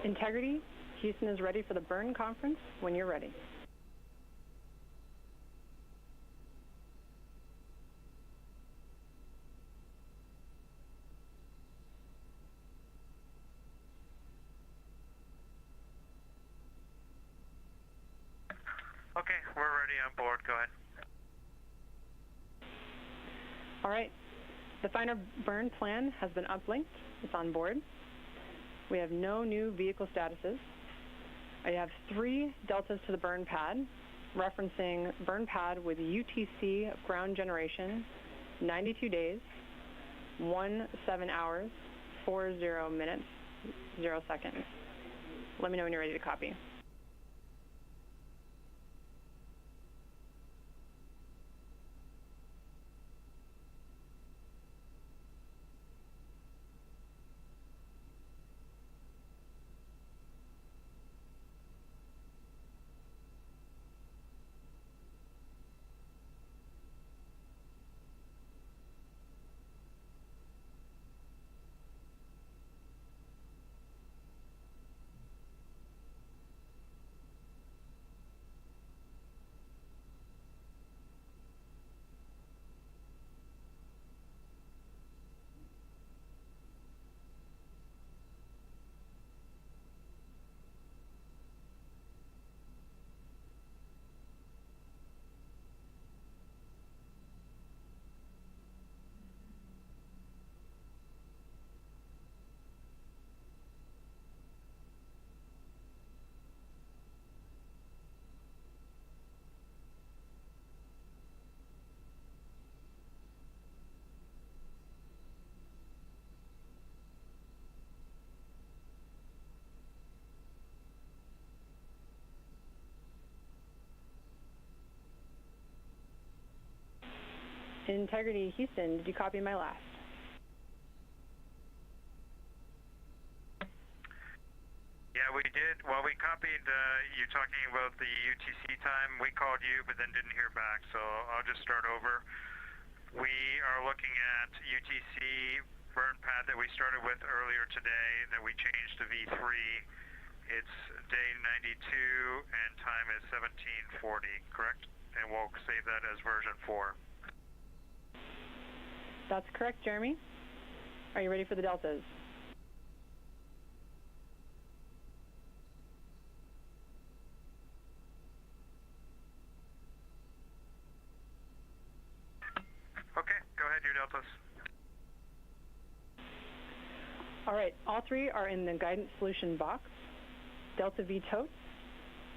Integrity, Houston is ready for the burn conference when you're ready. Okay, we're ready on board. Go ahead. All right. The final burn plan has been uplinked. It's on board. We have no new vehicle statuses. I have 3 deltas to the burn pad, referencing burn pad with UTC of ground generation, 92 days, 17 hours, 40 minutes, 0 seconds. Let me know when you're ready to copy. Integrity, Houston, did you copy my last? Yeah, we did. Well, we copied you talking about the UTC time. We called you, but then didn't hear back, so I'll just start over. We are looking at UTC burn pad that we started with earlier today that we changed to V3. It's day 92 and time is 1740, correct? And we'll save that as version 4. That's correct, Jeremy. Are you ready for the deltas? Okay, go ahead, your deltas. All right, all 3 are in the guidance solution box. Delta V totes,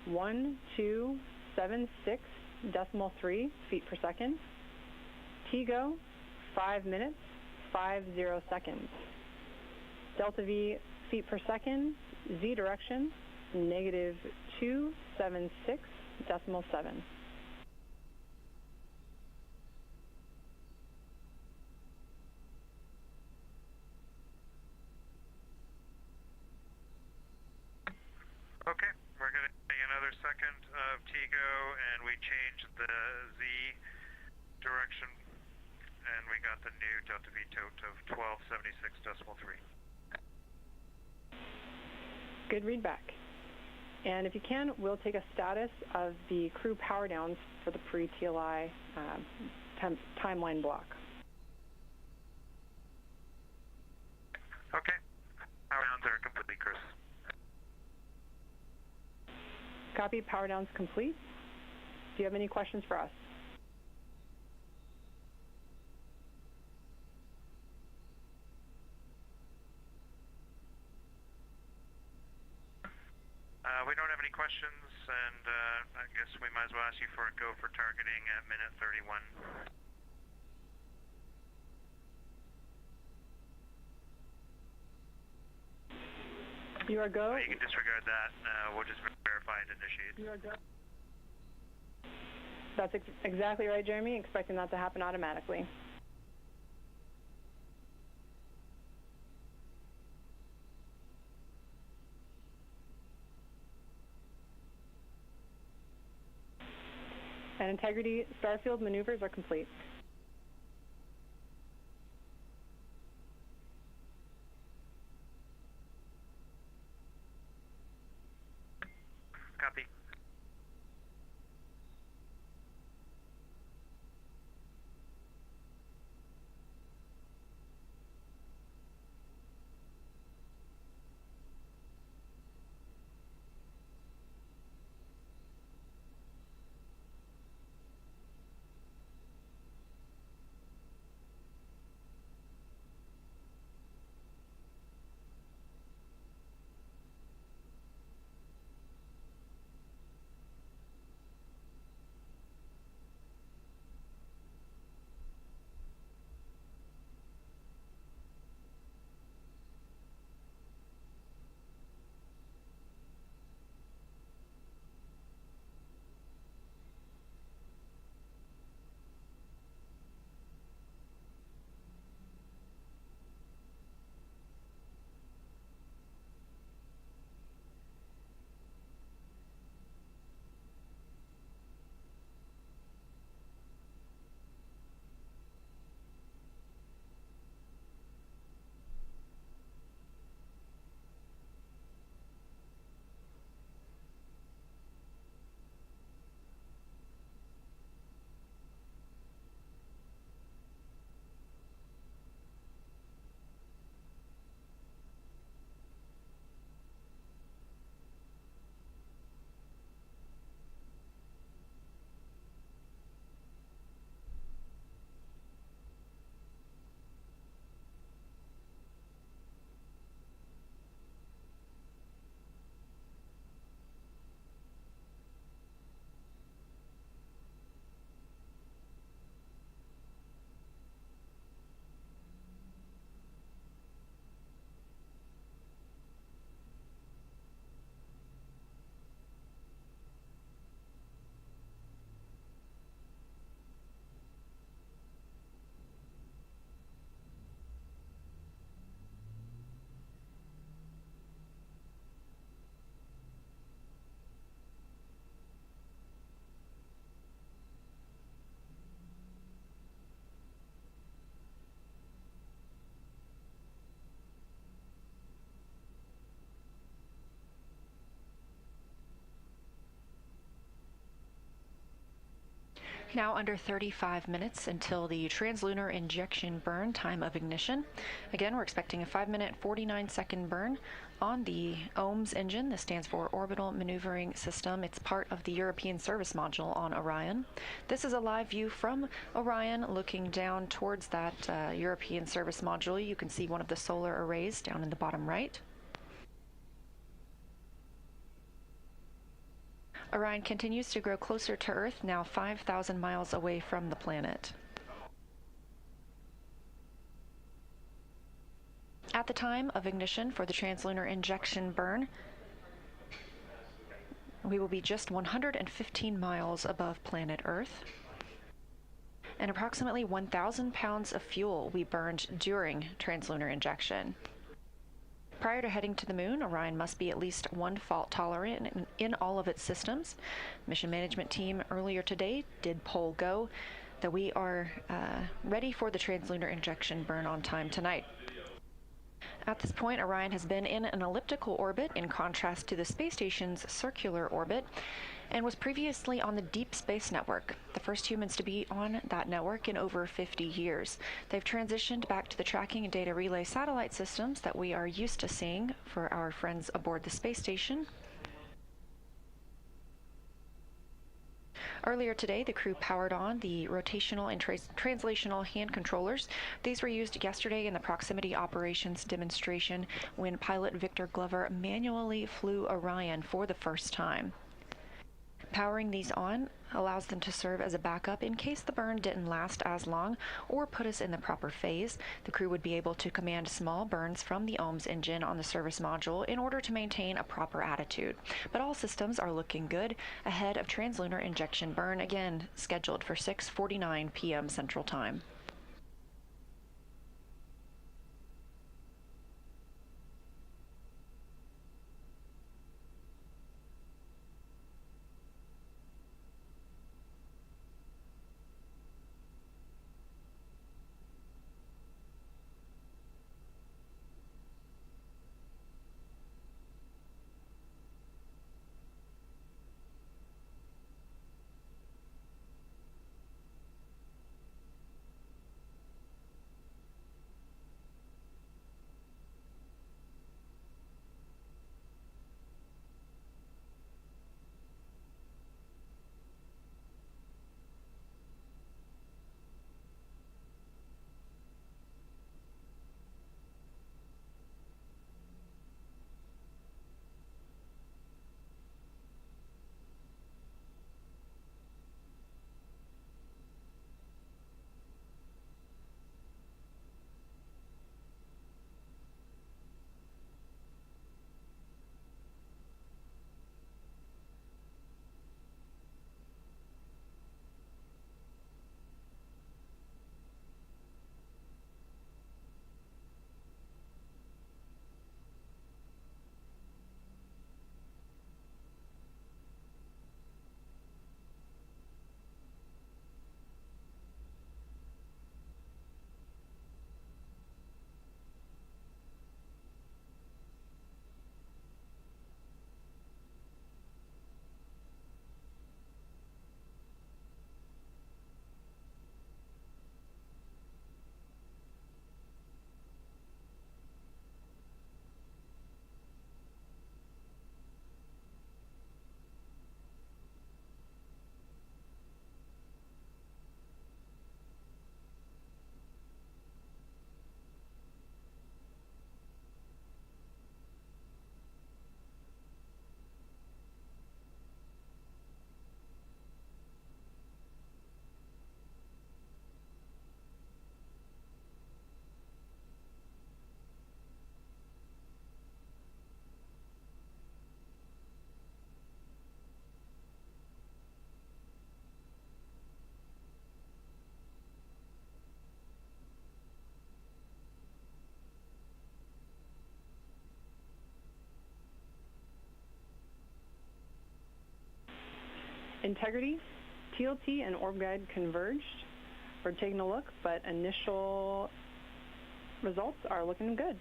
1276.3 feet per second. TGO, 5 minutes, 50 seconds. Delta V feet per second, Z direction, negative 276.7. Okay, we're going to take another second of TGO, and we changed the Z direction, and we got the new Delta V tote of 1276.3. Good read back. And if you can, we'll take a status of the crew power downs for the pre-TLI timeline block. Okay, power downs are completely, Chris. Copy, power downs complete. Do you have any questions for us? We don't have any questions, and I guess we might as well ask you for a go for targeting at minute 31. You are go. You can disregard that. We'll just verify and initiate. You are go. That's exactly right, Jeremy. Expecting that to happen automatically. And integrity, starfield maneuvers are complete. Now under 35 minutes until the translunar injection burn time of ignition. Again, we're expecting a 5-minute, 49-second burn on the OMS engine. This stands for Orbital Maneuvering System. It's part of the European Service Module on Orion. This is a live view from Orion looking down towards that European Service Module. You can see one of the solar arrays down in the bottom right. Orion continues to grow closer to Earth, now 5,000 miles away from the planet. At the time of ignition for the translunar injection burn, we will be just 115 miles above planet Earth, and approximately 1,000 pounds of fuel will be burned during translunar injection. Prior to heading to the moon, Orion must be at least one fault tolerant in all of its systems. Mission management team earlier today did poll go that we are ready for the translunar injection burn on time tonight. At this point, Orion has been in an elliptical orbit in contrast to the space station's circular orbit, and was previously on the Deep Space Network, the first humans to be on that network in over 50 years. They've transitioned back to the tracking and data relay satellite systems that we are used to seeing for our friends aboard the space station. Earlier today, the crew powered on the rotational and translational hand controllers. These were used yesterday in the proximity operations demonstration when pilot Victor Glover manually flew Orion for the first time. Powering these on allows them to serve as a backup in case the burn didn't last as long or put us in the proper phase. The crew would be able to command small burns from the OMS engine on the service module in order to maintain a proper attitude. But all systems are looking good ahead of translunar injection burn, again scheduled for 6:49 p.m. Central Time. Integrity, TLT, and orb guide converged. We're taking a look, but initial results are looking good.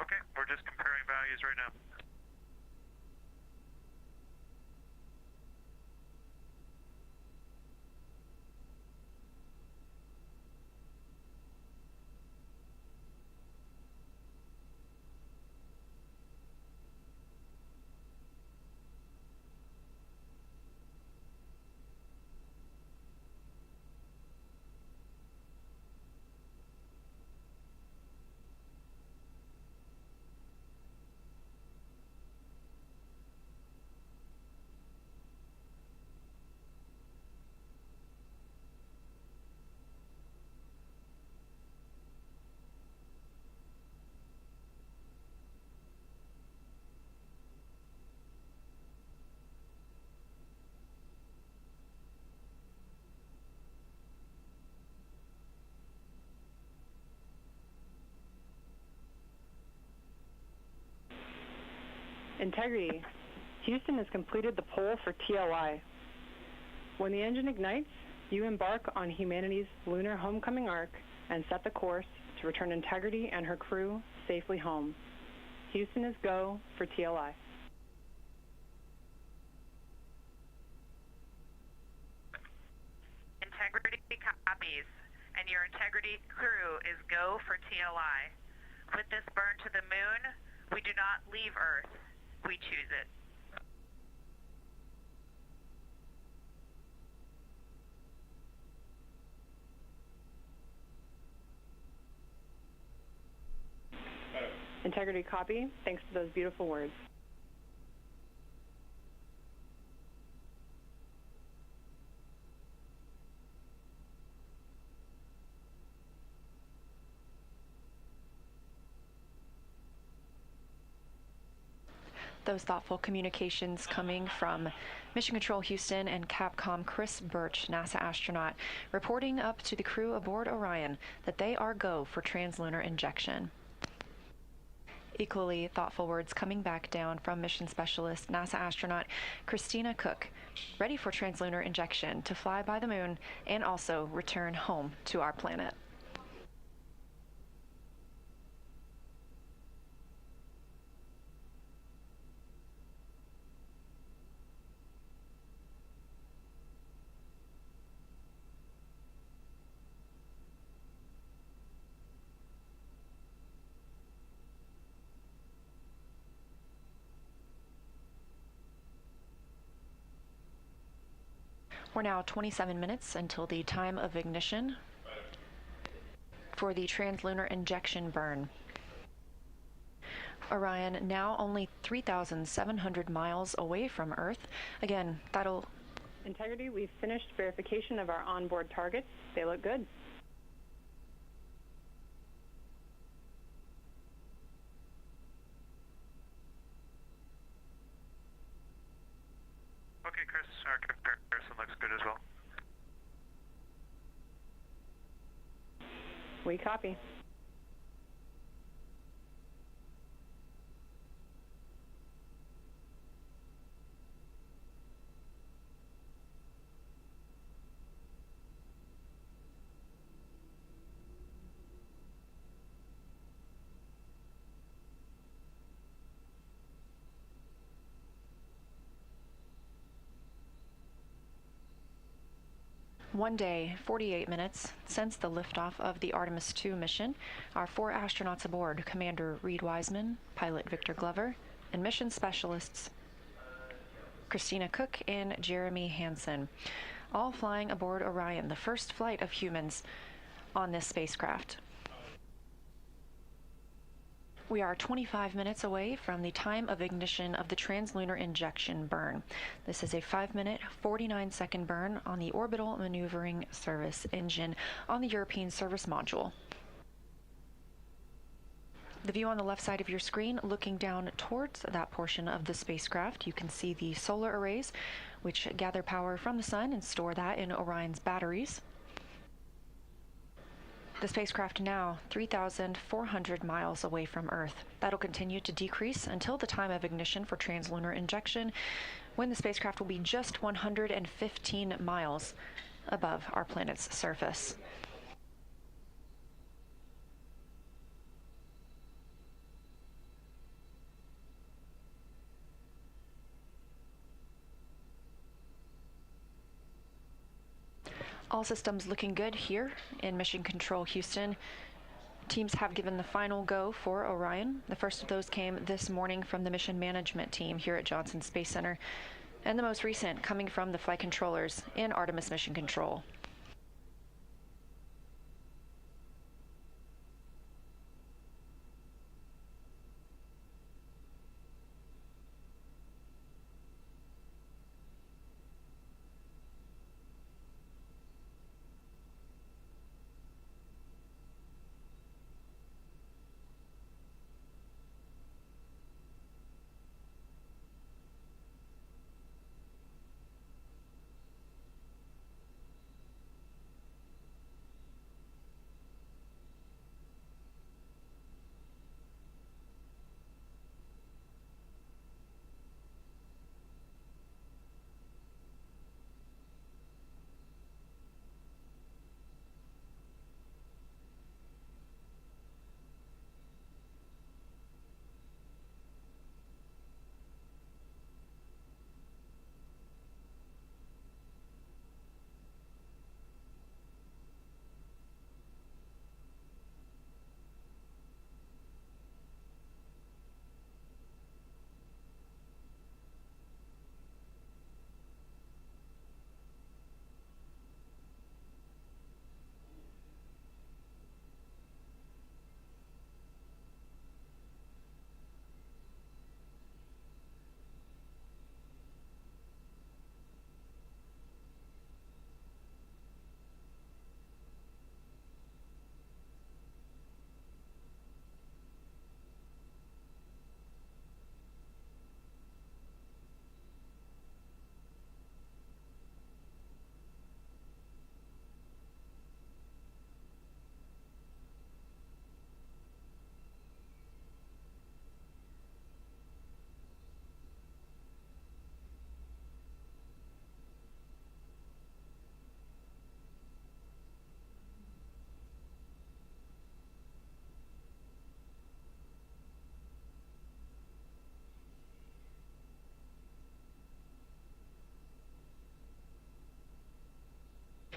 Okay, we're just comparing values right now. Integrity. Houston has completed the pole for TLI. When the engine ignites, you embark on humanity's lunar homecoming arc and set the course to return Integrity and her crew safely home. Houston is go for TLI. Integrity copies, and your Integrity crew is go for TLI. With this burn to the moon, we do not leave Earth, we choose it. Integrity copy. Thanks for those beautiful words. Those thoughtful communications coming from Mission Control Houston and Capcom Chris Birch, NASA astronaut, reporting up to the crew aboard Orion that they are go for translunar injection. Equally thoughtful words coming back down from mission specialist NASA astronaut Christina Koch, ready for translunar injection to fly by the moon and also return home to our planet. We're now 27 minutes until the time of ignition for the translunar injection burn. Orion now only 3,700 miles away from Earth. Again, that'll... Integrity, we've finished verification of our onboard targets. They look good. Okay, Chris, our comparison looks good as well. We copy. One day, 48 minutes since the liftoff of the Artemis II mission, our 4 astronauts aboard, Commander Reid Wiseman, pilot Victor Glover, and mission specialists Christina Koch and Jeremy Hansen, all flying aboard Orion, the first flight of humans on this spacecraft. We are 25 minutes away from the time of ignition of the translunar injection burn. This is a 5-minute, 49-second burn on the orbital maneuvering service engine on the European service module. The view on the left side of your screen, looking down towards that portion of the spacecraft, you can see the solar arrays, which gather power from the sun and store that in Orion's batteries. The spacecraft now 3,400 miles away from Earth. That'll continue to decrease until the time of ignition for translunar injection, when the spacecraft will be just 115 miles above our planet's surface. All systems looking good here in Mission Control Houston. Teams have given the final go for Orion. The first of those came this morning from the mission management team here at Johnson Space Center, and the most recent coming from the flight controllers in Artemis Mission Control.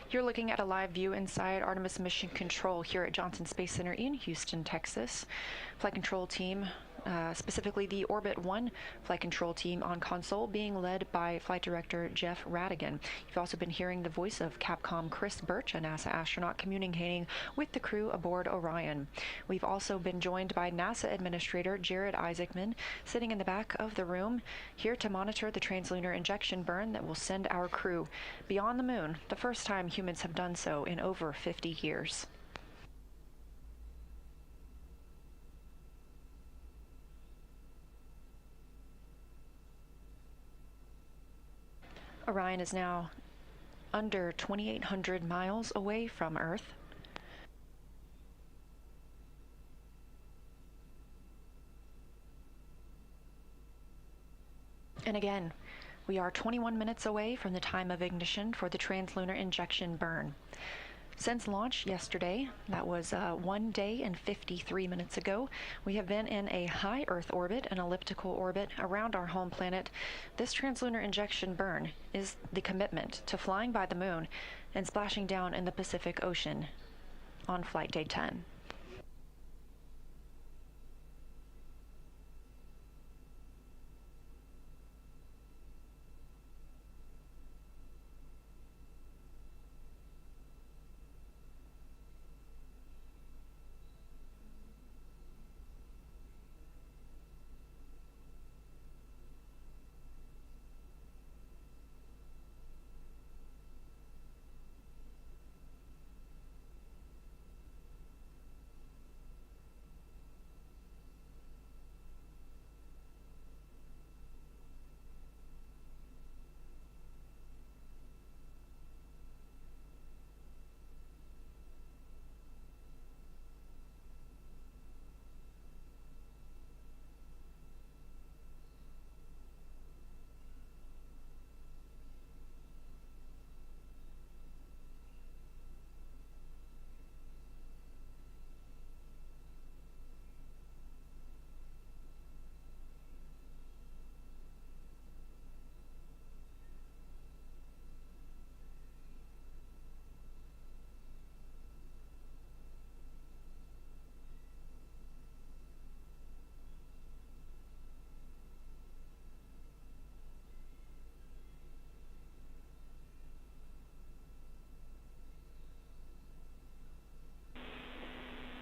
You're looking at a live view inside Artemis Mission Control here at Johnson Space Center in Houston, Texas. Flight control team, specifically the Orbit 1 flight control team on console, being led by Flight Director Jeff Radigan. You've also been hearing the voice of Capcom Chris Birch, a NASA astronaut communicating with the crew aboard Orion. We've also been joined by NASA Administrator Jared Isaacman, sitting in the back of the room, here to monitor the translunar injection burn that will send our crew beyond the moon, the first time humans have done so in over 50 years. Orion is now under 2,800 miles away from Earth. And again, we are 21 minutes away from the time of ignition for the translunar injection burn. Since launch yesterday, that was 1 day and 53 minutes ago, we have been in a high Earth orbit, an elliptical orbit around our home planet. This translunar injection burn is the commitment to flying by the moon and splashing down in the Pacific Ocean on flight day 10.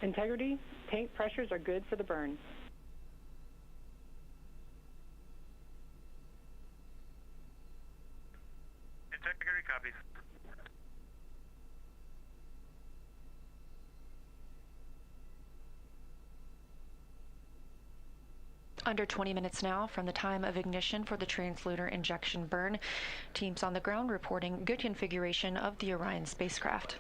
Integrity, tank pressures are good for the burn. Integrity copies. Under 20 minutes now from the time of ignition for the translunar injection burn. Teams on the ground reporting good configuration of the Orion spacecraft.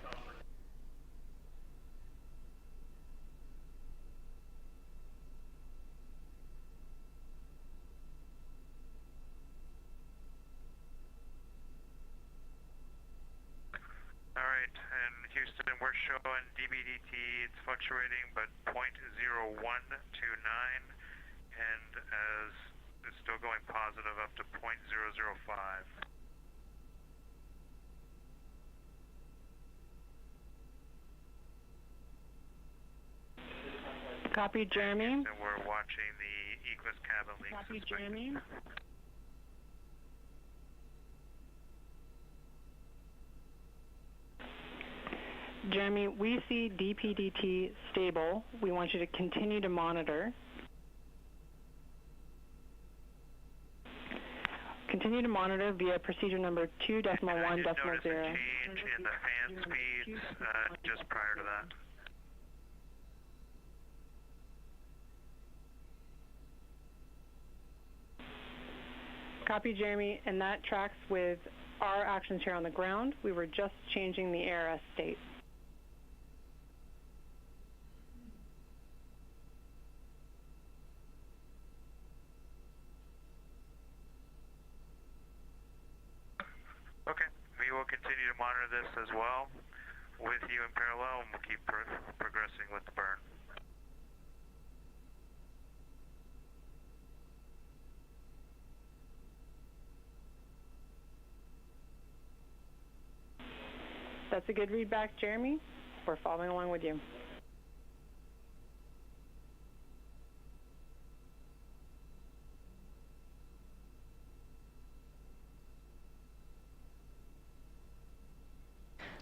Houston, we're showing DBDT, it's fluctuating, but 0.0129, and as it's still going positive up to 0.005. Copy, Jeremy. And we're watching the Eclipse cabin leak. Copy, Jeremy. Jeremy, we see DPDT stable. We want you to continue to monitor. Continue to monitor via procedure number 2.1.0. I did notice a change in the fan speeds just prior to that. Copy, Jeremy, and that tracks with our actions here on the ground. We were just changing the ARS state. Okay, we will continue to monitor this as well with you in parallel, and we'll keep progressing with the burn. That's a good read back, Jeremy. We're following along with you.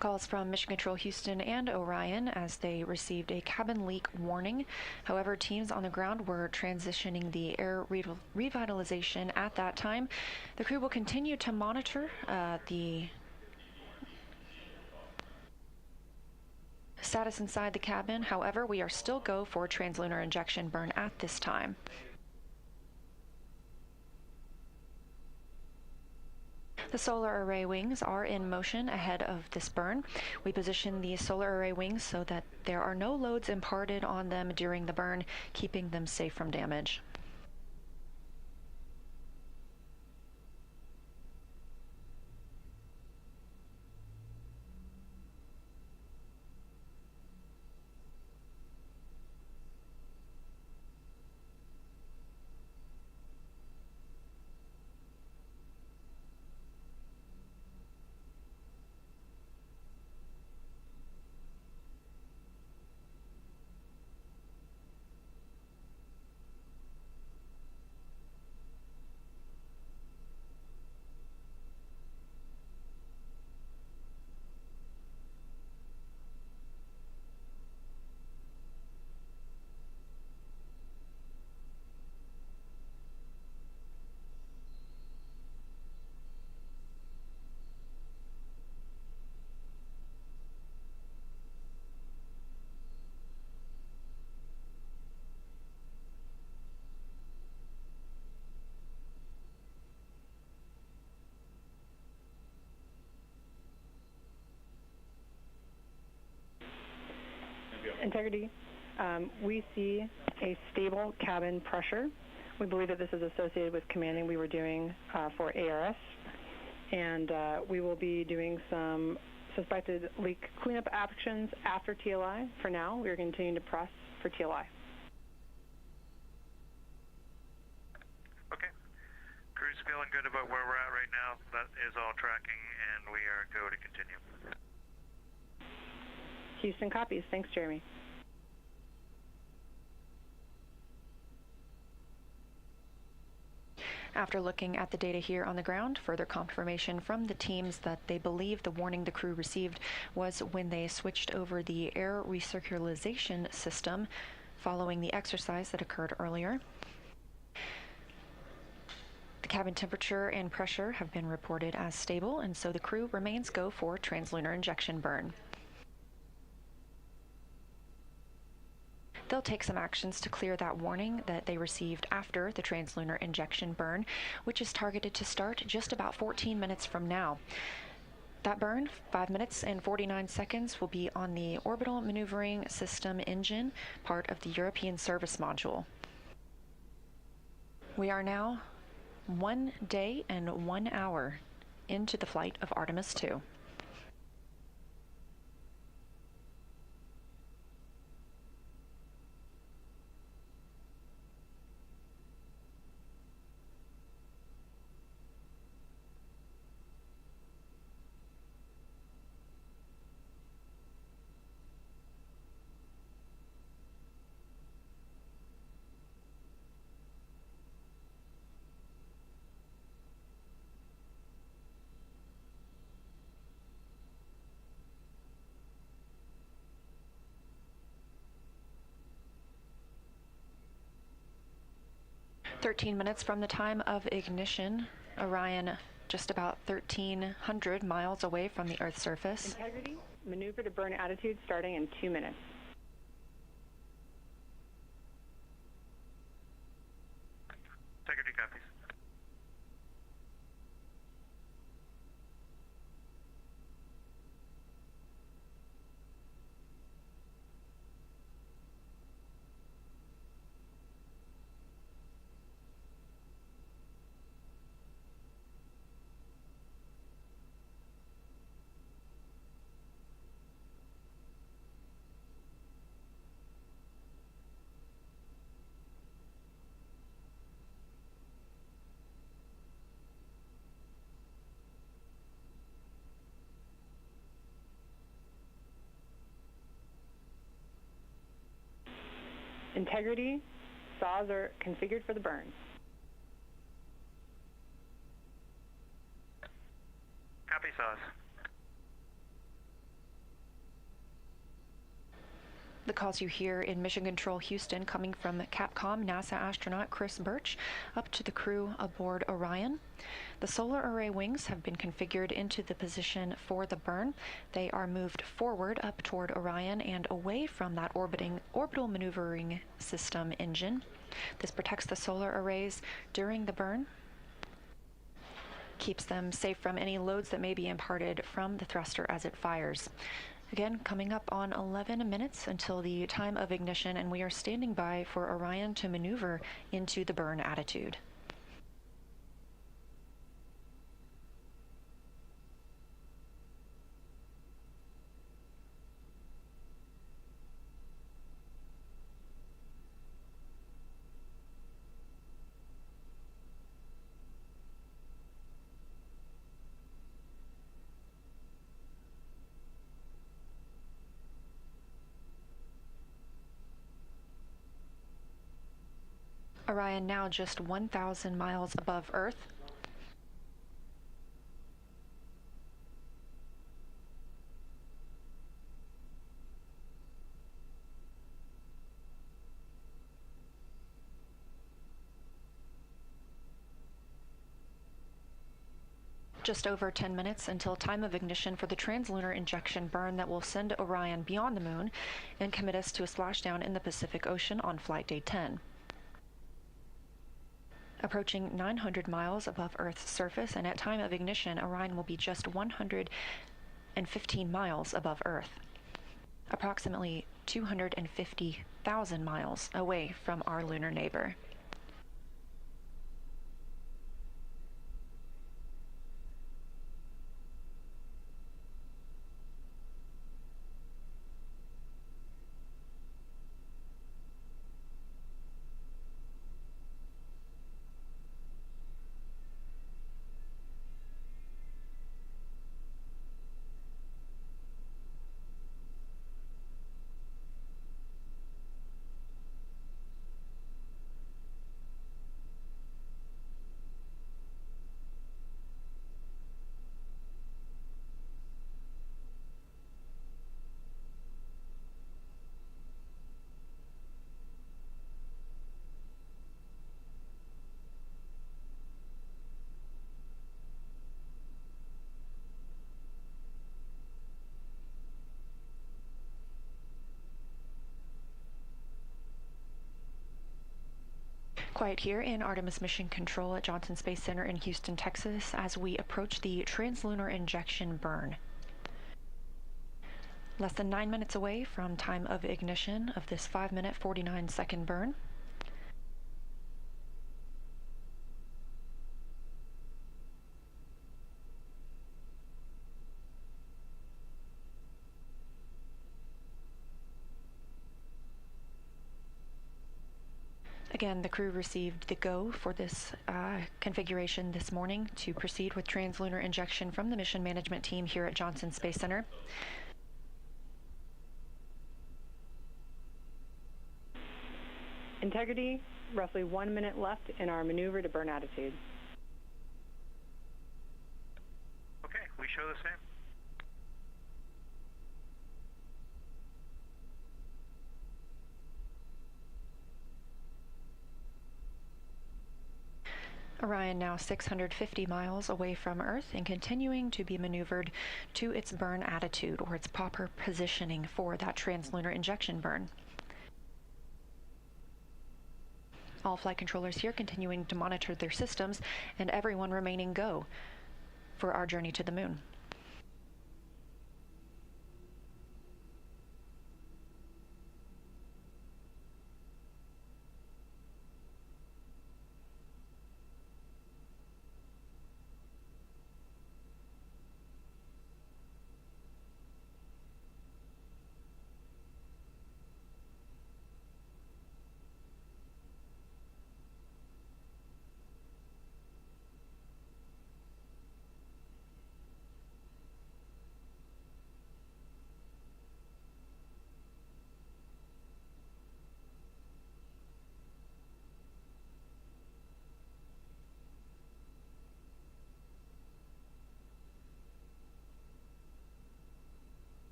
Calls from Mission Control Houston and Orion as they received a cabin leak warning. However, teams on the ground were transitioning the air revitalization at that time. The crew will continue to monitor the status inside the cabin. However, we are still go for translunar injection burn at this time. The solar array wings are in motion ahead of this burn. We position the solar array wings so that there are no loads imparted on them during the burn, keeping them safe from damage. Integrity, we see a stable cabin pressure. We believe that this is associated with commanding we were doing for ARS, and we will be doing some suspected leak cleanup actions after TLI. For now, we are continuing to press for TLI. Okay. Crew's feeling good about where we're at right now. That is all tracking, and we are go to continue. Houston copies. Thanks, Jeremy. After looking at the data here on the ground, further confirmation from the teams that they believe the warning the crew received was when they switched over the air recirculation system following the exercise that occurred earlier. The cabin temperature and pressure have been reported as stable, and so the crew remains go for translunar injection burn. They'll take some actions to clear that warning that they received after the translunar injection burn, which is targeted to start just about 14 minutes from now. That burn, 5 minutes and 49 seconds, will be on the Orbital Maneuvering System engine, part of the European Service Module. We are now 1 day and 1 hour into the flight of Artemis II. "13 minutes from the time of ignition, Orion just about 1,300 miles away from the Earth's surface. Integrity, maneuver to burn attitude starting in 2 minutes. Integrity copies. Integrity, saws are configured for the burn. Copy, saws. The calls you hear in Mission Control Houston coming from Capcom NASA astronaut Chris Birch up to the crew aboard Orion. The solar array wings have been configured into the position for the burn. They are moved forward up toward Orion and away from that orbital maneuvering system engine. This protects the solar arrays during the burn, keeps them safe from any loads that may be imparted from the thruster as it fires. Again, coming up on 11 minutes until the time of ignition, and we are standing by for Orion to maneuver into the burn attitude. Orion now just 1,000 miles above Earth. Just over 10 minutes until time of ignition for the translunar injection burn that will send Orion beyond the moon and commit us to a splashdown in the Pacific Ocean on flight day 10. Approaching 900 miles above Earth's surface, and at time of ignition, Orion will be just 115 miles above Earth, approximately 250,000 miles away from our lunar neighbor. Quiet here in Artemis Mission Control at Johnson Space Center in Houston, Texas, as we approach the translunar injection burn. Less than 9 minutes away from time of ignition of this 5-minute, 49-second burn. Again, the crew received the go for this configuration this morning to proceed with translunar injection from the mission management team here at Johnson Space Center. Integrity, roughly 1 minute left in our maneuver to burn attitude. Okay, we show the same. Orion now 650 miles away from Earth and continuing to be maneuvered to its burn attitude, or its proper positioning for that translunar injection burn. All flight controllers here continuing to monitor their systems, and everyone remaining go for our journey to the moon.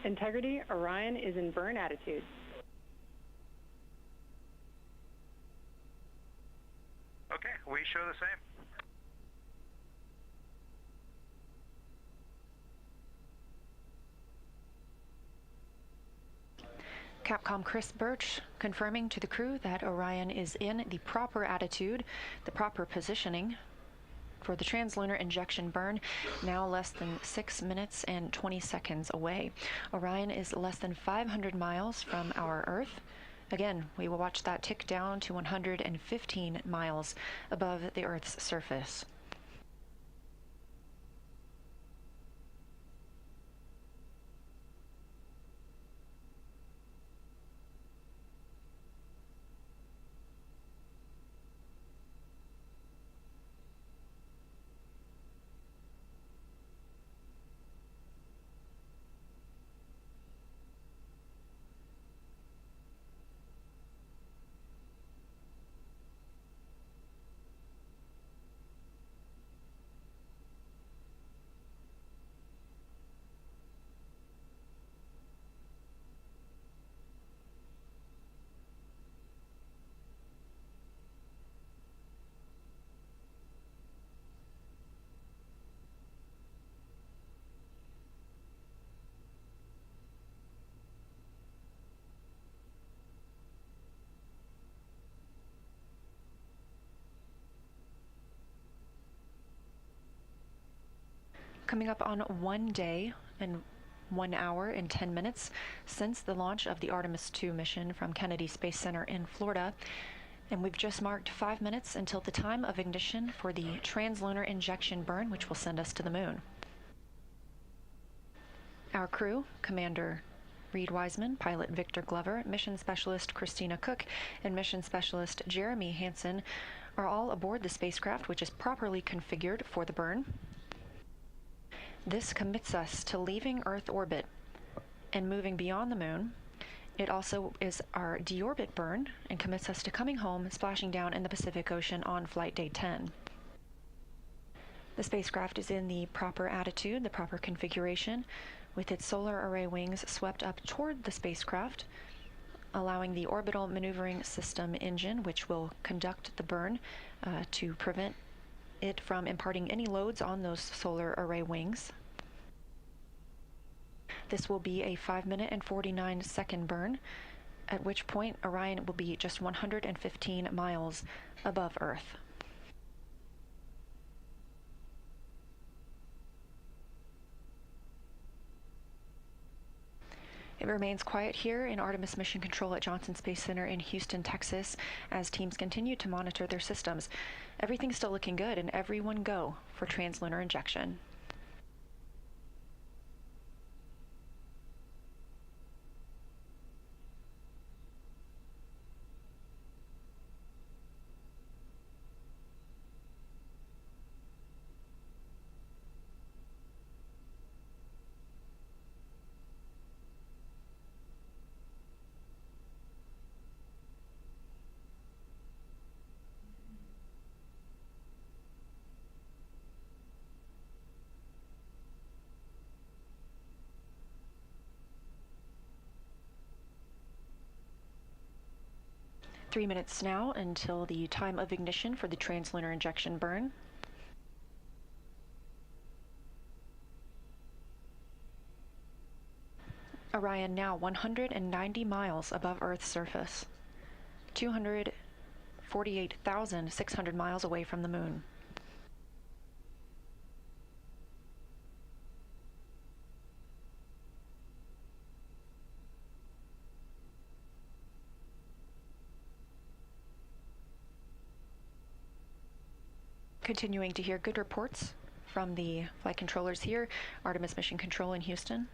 Integrity, Orion is in burn attitude. Okay, we show the same. Capcom Chris Birch confirming to the crew that Orion is in the proper attitude, the proper positioning for the translunar injection burn, now less than 6 minutes and 20 seconds away. Orion is less than 500 miles from our Earth. Again, we will watch that tick down to 115 miles above the Earth's surface. Coming up on 1 day and 1 hour and 10 minutes since the launch of the Artemis II mission from Kennedy Space Center in Florida. And we've just marked 5 minutes until the time of ignition for the translunar injection burn, which will send us to the moon. Our crew, Commander Reid Wiseman, Pilot Victor Glover, Mission Specialist Christina Koch, and Mission Specialist Jeremy Hansen, are all aboard the spacecraft, which is properly configured for the burn. This commits us to leaving Earth orbit and moving beyond the moon. It also is our deorbit burn and commits us to coming home, splashing down in the Pacific Ocean on flight day 10. The spacecraft is in the proper attitude, the proper configuration, with its solar array wings swept up toward the spacecraft, allowing the orbital maneuvering system engine, which will conduct the burn, to prevent it from imparting any loads on those solar array wings. This will be a 5-minute and 49-second burn, at which point Orion will be just 115 miles above Earth. It remains quiet here in Artemis Mission Control at Johnson Space Center in Houston, Texas, as teams continue to monitor their systems. Everything's still looking good, and everyone go for translunar injection. Three minutes now until the time of ignition for the translunar injection burn. Orion now 190 miles above Earth's surface, 248,600 miles away from the moon. Continuing to hear good reports from the flight controllers here, Artemis Mission Control in Houston.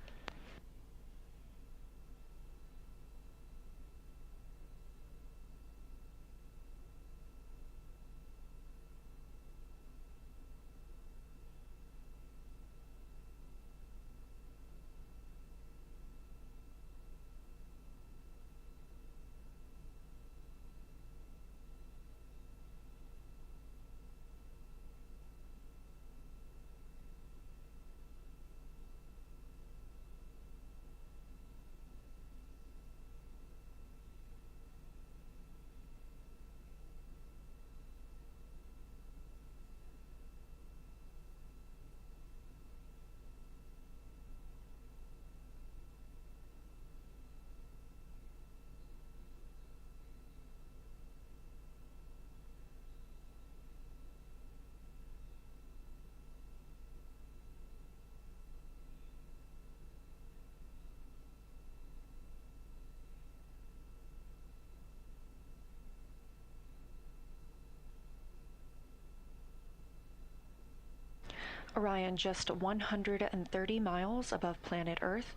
Orion just 130 miles above planet Earth.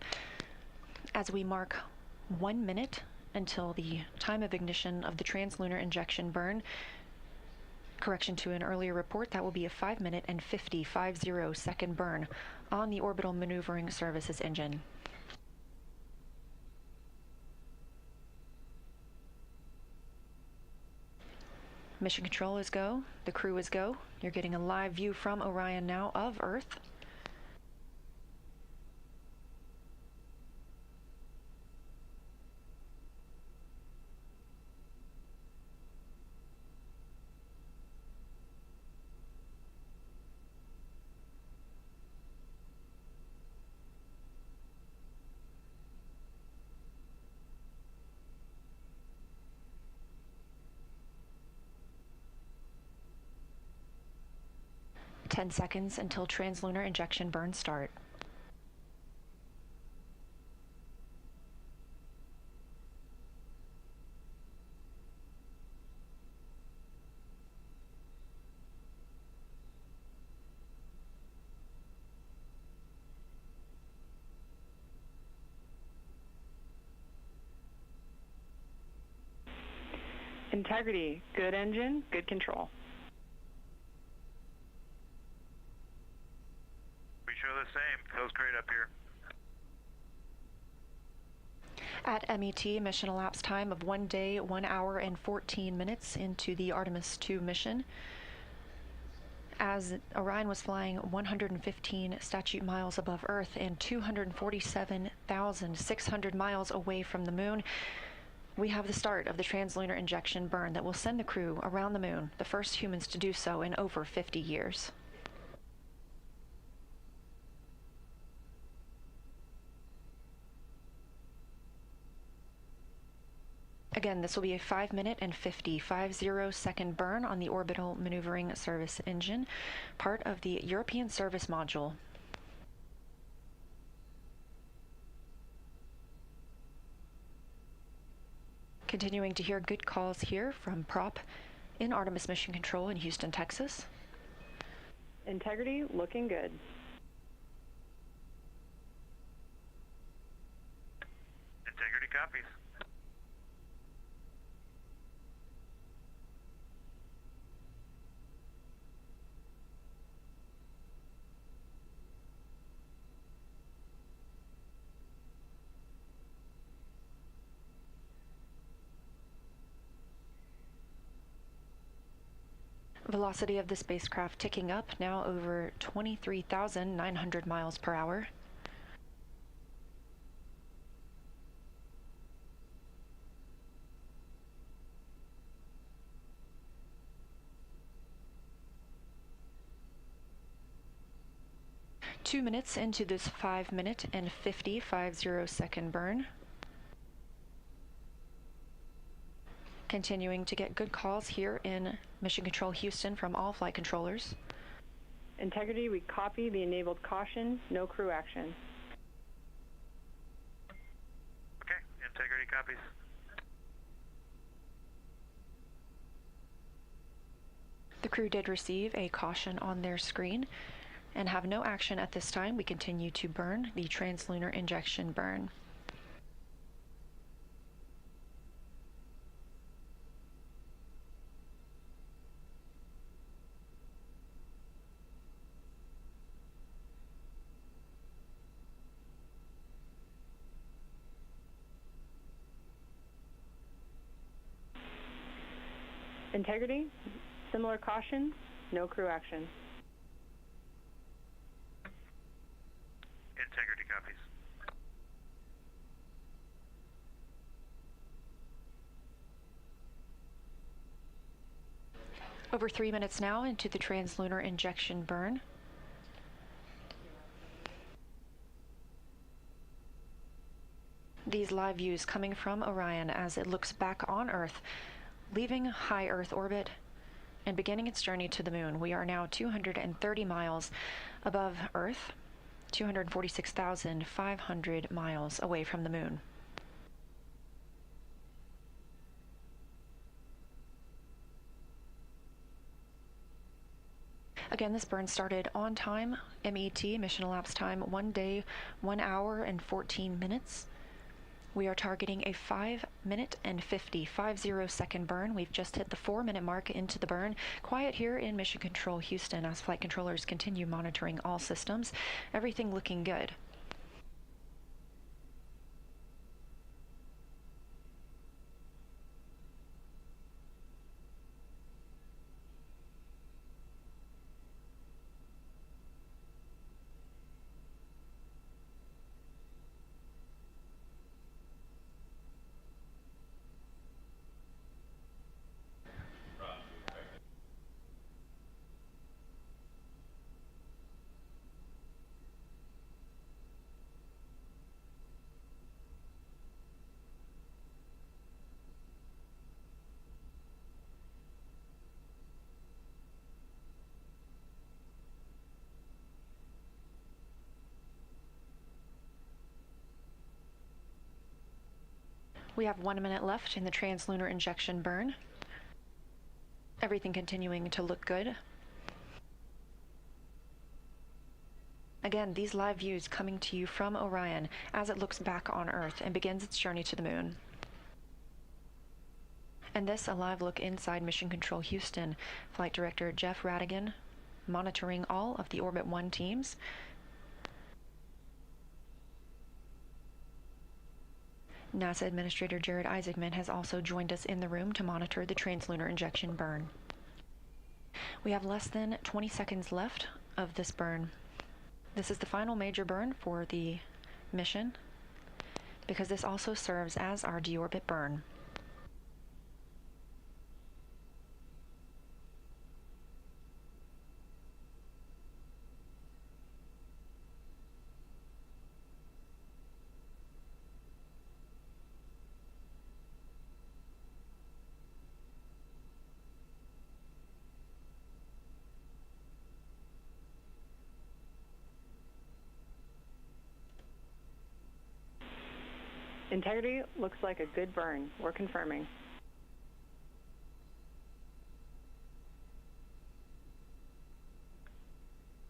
As we mark 1 minute until the time of ignition of the translunar injection burn, correction to an earlier report, that will be a 5 minute and 50 second burn on the orbital maneuvering services engine. Mission control is go, the crew is go. You're getting a live view from Orion now of Earth. Ten seconds until translunar injection burn start. Integrity, good engine, good control. We show the same. Feels great up here. At MET, mission elapsed time of 1 day, 1 hour, and 14 minutes into the Artemis II mission. As Orion was flying 115 statute miles above Earth and 247,600 miles away from the moon, we have the start of the translunar injection burn that will send the crew around the moon, the first humans to do so in over 50 years. Again, this will be a 5 minute and 50 second burn on the orbital maneuvering service engine, part of the European service module. Continuing to hear good calls here from Prop in Artemis Mission Control in Houston, Texas. Integrity, looking good. Integrity copies. Velocity of the spacecraft ticking up, now over 23,900 miles per hour. Two minutes into this 5 minute and 50 second burn. Continuing to get good calls here in Mission Control Houston from all flight controllers. Integrity, we copy the enabled caution, no crew action. Okay, integrity copies. The crew did receive a caution on their screen and have no action at this time. We continue to burn the translunar injection burn. Integrity, similar caution, no crew action. Integrity copies. Over 3 minutes now into the translunar injection burn. These live views coming from Orion as it looks back on Earth, leaving high Earth orbit and beginning its journey to the moon. We are now 230 miles above Earth, 246,500 miles away from the moon. Again, this burn started on time, MET, mission elapsed time, 1 day, 1 hour, and 14 minutes. We are targeting a 5-minute and 50 second burn. We've just hit the 4-minute mark into the burn. Quiet here in Mission Control Houston as flight controllers continue monitoring all systems. Everything looking good. We have 1 minute left in the translunar injection burn. Everything continuing to look good. Again, these live views coming to you from Orion as it looks back on Earth and begins its journey to the moon. And this, a live look inside Mission Control Houston. Flight Director Jeff Radigan monitoring all of the Orbit 1 teams. NASA Administrator Jared Isaacman has also joined us in the room to monitor the translunar injection burn. We have less than 20 seconds left of this burn. This is the final major burn for the mission because this also serves as our deorbit burn. Integrity looks like a good burn. We're confirming.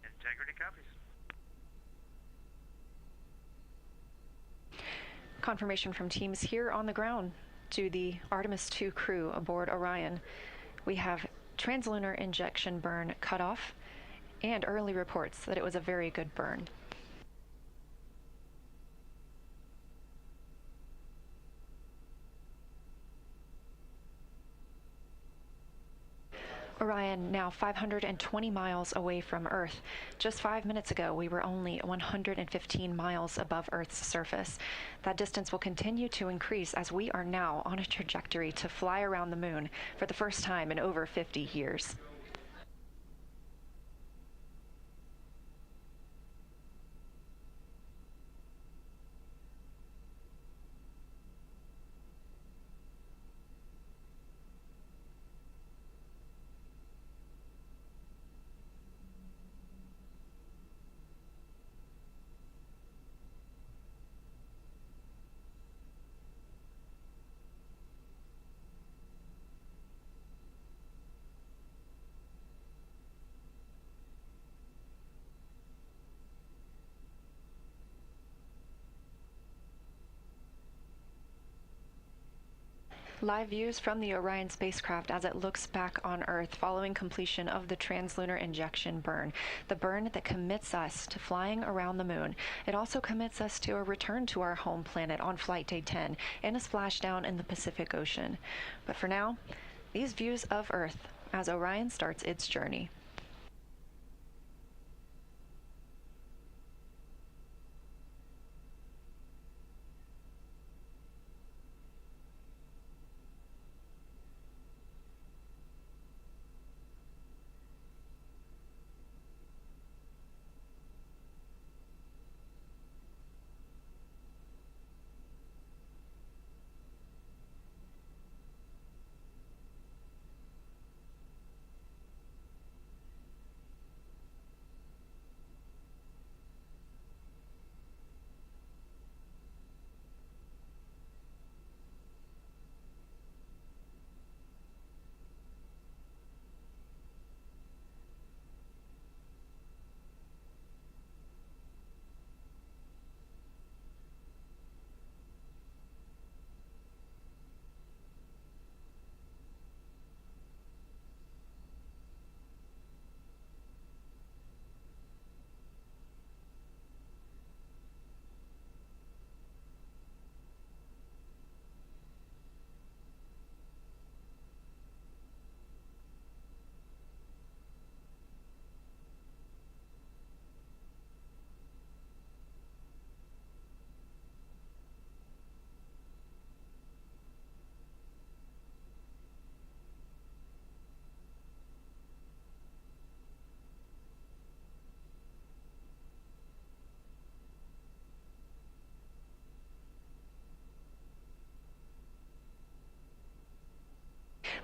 Integrity copies. Confirmation from teams here on the ground to the Artemis II crew aboard Orion. We have translunar injection burn cutoff and early reports that it was a very good burn. Orion now 520 miles away from Earth. Just 5 minutes ago, we were only 115 miles above Earth's surface. That distance will continue to increase as we are now on a trajectory to fly around the moon for the first time in over 50 years. Live views from the Orion spacecraft as it looks back on Earth following completion of the translunar injection burn, the burn that commits us to flying around the moon. It also commits us to a return to our home planet on flight day 10 and a splashdown in the Pacific Ocean. But for now, these views of Earth as Orion starts its journey.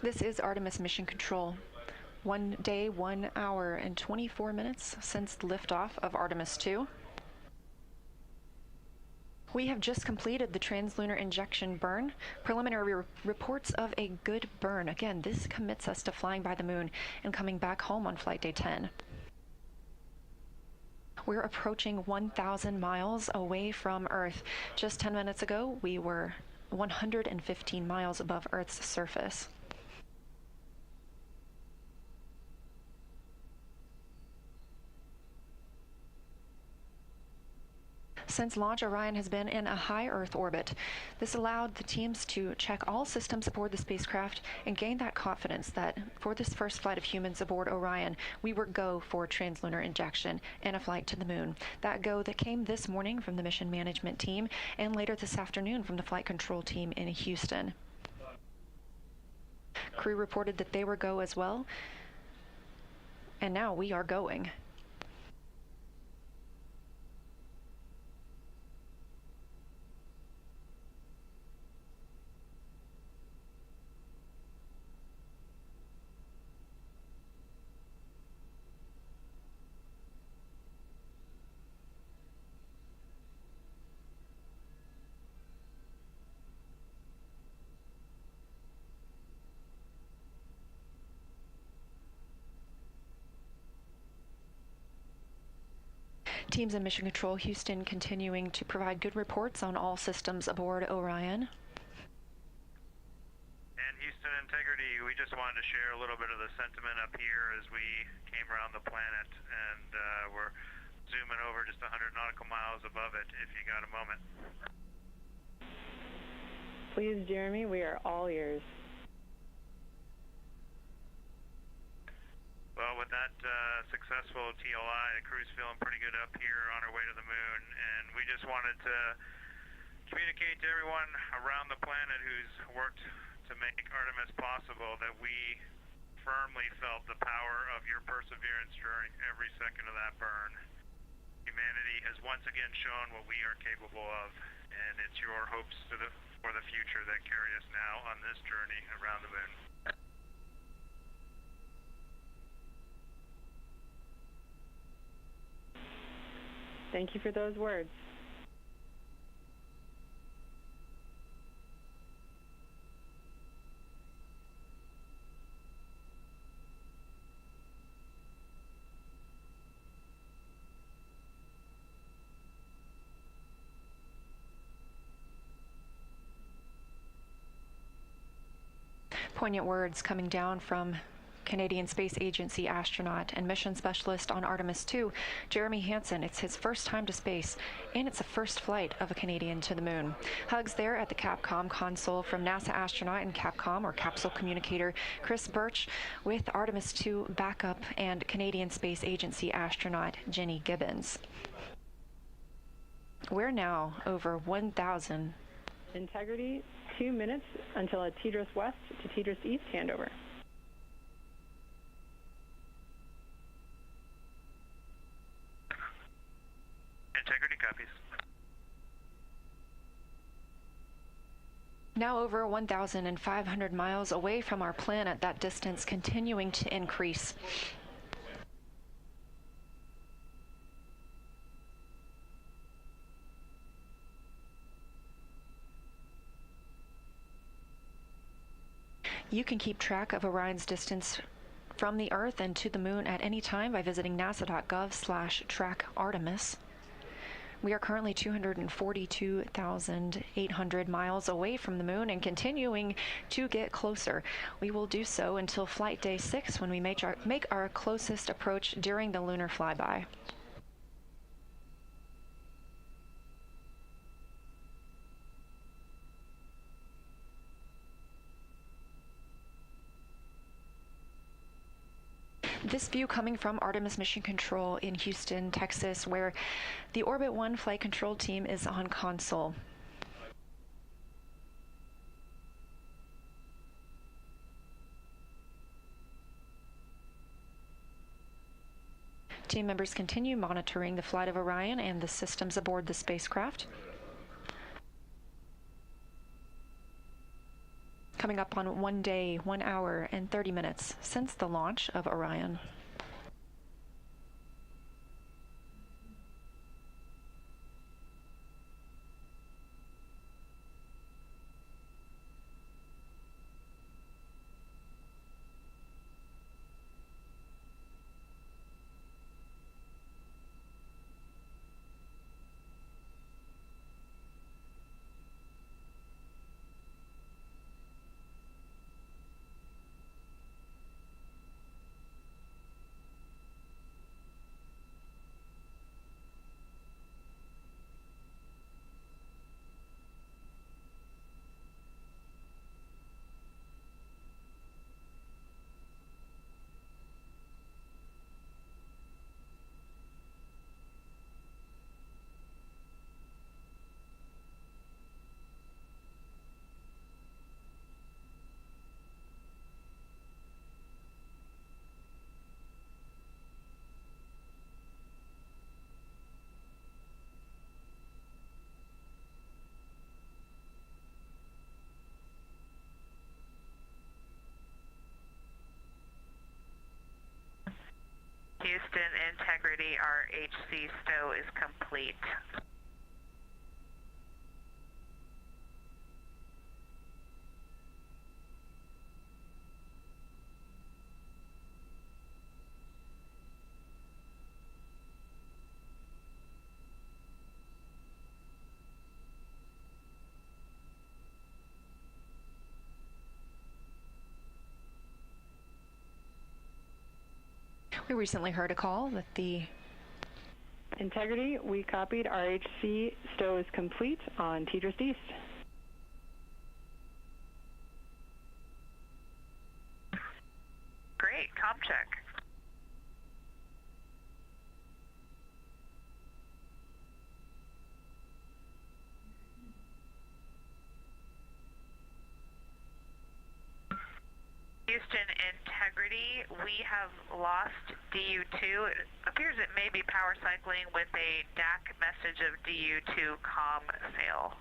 This is Artemis Mission Control. 1 day, 1 hour, and 24 minutes since liftoff of Artemis II. We have just completed the translunar injection burn. Preliminary reports of a good burn. Again, this commits us to flying by the moon and coming back home on flight day 10. We're approaching 1,000 miles away from Earth. Just 10 minutes ago, we were 115 miles above Earth's surface. Since launch, Orion has been in a high Earth orbit. This allowed the teams to check all systems aboard the spacecraft and gain that confidence that for this first flight of humans aboard Orion, we were go for translunar injection and a flight to the moon. That go that came this morning from the mission management team and later this afternoon from the flight control team in Houston. Crew reported that they were go as well, and now we are going. Teams in Mission Control Houston continuing to provide good reports on all systems aboard Orion. And Houston Integrity, we just wanted to share a little bit of the sentiment up here as we came around the planet, and we're zooming over just 100 nautical miles above it if you got a moment. Please, Jeremy, we are all ears. Well, with that successful TLI, the crew's feeling pretty good up here on our way to the moon, and we just wanted to communicate to everyone around the planet who's worked to make Artemis possible that we firmly felt the power of your perseverance during every second of that burn. Humanity has once again shown what we are capable of, and it's your hopes for the future that carry us now on this journey around the moon. Thank you for those words. Poignant words coming down from Canadian Space Agency astronaut and mission specialist on Artemis II, Jeremy Hansen. It's his first time to space, and it's the first flight of a Canadian to the moon. Hugs there at the Capcom console from NASA astronaut and Capcom, or capsule communicator, Chris Birch, with Artemis II backup and Canadian Space Agency astronaut Jenny Gibbons. We're now over 1,000. Integrity, 2 minutes until a TDRS West to TDRS East handover. Integrity copies. Now over 1,500 miles away from our planet, that distance continuing to increase. You can keep track of Orion's distance from the Earth and to the Moon at any time by visiting nasa.gov/track-Artemis. We are currently 242,800 miles away from the Moon and continuing to get closer. We will do so until flight day 6, when we make our closest approach during the lunar flyby. This view coming from Artemis Mission Control in Houston, Texas, where the Orbit 1 flight control team is on console. Team members continue monitoring the flight of Orion and the systems aboard the spacecraft. coming up on 1 day, 1 hour, and 30 minutes since the launch of Orion. Houston, integrity, our HC stow is complete. We recently heard a call that the Integrity, we copied. RHC stow is complete on Tidris East. Great, comm check. Houston, integrity, we have lost DU2. It appears it may be power cycling with a DAC message of DU2 comm fail.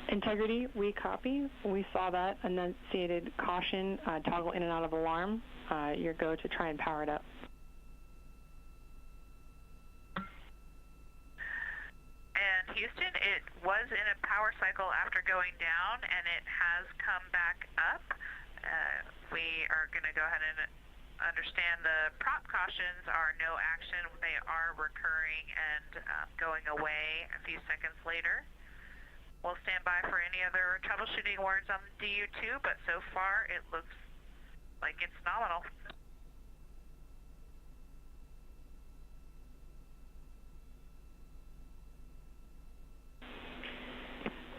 Integrity, we copy. We saw that enunciated caution toggle in and out of alarm. Your go to try and power it up. And Houston, it was in a power cycle after going down, and it has come back up. We are going to go ahead and understand the prop cautions are no action. They are recurring and going away a few seconds later. We'll stand by for any other troubleshooting words on DU2, but so far it looks like it's nominal.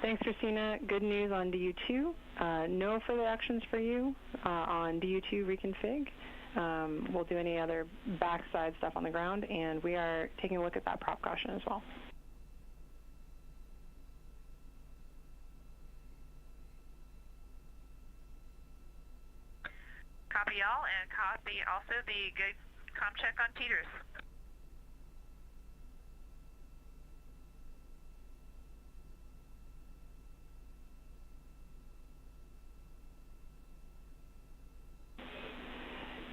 Thanks, Christina. Good news on DU2. No further actions for you on DU2 reconfig. We'll do any other backside stuff on the ground, and we are taking a look at that prop caution as well. Copy y'all, and copy also the good comm check on Tidris.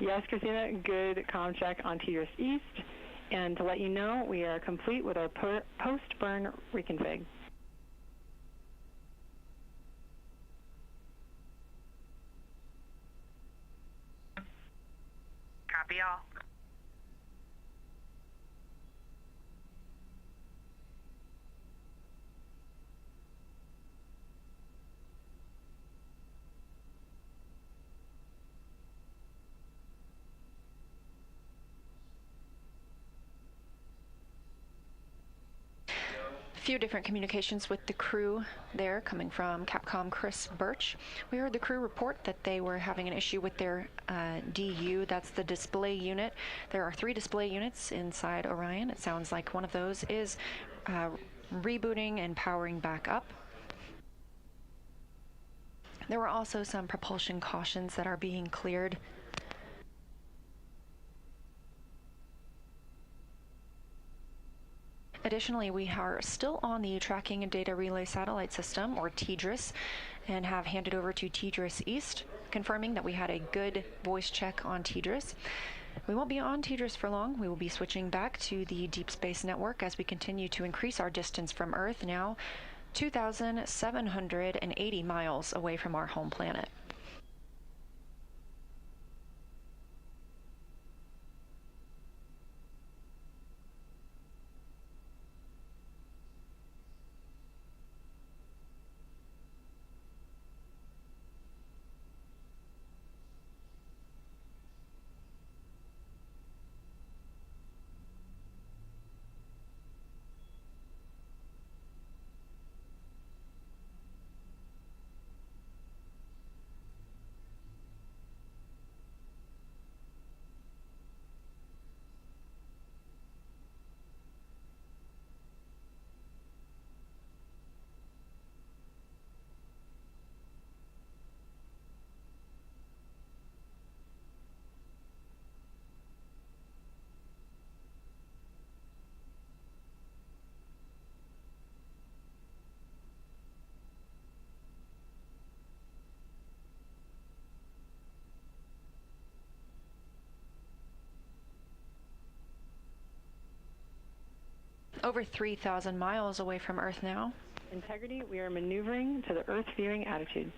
Yes, Christina, good comm check on Tidris East. And to let you know, we are complete with our post-burn reconfig. Copy all. few different communications with the crew there, coming from Capcom Chris Birch. We heard the crew report that they were having an issue with their DU. That's the display unit. There are 3 display units inside Orion. It sounds like one of those is rebooting and powering back up. There were also some propulsion cautions that are being cleared. Additionally, we are still on the Tracking and Data Relay Satellite System, or TDRS, and have handed over to TDRS East, confirming that we had a good voice check on TDRS. We won't be on TDRS for long. We will be switching back to the Deep Space Network as we continue to increase our distance from Earth, now 2,780 miles away from our home planet. Over 3,000 miles away from Earth now. Integrity, we are maneuvering to the Earth viewing attitude.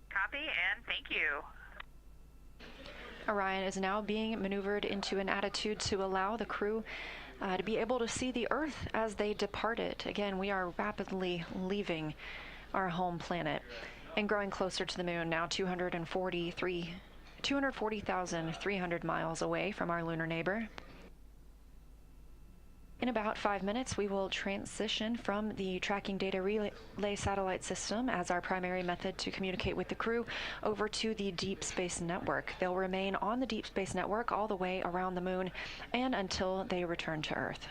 Copy, and thank you. Orion is now being maneuvered into an attitude to allow the crew to be able to see the Earth as they depart it. Again, we are rapidly leaving our home planet and growing closer to the moon, now 240,300 miles away from our lunar neighbor. In about 5 minutes, we will transition from the Tracking Data Relay Satellite System as our primary method to communicate with the crew over to the Deep Space Network. They'll remain on the Deep Space Network all the way around the moon and until they return to Earth.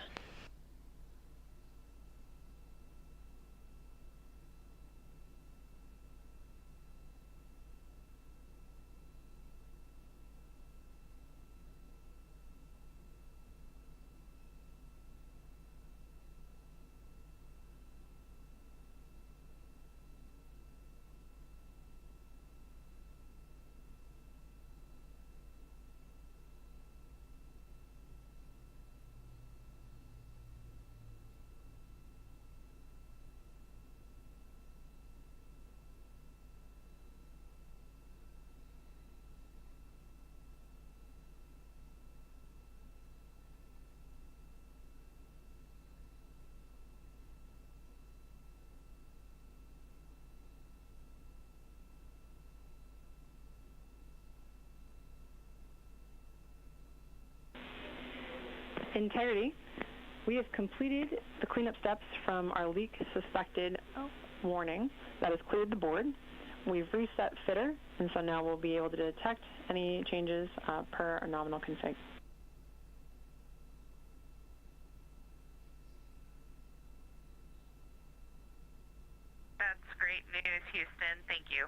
Integrity, we have completed the cleanup steps from our leak suspected warning that has cleared the board. We've reset FITR, and so now we'll be able to detect any changes per our nominal config. That's great news, Houston. Thank you.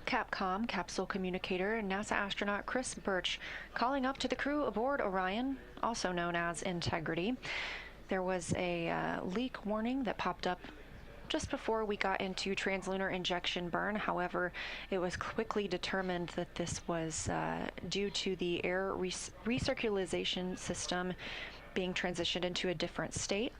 Capcom capsule communicator NASA astronaut Chris Birch calling up to the crew aboard Orion, also known as Integrity. There was a leak warning that popped up just before we got into translunar injection burn. However, it was quickly determined that this was due to the air recirculation system being transitioned into a different state.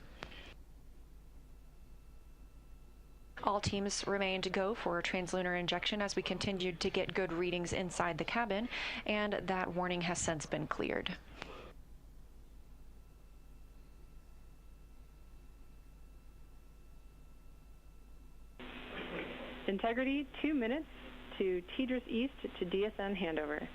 All teams remained go for translunar injection as we continued to get good readings inside the cabin, and that warning has since been cleared. Integrity, 2 minutes to TDRS East to DSN handover.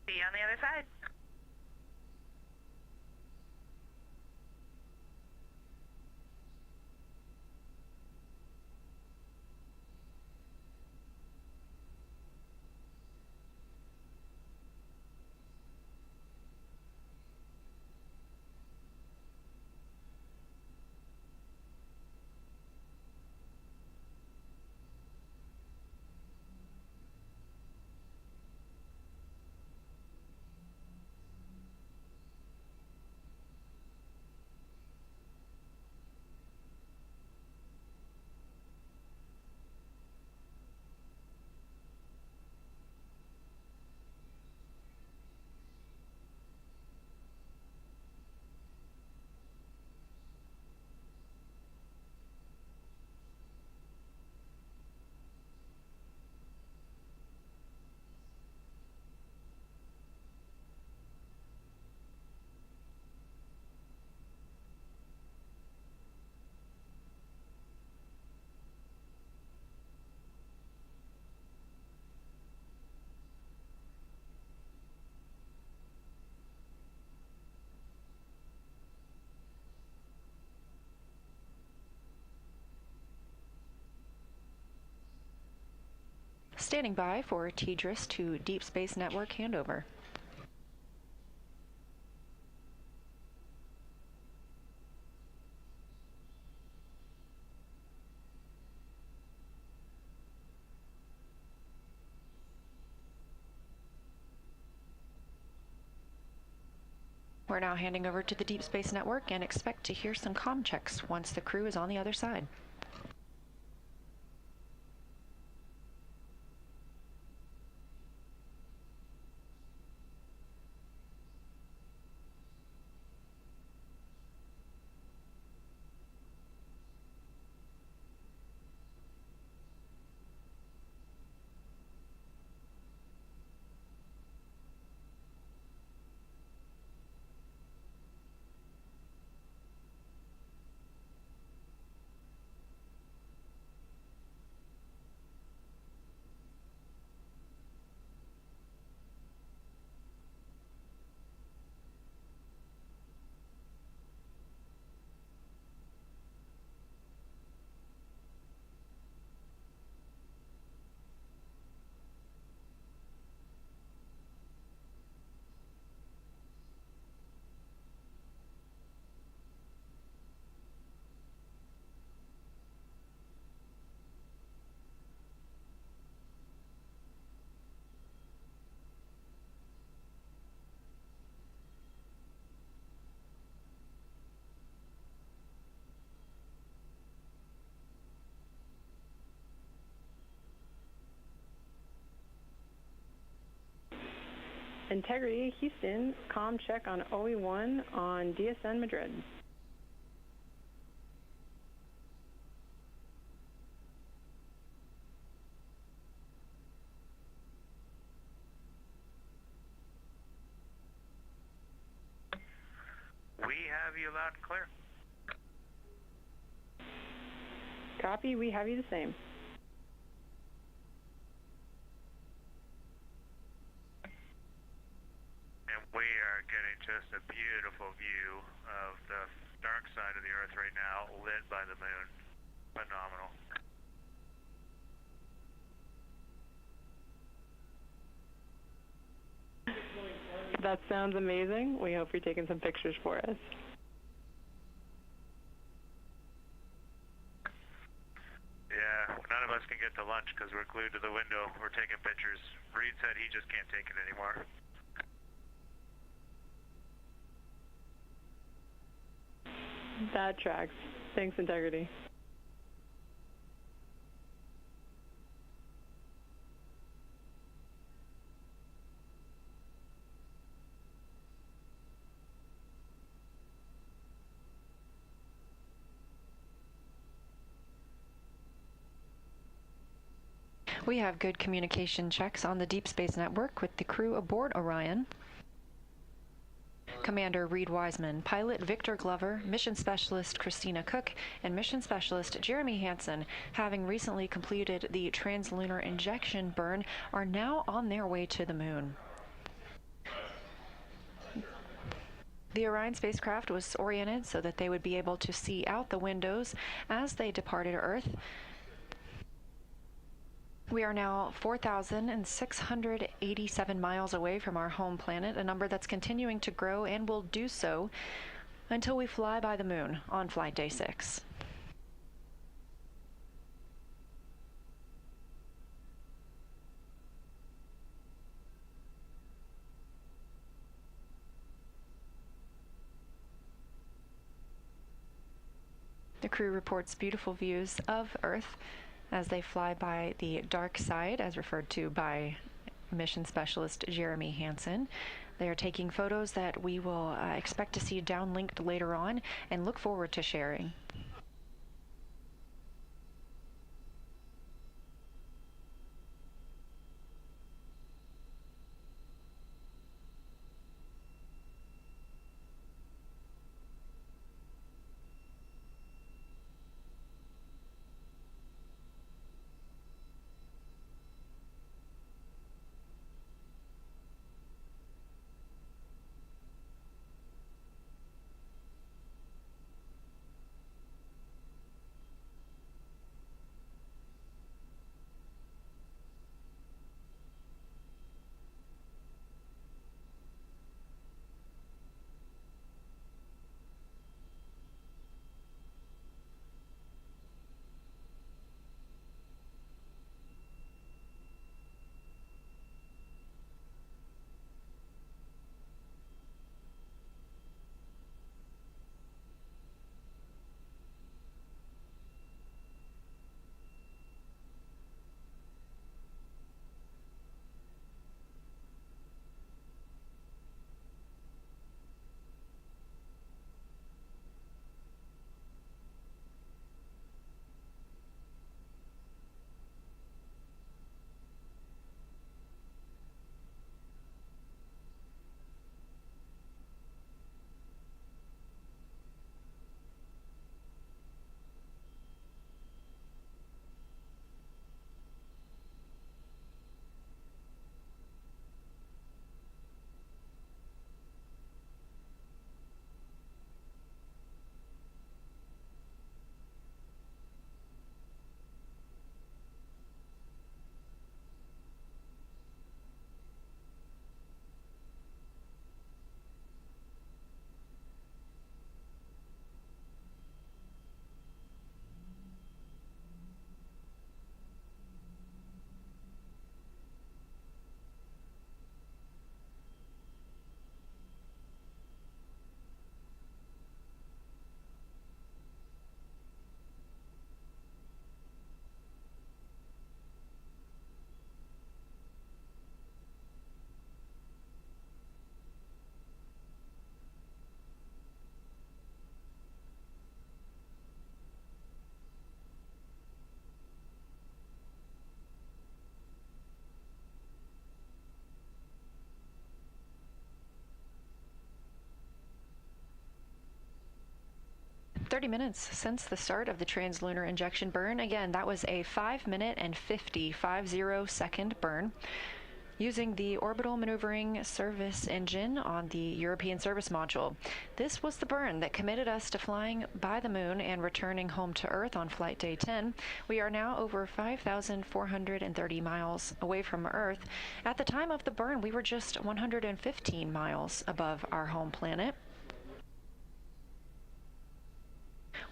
See you on the other side. Standing by for TDRS to Deep Space Network handover. We're now handing over to the Deep Space Network and expect to hear some comm checks once the crew is on the other side. Integrity, Houston, comm check on OE1 on DSN Madrid. We have you loud and clear. Copy, we have you the same. And we are getting just a beautiful view of the dark side of the Earth right now, lit by the moon. Phenomenal. That sounds amazing. We hope you're taking some pictures for us. Yeah, none of us can get to lunch because we're glued to the window. We're taking pictures. Reid said he just can't take it anymore. That tracks. Thanks, Integrity. We have good communication checks on the Deep Space Network with the crew aboard Orion. Commander Reid Wiseman, Pilot Victor Glover, Mission Specialist Christina Koch, and Mission Specialist Jeremy Hansen, having recently completed the translunar injection burn, are now on their way to the moon. The Orion spacecraft was oriented so that they would be able to see out the windows as they departed Earth. We are now 4,687 miles away from our home planet, a number that's continuing to grow and will do so until we fly by the moon on flight day 6. The crew reports beautiful views of Earth as they fly by the dark side, as referred to by Mission Specialist Jeremy Hansen. They are taking photos that we will expect to see downlinked later on and look forward to sharing. 30 minutes since the start of the translunar injection burn. Again, that was a 5-minute and 50 second burn using the orbital maneuvering service engine on the European service module. This was the burn that committed us to flying by the moon and returning home to Earth on flight day 10. We are now over 5,430 miles away from Earth. At the time of the burn, we were just 115 miles above our home planet.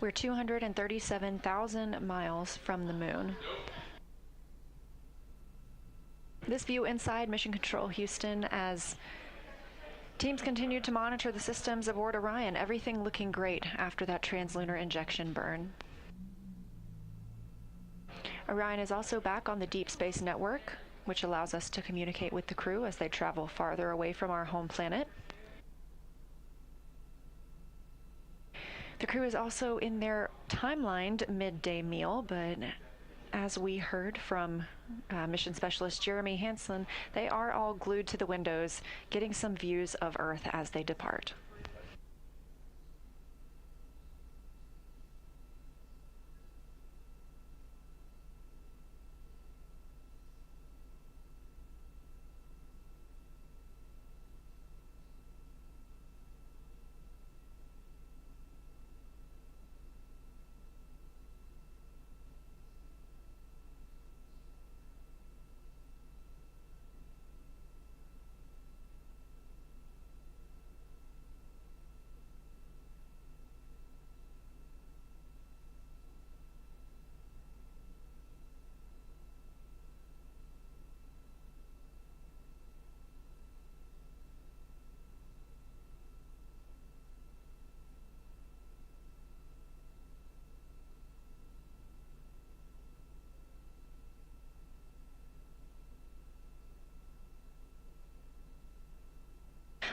We're 237,000 miles from the moon. This view inside Mission Control Houston as teams continue to monitor the systems aboard Orion. Everything looking great after that translunar injection burn. Orion is also back on the Deep Space Network, which allows us to communicate with the crew as they travel farther away from our home planet. The crew is also in their timelined midday meal, but as we heard from mission specialist Jeremy Hansen, they are all glued to the windows, getting some views of Earth as they depart.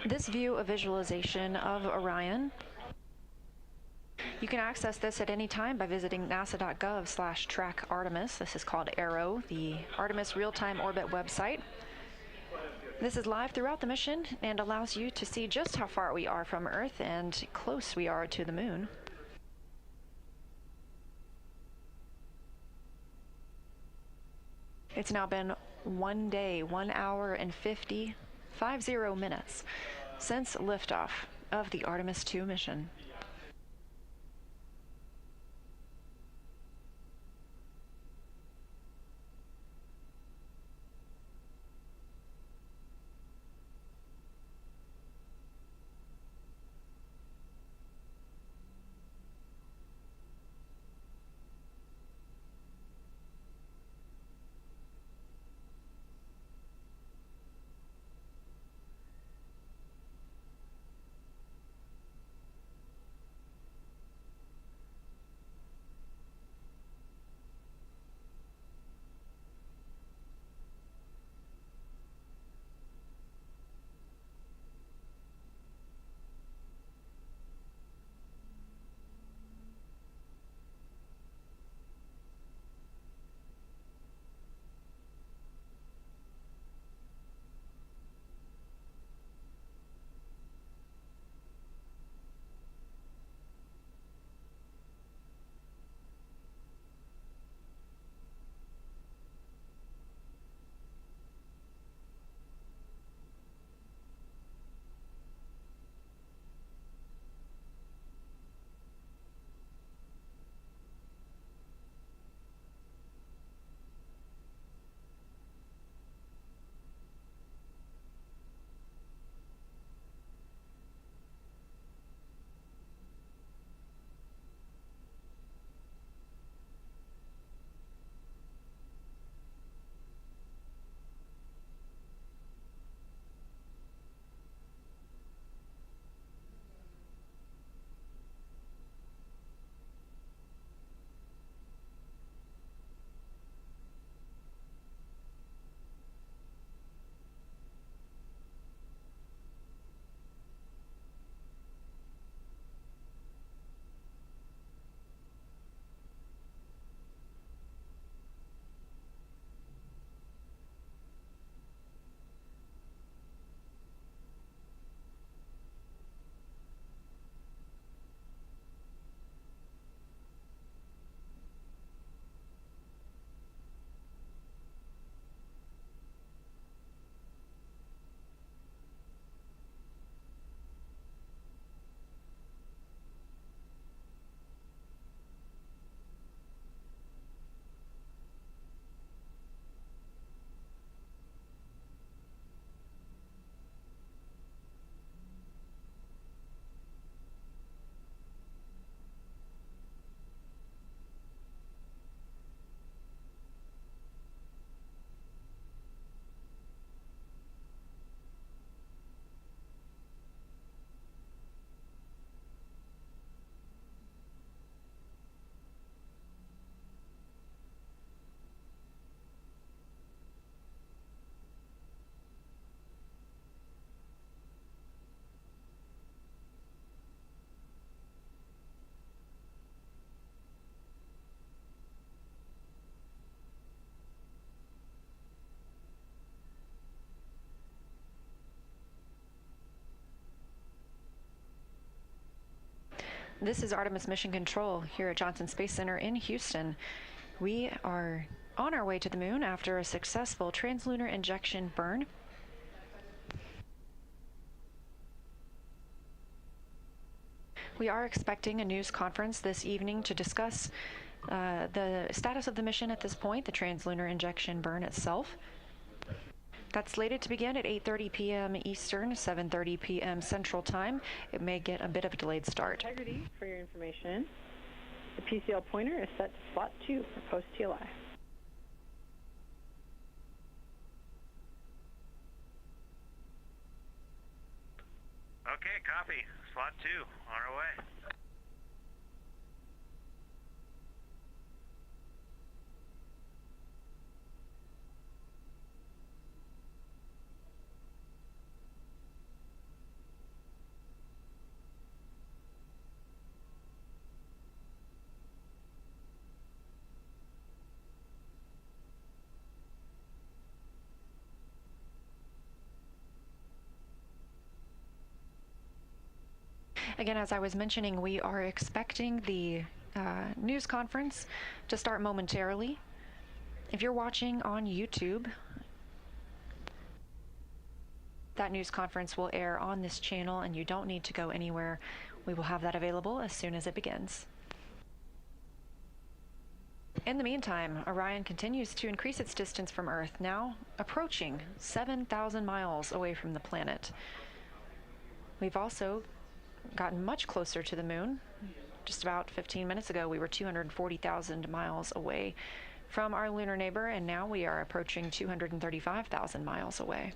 This view of visualization of Orion, you can access this at any time by visiting nasa.gov/track Artemis. This is called ARROW, the Artemis Real-Time Orbit website. This is live throughout the mission and allows you to see just how far we are from Earth and close we are to the moon. It's now been 1 day, 1 hour and 50 minutes since liftoff of the Artemis II mission. This is Artemis Mission Control here at Johnson Space Center in Houston. We are on our way to the moon after a successful translunar injection burn. We are expecting a news conference this evening to discuss the status of the mission at this point, the translunar injection burn itself. That's slated to begin at 8:30 p.m. Eastern, 7:30 p.m. Central Time. It may get a bit of a delayed start. Integrity, for your information, the PCL pointer is set to slot 2 for post-TLI. Okay, copy. Slot 2, on our way. Again, as I was mentioning, we are expecting the news conference to start momentarily. If you're watching on YouTube, that news conference will air on this channel and you don't need to go anywhere. We will have that available as soon as it begins. In the meantime, Orion continues to increase its distance from Earth, now approaching 7,000 miles away from the planet. We've also gotten much closer to the moon. Just about 15 minutes ago, we were 240,000 miles away from our lunar neighbor, and now we are approaching 235,000 miles away.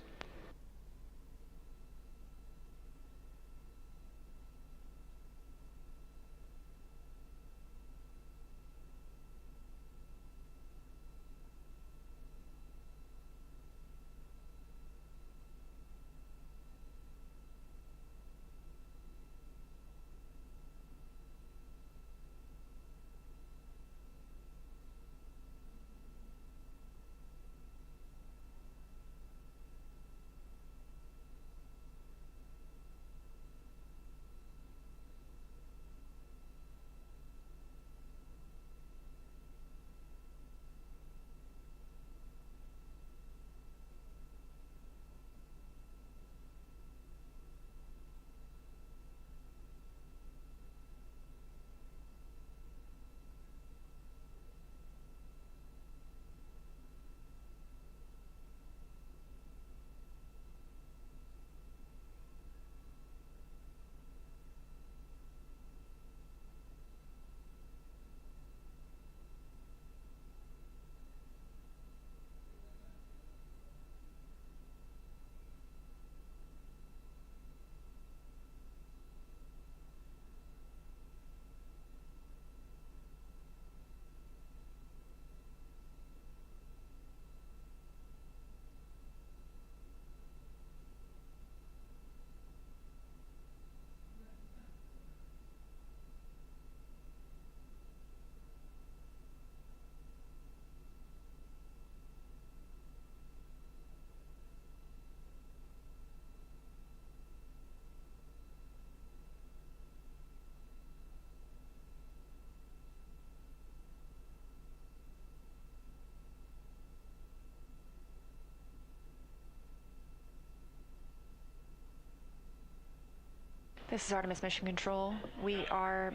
This is Artemis Mission Control. We are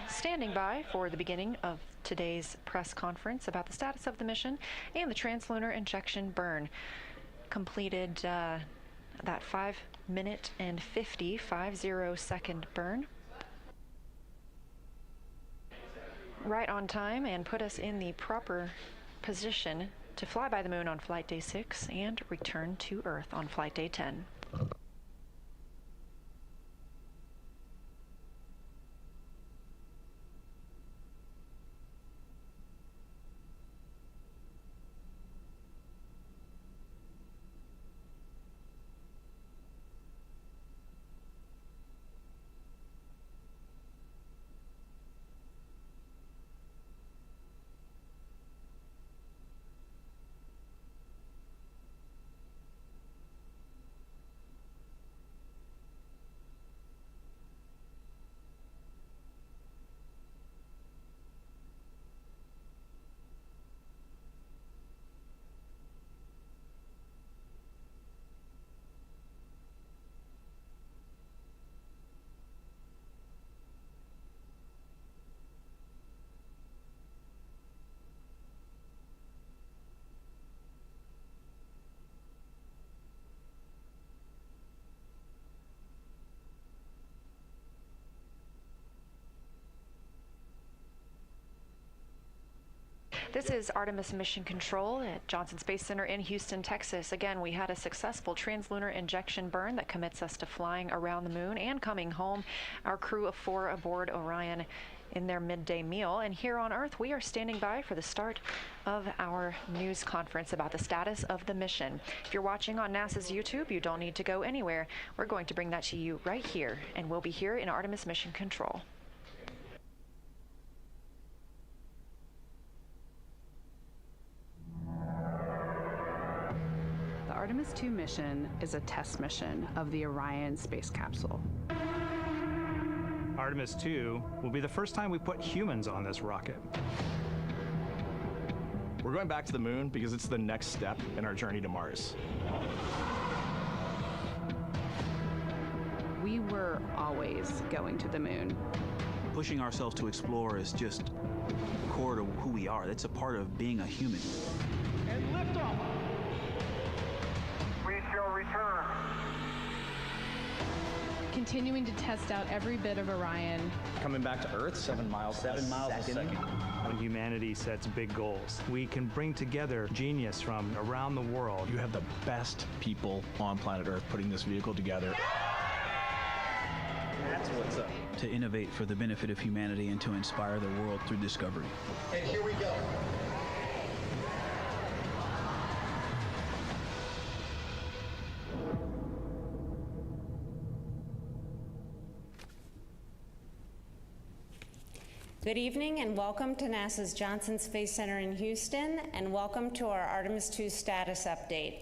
standing by for the beginning of today's press conference about the status of the mission and the translunar injection burn. Completed that 5-minute and 50-second burn. Right on time and put us in the proper position to fly by the moon on flight day 6 and return to Earth on flight day 10. This is Artemis Mission Control at Johnson Space Center in Houston, Texas. Again, we had a successful translunar injection burn that commits us to flying around the moon and coming home. Our crew of 4 aboard Orion in their midday meal. And here on Earth, we are standing by for the start of our news conference about the status of the mission. If you're watching on NASA's YouTube, you don't need to go anywhere. We're going to bring that to you right here, and we'll be here in Artemis Mission Control. The Artemis II mission is a test mission of the Orion space capsule. Artemis II will be the first time we put humans on this rocket. We're going back to the moon because it's the next step in our journey to Mars. We were always going to the moon. Pushing ourselves to explore is just core to who we are. That's a part of being a human. And liftoff! We shall return. Continuing to test out every bit of Orion. Coming back to Earth, 7 miles a second. When humanity sets big goals, we can bring together genius from around the world. You have the best people on planet Earth putting this vehicle together. That's what's up. To innovate for the benefit of humanity and to inspire the world through discovery. And here we go. Good evening and welcome to NASA's Johnson Space Center in Houston, and welcome to our Artemis II status update.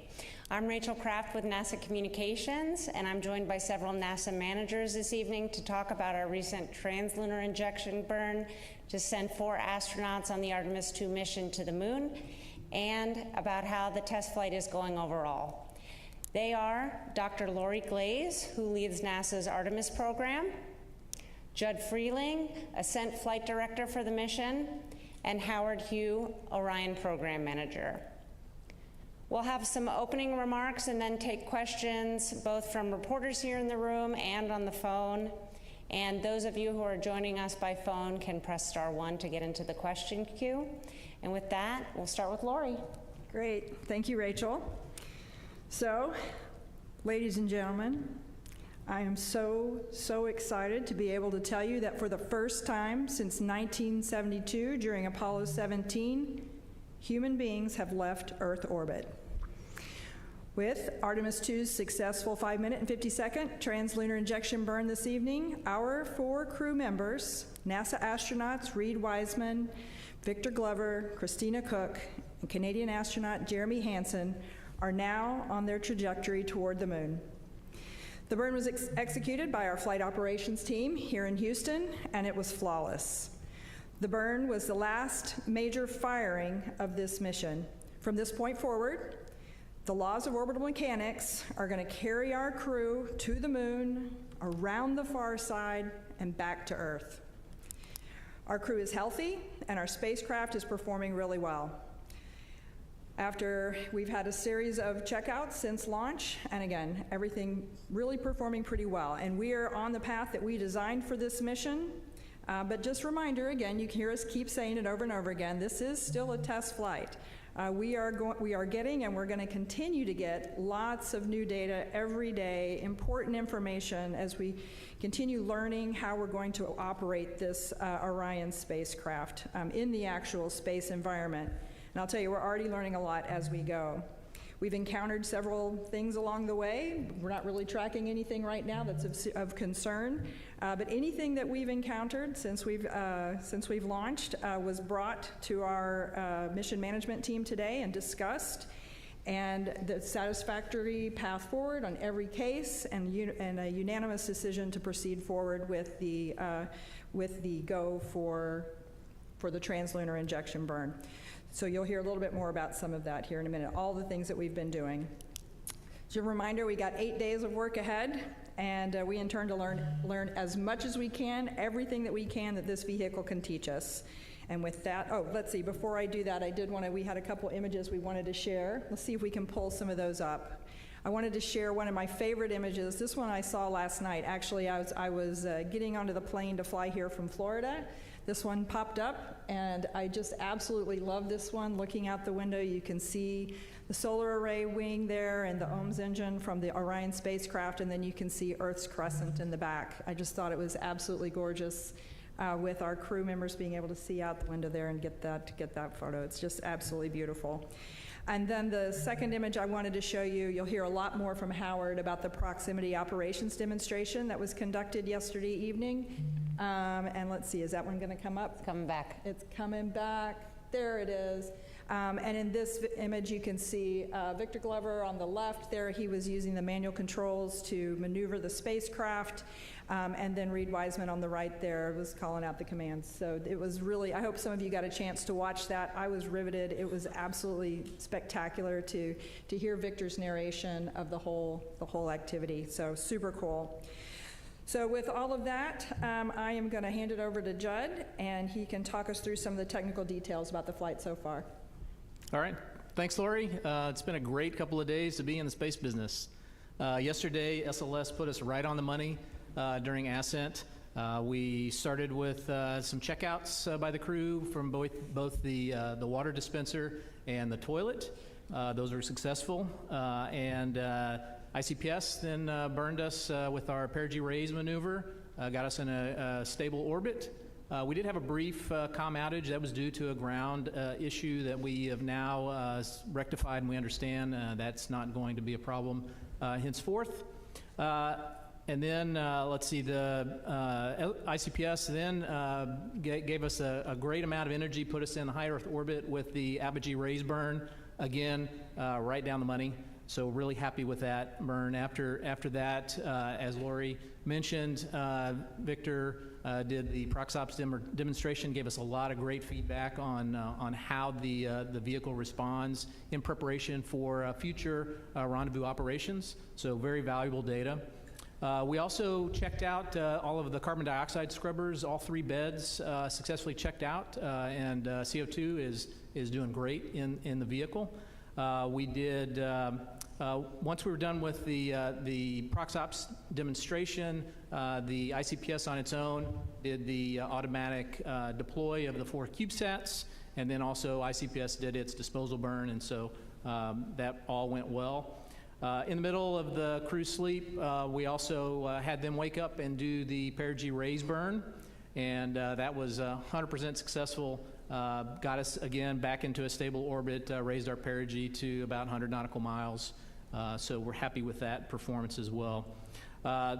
I'm Rachel Kraft with NASA Communications, and I'm joined by several NASA managers this evening to talk about our recent translunar injection burn to send 4 astronauts on the Artemis II mission to the moon, and about how the test flight is going overall. They are Dr. Lori Glaze, who leads NASA's Artemis program, Judd Freeling, Ascent Flight Director for the mission, and Howard Hugh, Orion Program Manager. We'll have some opening remarks and then take questions both from reporters here in the room and on the phone. And those of you who are joining us by phone can press *1 to get into the question queue. And with that, we'll start with Lori. Great. Thank you, Rachel. So, ladies and gentlemen, I am so excited to be able to tell you that for the first time since 1972, during Apollo 17, human beings have left Earth orbit. With Artemis II's successful 5-minute and 50-second translunar injection burn this evening, our 4 crew members, NASA astronauts Reid Wiseman, Victor Glover, Christina Koch, and Canadian astronaut Jeremy Hansen, are now on their trajectory toward the moon. The burn was executed by our flight operations team here in Houston, and it was flawless. The burn was the last major firing of this mission. From this point forward, the laws of orbital mechanics are going to carry our crew to the moon, around the far side, and back to Earth. Our crew is healthy, and our spacecraft is performing really well. After we've had a series of checkouts since launch, and again, everything really performing pretty well. And we are on the path that we designed for this mission. But just a reminder, again, you can hear us keep saying it over and over again, this is still a test flight. We are getting, and we're going to continue to get, lots of new data every day, important information as we continue learning how we're going to operate this Orion spacecraft in the actual space environment. And I'll tell you, we're already learning a lot as we go. We've encountered several things along the way. We're not really tracking anything right now that's of concern, but anything that we've encountered since we've launched was brought to our mission management team today and discussed, and the satisfactory path forward on every case, and a unanimous decision to proceed forward with the go for the translunar injection burn. So you'll hear a little bit more about some of that here in a minute, all the things that we've been doing. As a reminder, we got 8 days of work ahead, and we intend to learn as much as we can, everything that we can that this vehicle can teach us. And with that, let's see, before I do that, we had a couple images we wanted to share. Let's see if we can pull some of those up. I wanted to share one of my favorite images. This one I saw last night. Actually, I was getting onto the plane to fly here from Florida. this one popped up, and I just absolutely love this one. Looking out the window, you can see the solar array wing there and the OMS engine from the Orion spacecraft, and then you can see Earth's crescent in the back. I just thought it was absolutely gorgeous with our crew members being able to see out the window there and get that photo. It's just absolutely beautiful. And then the second image I wanted to show you, you'll hear a lot more from Howard about the proximity operations demonstration that was conducted yesterday evening. And let's see, is that one going to come up? It's coming back. It's coming back. There it is. And in this image, you can see Victor Glover on the left there. He was using the manual controls to maneuver the spacecraft. And then Reid Wiseman on the right there was calling out the commands. So it was really, I hope some of you got a chance to watch that. I was riveted. It was absolutely spectacular to hear Victor's narration of the whole activity. So super cool. So with all of that, I am going to hand it over to Judd, and he can talk us through some of the technical details about the flight so far. All right. Thanks, Lori. It's been a great couple of days to be in the space business. Yesterday, SLS put us right on the money during ascent. We started with some checkouts by the crew from both the water dispenser and the toilet. Those were successful. And ICPS then burned us with our perigee raise maneuver, got us in a stable orbit. We did have a brief comm outage that was due to a ground issue that we have now rectified, and we understand that's not going to be a problem henceforth. And then, let's see, the ICPS then gave us a great amount of energy, put us in high Earth orbit with the apogee raise burn, again, right down the money. So really happy with that burn. After that, as Lori mentioned, Victor did the ProxOps demonstration, gave us a lot of great feedback on how the vehicle responds in preparation for future rendezvous operations. So very valuable data. We also checked out all of the carbon dioxide scrubbers, all 3 beds successfully checked out, and CO2 is doing great in the vehicle. We did, once we were done with the ProxOps demonstration, the ICPS on its own did the automatic deploy of the 4 CubeSats, and then also ICPS did its disposal burn, and so that all went well. In the middle of the crew sleep, we also had them wake up and do the perigee raise burn, and that was 100% successful. Got us again back into a stable orbit, raised our perigee to about 100 nautical miles. So we're happy with that performance as well.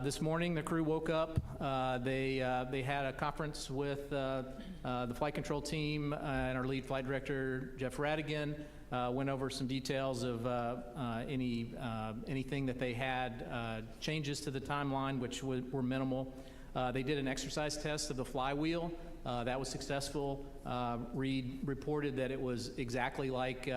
This morning, the crew woke up. They had a conference with the flight control team and our lead flight director, Jeff Radigan. Went over some details of anything that they had, changes to the timeline, which were minimal. They did an exercise test of the flywheel. That was successful. Reid reported that it was exactly like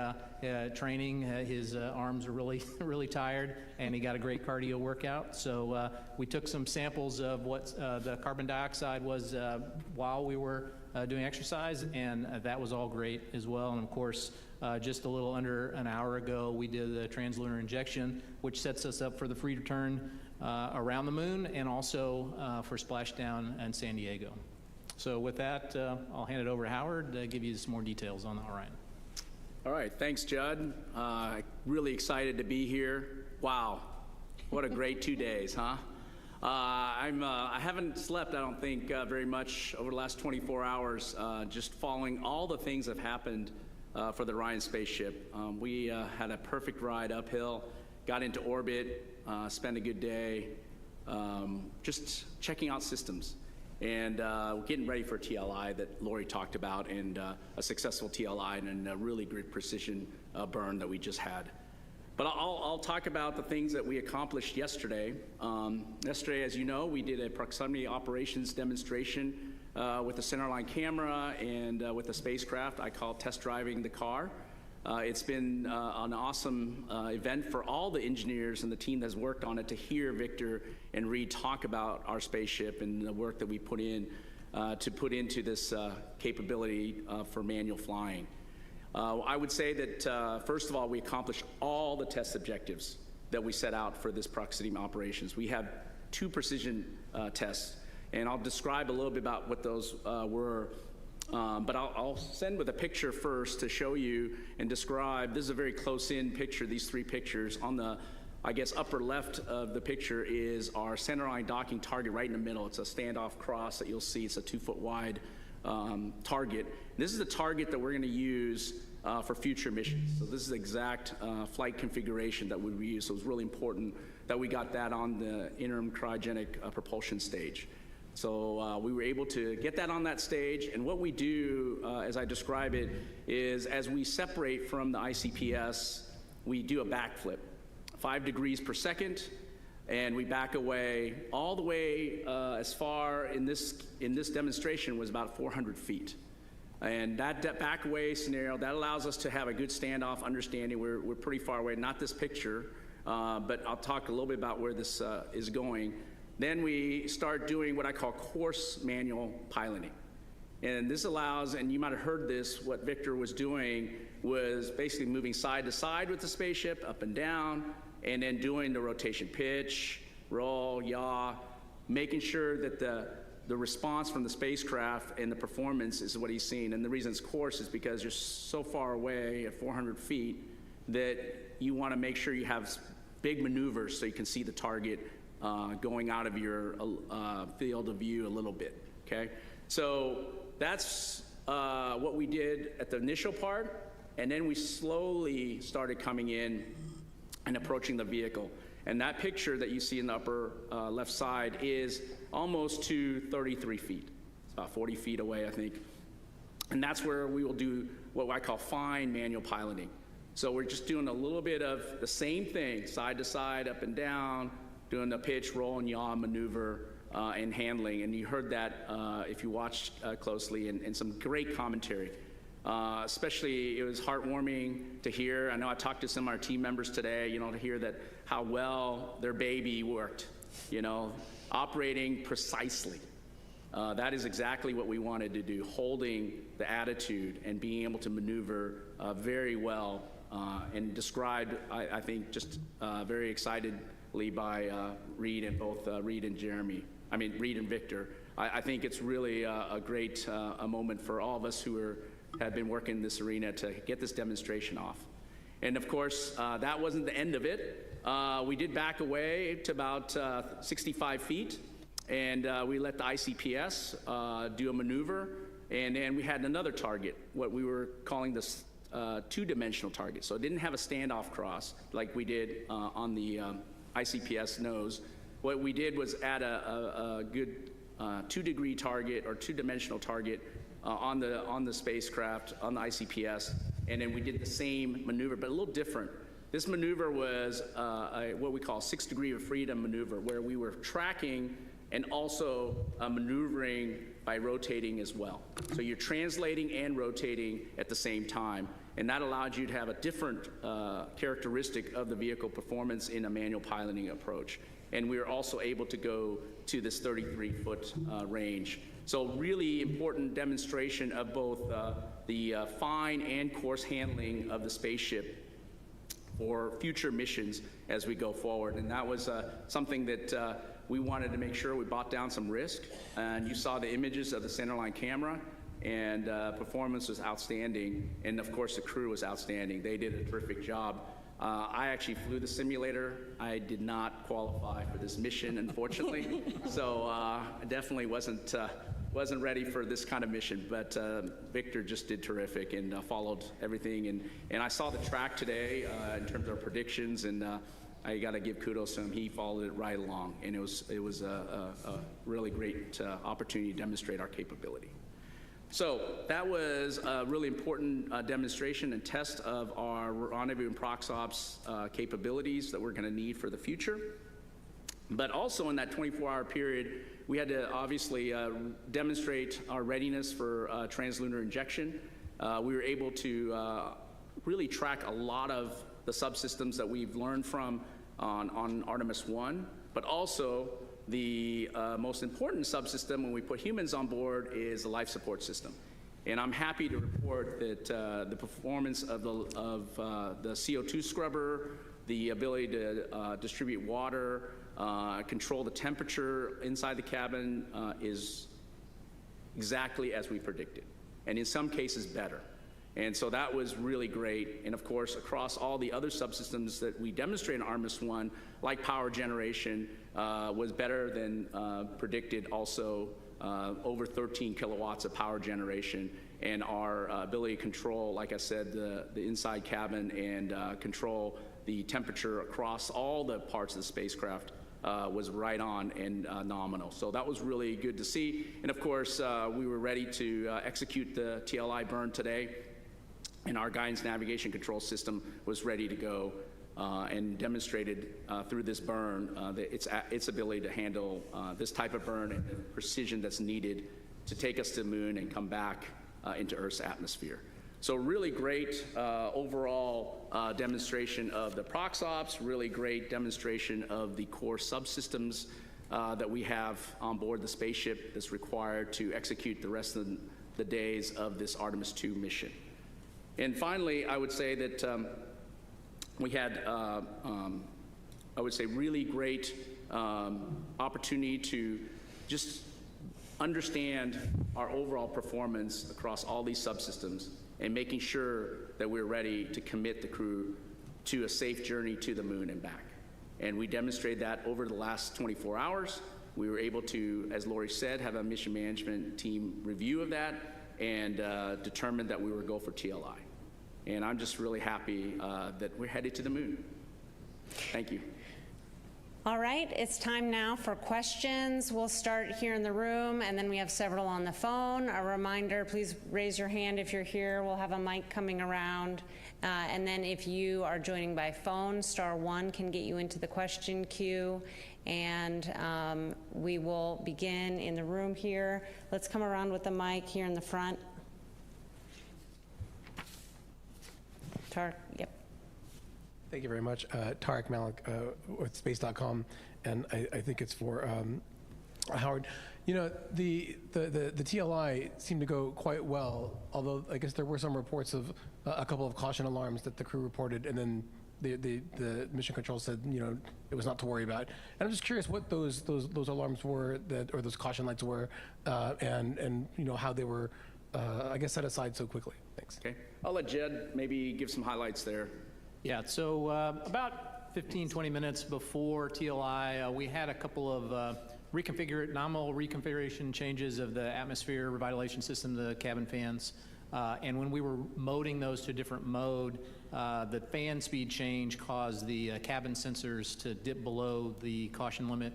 training. His arms are really tired, and he got a great cardio workout. So we took some samples of what the carbon dioxide was while we were doing exercise, and that was all great as well. And of course, just a little under an hour ago, we did the translunar injection, which sets us up for the free return around the moon, and also for splashdown in San Diego. So with that, I'll hand it over to Howard to give you some more details on the Orion. All right, thanks, Judd. Really excited to be here. Wow, what a great 2 days, huh? I haven't slept, I don't think, very much over the last 24 hours, just following all the things that have happened for the Orion spaceship. We had a perfect ride uphill, got into orbit, spent a good day, just checking out systems. And getting ready for TLI that Lori talked about, and a successful TLI and a really great precision burn that we just had. But I'll talk about the things that we accomplished yesterday. Yesterday, as you know, we did a proximity operations demonstration with a centerline camera and with a spacecraft. I call it test driving the car. It's been an awesome event for all the engineers and the team that's worked on it to hear Victor and Reid talk about our spaceship and the work that we put in to put into this capability for manual flying. I would say that, first of all, we accomplished all the test objectives that we set out for this proximity operations. We had 2 precision tests, and I'll describe a little bit about what those were. But I'll send with a picture first to show you and describe. This is a very close-in picture, these three pictures. On the, I guess, upper left of the picture is our centerline docking target right in the middle. It's a standoff cross that you'll see. It's a 2-foot wide target. This is the target that we're going to use for future missions. So this is the exact flight configuration that we would use. So it was really important that we got that on the interim cryogenic propulsion stage. So we were able to get that on that stage, and what we do, as I describe it, is as we separate from the ICPS, we do a backflip, 5 degrees per second, and we back away all the way as far in this demonstration was about 400 feet. And that back away scenario, that allows us to have a good standoff understanding. We're pretty far away, not this picture, but I'll talk a little bit about where this is going. Then we start doing what I call course manual piloting. And this allows, and you might have heard this, what Victor was doing was basically moving side to side with the spaceship, up and down, and then doing the rotation pitch, roll, yaw, making sure that the response from the spacecraft and the performance is what he's seen. And the reason it's course is because you're so far away at 400 feet that you want to make sure you have big maneuvers so you can see the target going out of your field of view a little bit, okay? So that's what we did at the initial part, and then we slowly started coming in and approaching the vehicle. And that picture that you see in the upper left side is almost to 33 feet. It's about 40 feet away, I think. And that's where we will do what I call fine manual piloting. So we're just doing a little bit of the same thing, side to side, up and down, doing the pitch, roll, and yaw maneuver and handling. And you heard that if you watched closely, and some great commentary. Especially, it was heartwarming to hear. I know I talked to some of our team members today, you know, to hear that how well their baby worked, you know, operating precisely. That is exactly what we wanted to do, holding the attitude and being able to maneuver very well and described, I think, just very excitedly by Reid and both Reid and Reid and Victor. I think it's really a great a moment for all of us who have been working in this arena to get this demonstration off. And of course, that wasn't the end of it. We did back away to about 65 feet, and we let the ICPS do a maneuver, and then we had another target, what we were calling this two-dimensional target. So it didn't have a standoff cross like we did on the ICPS nose. What we did was add a good 2-degree target or two-dimensional target on the spacecraft, on the ICPS, and then we did the same maneuver, but a little different. This maneuver was what we call 6-degree of freedom maneuver, where we were tracking and also maneuvering by rotating as well. So you're translating and rotating at the same time, and that allowed you to have a different characteristic of the vehicle performance in a manual piloting approach. And we were also able to go to this 33-foot range. So really important demonstration of both the fine and coarse handling of the spaceship for future missions as we go forward. And that was something that we wanted to make sure we brought down some risk. And you saw the images of the centerline camera, and performance was outstanding. And of course, the crew was outstanding. They did a terrific job. I actually flew the simulator. I did not qualify for this mission, unfortunately. So I definitely wasn't ready for this kind of mission, but Victor just did terrific and followed everything. And I saw the track today in terms of our predictions, and I got to give kudos to him. He followed it right along, and it was a really great opportunity to demonstrate our capability. So that was a really important demonstration and test of our rendezvous and prox ops capabilities that we're going to need for the future. But also in that 24-hour period, we had to obviously demonstrate our readiness for translunar injection. We were able to really track a lot of the subsystems that we've learned from on Artemis I, but also the most important subsystem when we put humans on board is the life support system. And I'm happy to report that the performance of the CO2 scrubber, the ability to distribute water, control the temperature inside the cabin is exactly as we predicted, and in some cases better. And so that was really great. And of course, across all the other subsystems that we demonstrated in Artemis I, like power generation, was better than predicted also, over 13 kilowatts of power generation. And our ability to control, like I said, the inside cabin and control the temperature across all the parts of the spacecraft was right on and nominal. So that was really good to see. And of course, we were ready to execute the TLI burn today, and our guidance navigation control system was ready to go and demonstrated through this burn its ability to handle this type of burn and the precision that's needed to take us to the moon and come back into Earth's atmosphere. So really great overall demonstration of the proxops, really great demonstration of the core subsystems that we have on board the spaceship that's required to execute the rest of the days of this Artemis II mission. And finally, I would say that we had, I would say, really great opportunity to just understand our overall performance across all these subsystems and making sure that we're ready to commit the crew to a safe journey to the moon and back. And we demonstrated that over the last 24 hours. We were able to, as Lori said, have a mission management team review of that and determined that we were go for TLI. And I'm just really happy that we're headed to the moon. Thank you. All right, it's time now for questions. We'll start here in the room, and then we have several on the phone. A reminder, please raise your hand if you're here. We'll have a mic coming around. And then if you are joining by phone, *1 can get you into the question queue. And we will begin in the room here. Let's come around with the mic here in the front. Yep. Thank you very much. Tarek Malik with Space.com, and I think it's for Howard. You know, the TLI seemed to go quite well, although I guess there were some reports of a couple of caution alarms that the crew reported, and then the mission control said, you know, it was not to worry about. And I'm just curious what those alarms were, or those caution lights were, and you know, how they were, I guess, set aside so quickly. Thanks. Okay. I'll let Jed maybe give some highlights there. Yeah, so about 15, 20 minutes before TLI, we had a couple of nominal reconfiguration changes of the atmosphere revitalization system, the cabin fans. And when we were moding those to a different mode, the fan speed change caused the cabin sensors to dip below the caution limit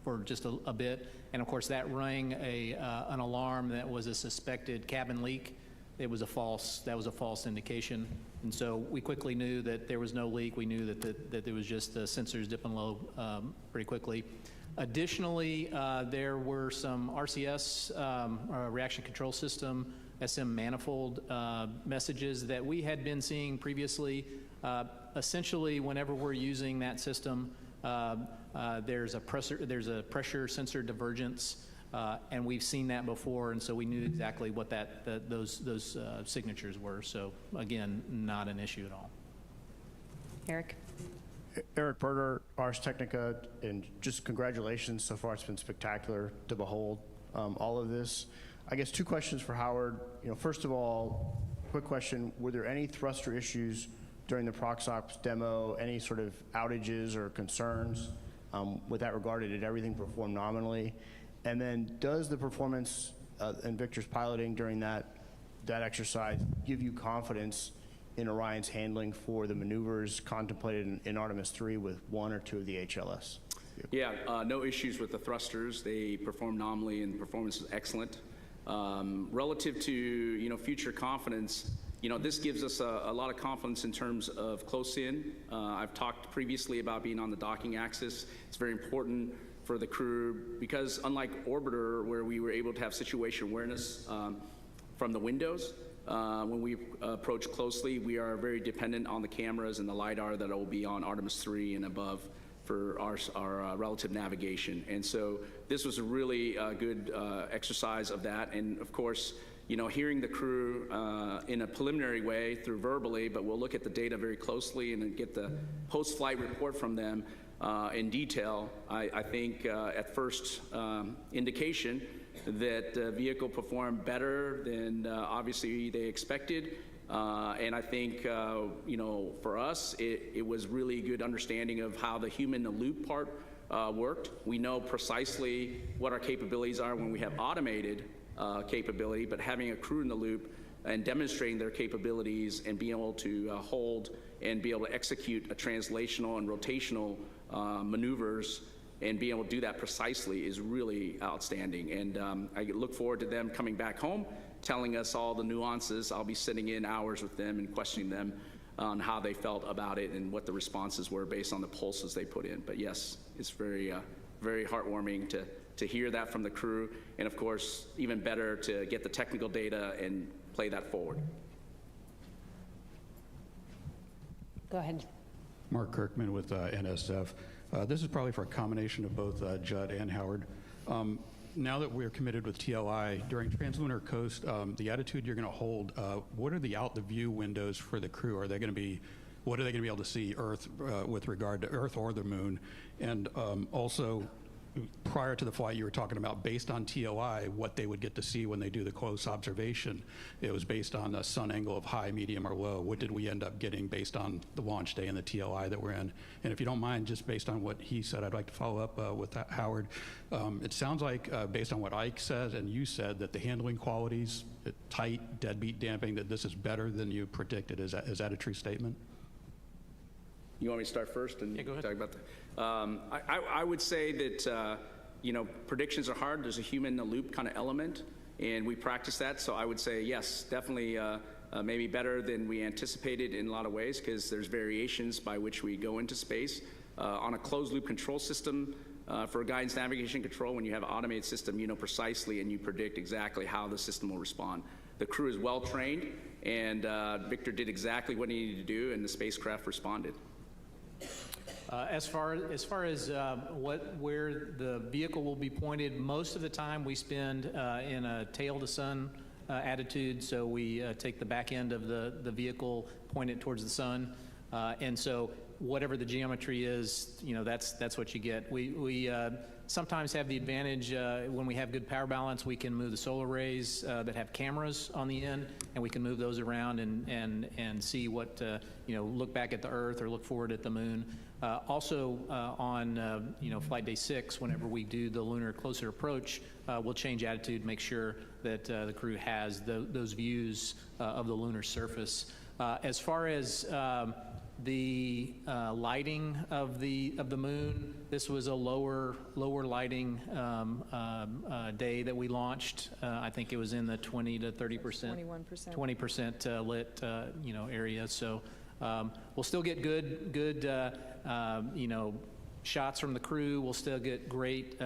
for just a bit. And of course, that rang an alarm that was a suspected cabin leak. That was a false indication. And so we quickly knew that there was no leak. We knew that there was just the sensors dipping low pretty quickly. Additionally, there were some RCS, reaction control system, SM manifold messages that we had been seeing previously. Essentially, whenever we're using that system, there's a pressure sensor divergence. And we've seen that before, and so we knew exactly what those signatures were. So again, not an issue at all. Eric. Eric Berger, Ars Technica, and just congratulations. So far, it's been spectacular to behold all of this. I guess two questions for Howard. You know, first of all, quick question: were there any thruster issues during the ProxOps demo? Any sort of outages or concerns with that regard? Did everything perform nominally? And then does the performance in Victor's piloting during that exercise give you confidence in Orion's handling for the maneuvers contemplated in Artemis III with one or two of the HLS? Yeah, no issues with the thrusters. They perform nominally and the performance is excellent. Relative to, you know, future confidence, you know, this gives us a lot of confidence in terms of close in. I've talked previously about being on the docking axis. It's very important for the crew because unlike Orbiter, where we were able to have situation awareness from the windows, when we approach closely, we are very dependent on the cameras and the LiDAR that will be on Artemis III and above for our relative navigation. And so this was a really good exercise of that. And of course, you know, hearing the crew in a preliminary way through verbally, but we'll look at the data very closely and get the post-flight report from them. in detail. I think at first indication that the vehicle performed better than obviously they expected. And I think, you know, for us, it was really a good understanding of how the human-in-the-loop part worked. We know precisely what our capabilities are when we have automated capability, but having a crew in the loop and demonstrating their capabilities and being able to hold and be able to execute a translational and rotational maneuvers and being able to do that precisely is really outstanding. And I look forward to them coming back home, telling us all the nuances. I'll be sitting in hours with them and questioning them on how they felt about it and what the responses were based on the pulses they put in. But yes, it's very, very heartwarming to hear that from the crew, and of course, even better to get the technical data and play that forward. Go ahead. Mark Kirkman with NSF. This is probably for a combination of both Judd and Howard. Now that we're committed with TLI, during translunar coast, the attitude you're going to hold, what are the out-the-view windows for the crew? Are they going to be, what are they going to be able to see Earth with regard to Earth or the moon? And also, prior to the flight, you were talking about based on TLI, what they would get to see when they do the close observation. It was based on the sun angle of high, medium, or low. What did we end up getting based on the launch day and the TLI that we're in? And if you don't mind, just based on what he said, I'd like to follow up with Howard. It sounds like, based on what Ike said and you said, that the handling qualities, tight, deadbeat damping, that this is better than you predicted. Is that a true statement? You want me to start first and go ahead. talk about that? I would say that, you know, predictions are hard. There's a human in the loop kind of element, and we practice that. So I would say, yes, definitely maybe better than we anticipated in a lot of ways, because there's variations by which we go into space. On a closed loop control system, for guidance navigation control, when you have an automated system, you know precisely and you predict exactly how the system will respond. The crew is well trained, and Victor did exactly what he needed to do, and the spacecraft responded. As far as where the vehicle will be pointed, most of the time we spend in a tail to sun attitude. So we take the back end of the vehicle, point it towards the sun, and so whatever the geometry is, you know, that's what you get. We sometimes have the advantage when we have good power balance. We can move the solar arrays that have cameras on the end, and we can move those around and see what you know, look back at the Earth or look forward at the moon. Also on you know, flight day 6, whenever we do the lunar closer approach, we'll change attitude, make sure that the crew has those views of the lunar surface. As far as the lighting of the moon, this was a lower lighting day that we launched. I think it was in the 20 to 30%, 20% lit you know, area. So we'll still get good you know, shots from the crew. We'll still get great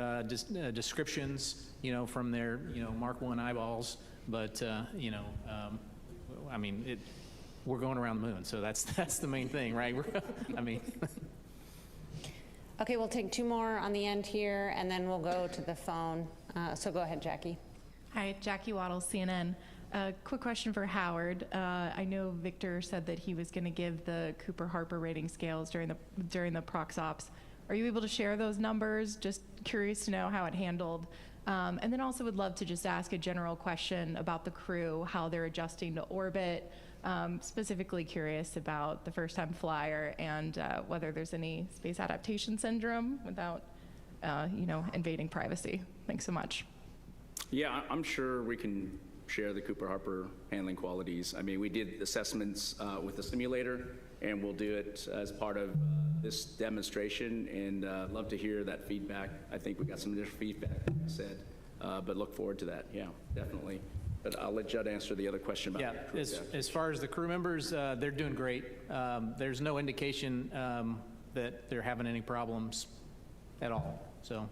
descriptions, you know, from their, you know, Mark I eyeballs. But you know, I mean, we're going around the moon, so that's the main thing, right? I mean. Okay, we'll take 2 more on the end here, and then we'll go to the phone. So go ahead, Jackie. Hi, Jackie Waddles, CNN. Quick question for Howard. I know Victor said that he was going to give the Cooper-Harper rating scales during the prox ops. Are you able to share those numbers? Just curious to know how it handled. And then also would love to just ask a general question about the crew, how they're adjusting to orbit. Specifically curious about the first-time flyer and whether there's any space adaptation syndrome without, you know, invading privacy. Thanks so much. Yeah, I'm sure we can share the Cooper-Harper handling qualities. I mean, we did assessments with the simulator, and we'll do it as part of this demonstration, and love to hear that feedback. I think we got some additional feedback, like I said, but look forward to that. Yeah, definitely. But I'll let Judd answer the other question about the crew. As far as the crew members, they're doing great. There's no indication that they're having any problems at all. So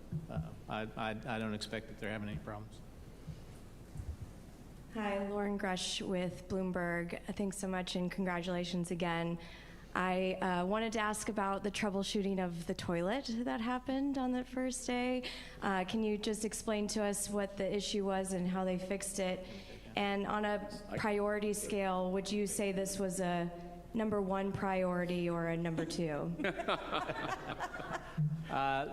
I don't expect that they're having any problems. Hi, Lauren Grush with Bloomberg. Thanks so much and congratulations again. I wanted to ask about the troubleshooting of the toilet that happened on that first day. Can you just explain to us what the issue was and how they fixed it? And on a priority scale, would you say this was a number one priority or a number two?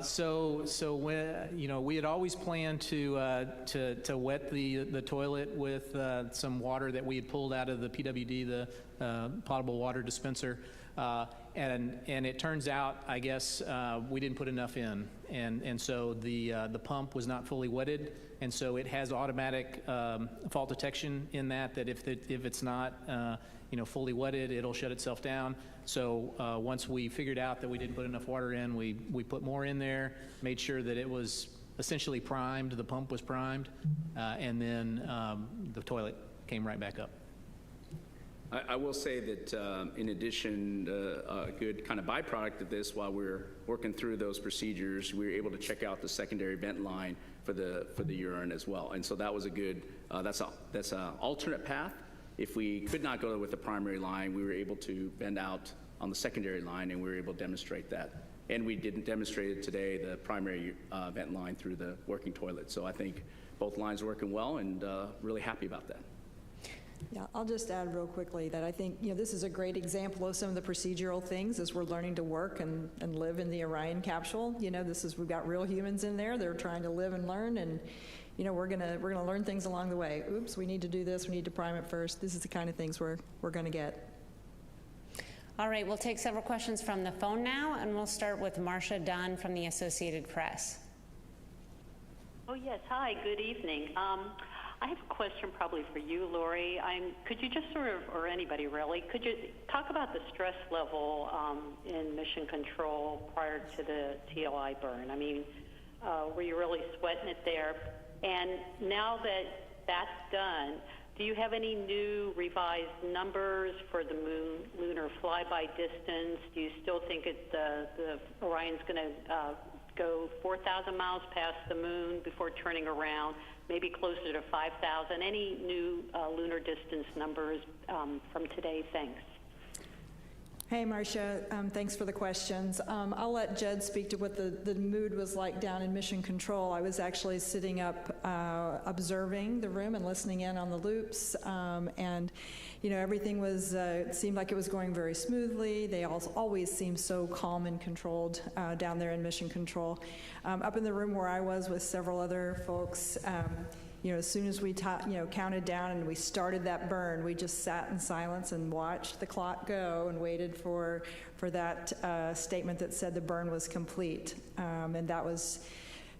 So when we had always planned to wet the toilet with some water that we had pulled out of the PWD, the potable water dispenser, and it turns out, I guess, we didn't put enough in, and so the pump was not fully wetted, and so it has automatic fault detection in that if it's not fully wetted, it'll shut itself down. So once we figured out that we didn't put enough water in, we put more in there, made sure that it was essentially primed, the pump was primed, and then the toilet came right back up. I will say that in addition, a good kind of byproduct of this, while we're working through those procedures, we were able to check out the secondary vent line for the urine as well, and so that was a good. That's an alternate path. If we could not go with the primary line, we were able to vent out on the secondary line, and we were able to demonstrate that. And we didn't demonstrate it today, the primary vent line through the working toilet. So I think both lines are working well, and really happy about that. Yeah, I'll just add real quickly that I think this is a great example of some of the procedural things as we're learning to work and live in the Orion capsule. We've got real humans in there. They're trying to live and learn, and we're gonna learn things along the way. Oops, we need to do this. We need to prime it first. This is the kind of things we're gonna get. All right, we'll take several questions from the phone now, and we'll start with Marcia Dunn from the Associated Press. Oh yes, hi. Good evening. I have a question probably for you, Lori. Could you just or anybody really, could you talk about the stress level in mission control prior to the TLI burn? I mean, were you really sweating it there? And now that that's done, do you have any new revised numbers for the lunar flyby distance? Do you still think the Orion's going to go 4,000 miles past the moon before turning around, maybe closer to 5,000? Any new lunar distance numbers from today? Thanks. Hey, Marcia, thanks for the questions. I'll let Jed speak to what the mood was like down in Mission Control. I was actually sitting up observing the room and listening in on the loops, and everything was, it seemed like it was going very smoothly. They always seem so calm and controlled down there in Mission Control. Up in the room where I was with several other folks, as soon as we counted down and we started that burn, we just sat in silence and watched the clock go and waited for that statement that said the burn was complete. And it was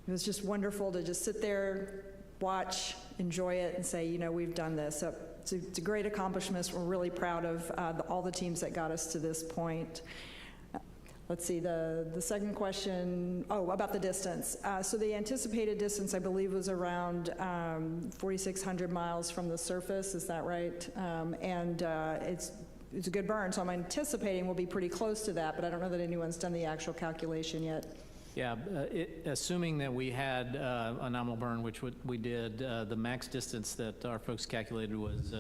just wonderful to just sit there, watch, enjoy it, and say, we've done this. So it's a great accomplishment. We're really proud of all the teams that got us to this point. Let's see, the second question, about the distance. So the anticipated distance, I believe, was around 4,600 miles from the surface, is that right? And it's a good burn, so I'm anticipating we'll be pretty close to that, but I don't know that anyone's done the actual calculation yet. Yeah, assuming that we had a nominal burn, which we did, the max distance that our folks calculated was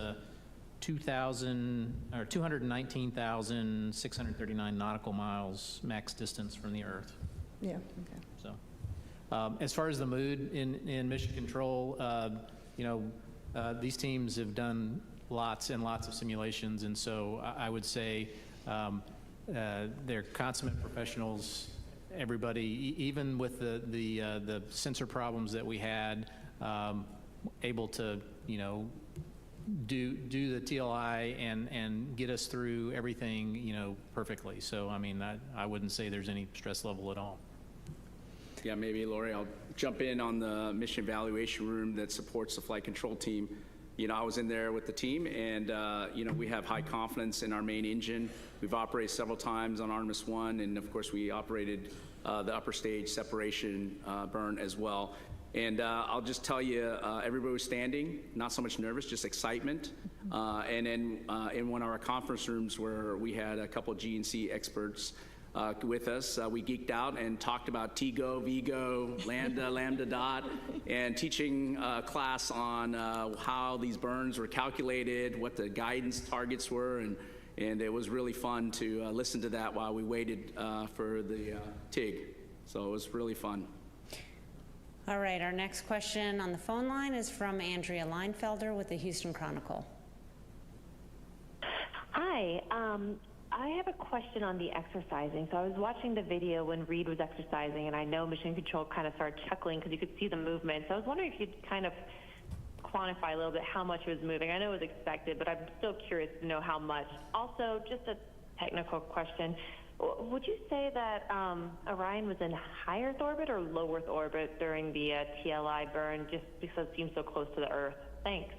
219,639 nautical miles max distance from the Earth. Yeah. Okay. So, as far as the mood in Mission Control, these teams have done lots and lots of simulations, and so I would say they're consummate professionals. Everybody, even with the sensor problems that we had, able to do the TLI and get us through everything perfectly. So I mean, I wouldn't say there's any stress level at all. Yeah, maybe Lori, I'll jump in on the mission evaluation room that supports the flight control team. I was in there with the team, and we have high confidence in our main engine. We've operated several times on Artemis I, and of course we operated the upper stage separation burn as well. And I'll just tell you, everybody was standing, not so much nervous, just excitement. And then in one of our conference rooms where we had a couple of G&C experts with us, we geeked out and talked about TGO, VGO, Lambda, Lambda dot, and teaching a class on how these burns were calculated, what the guidance targets were, and it was really fun to listen to that while we waited for the TIG. So it was really fun. All right, our next question on the phone line is from Andrea Leinfelder with the Houston Chronicle. Hi. I have a question on the exercising. So I was watching the video when Reid was exercising, and I know Mission Control kind of started chuckling because you could see the movement. So I was wondering if you'd kind of quantify a little bit how much it was moving. I know it was expected, but I'm still curious to know how much. Also, just a technical question. Would you say that Orion was in high Earth orbit or low Earth orbit during the TLI burn, just because it seems so close to the Earth? Thanks.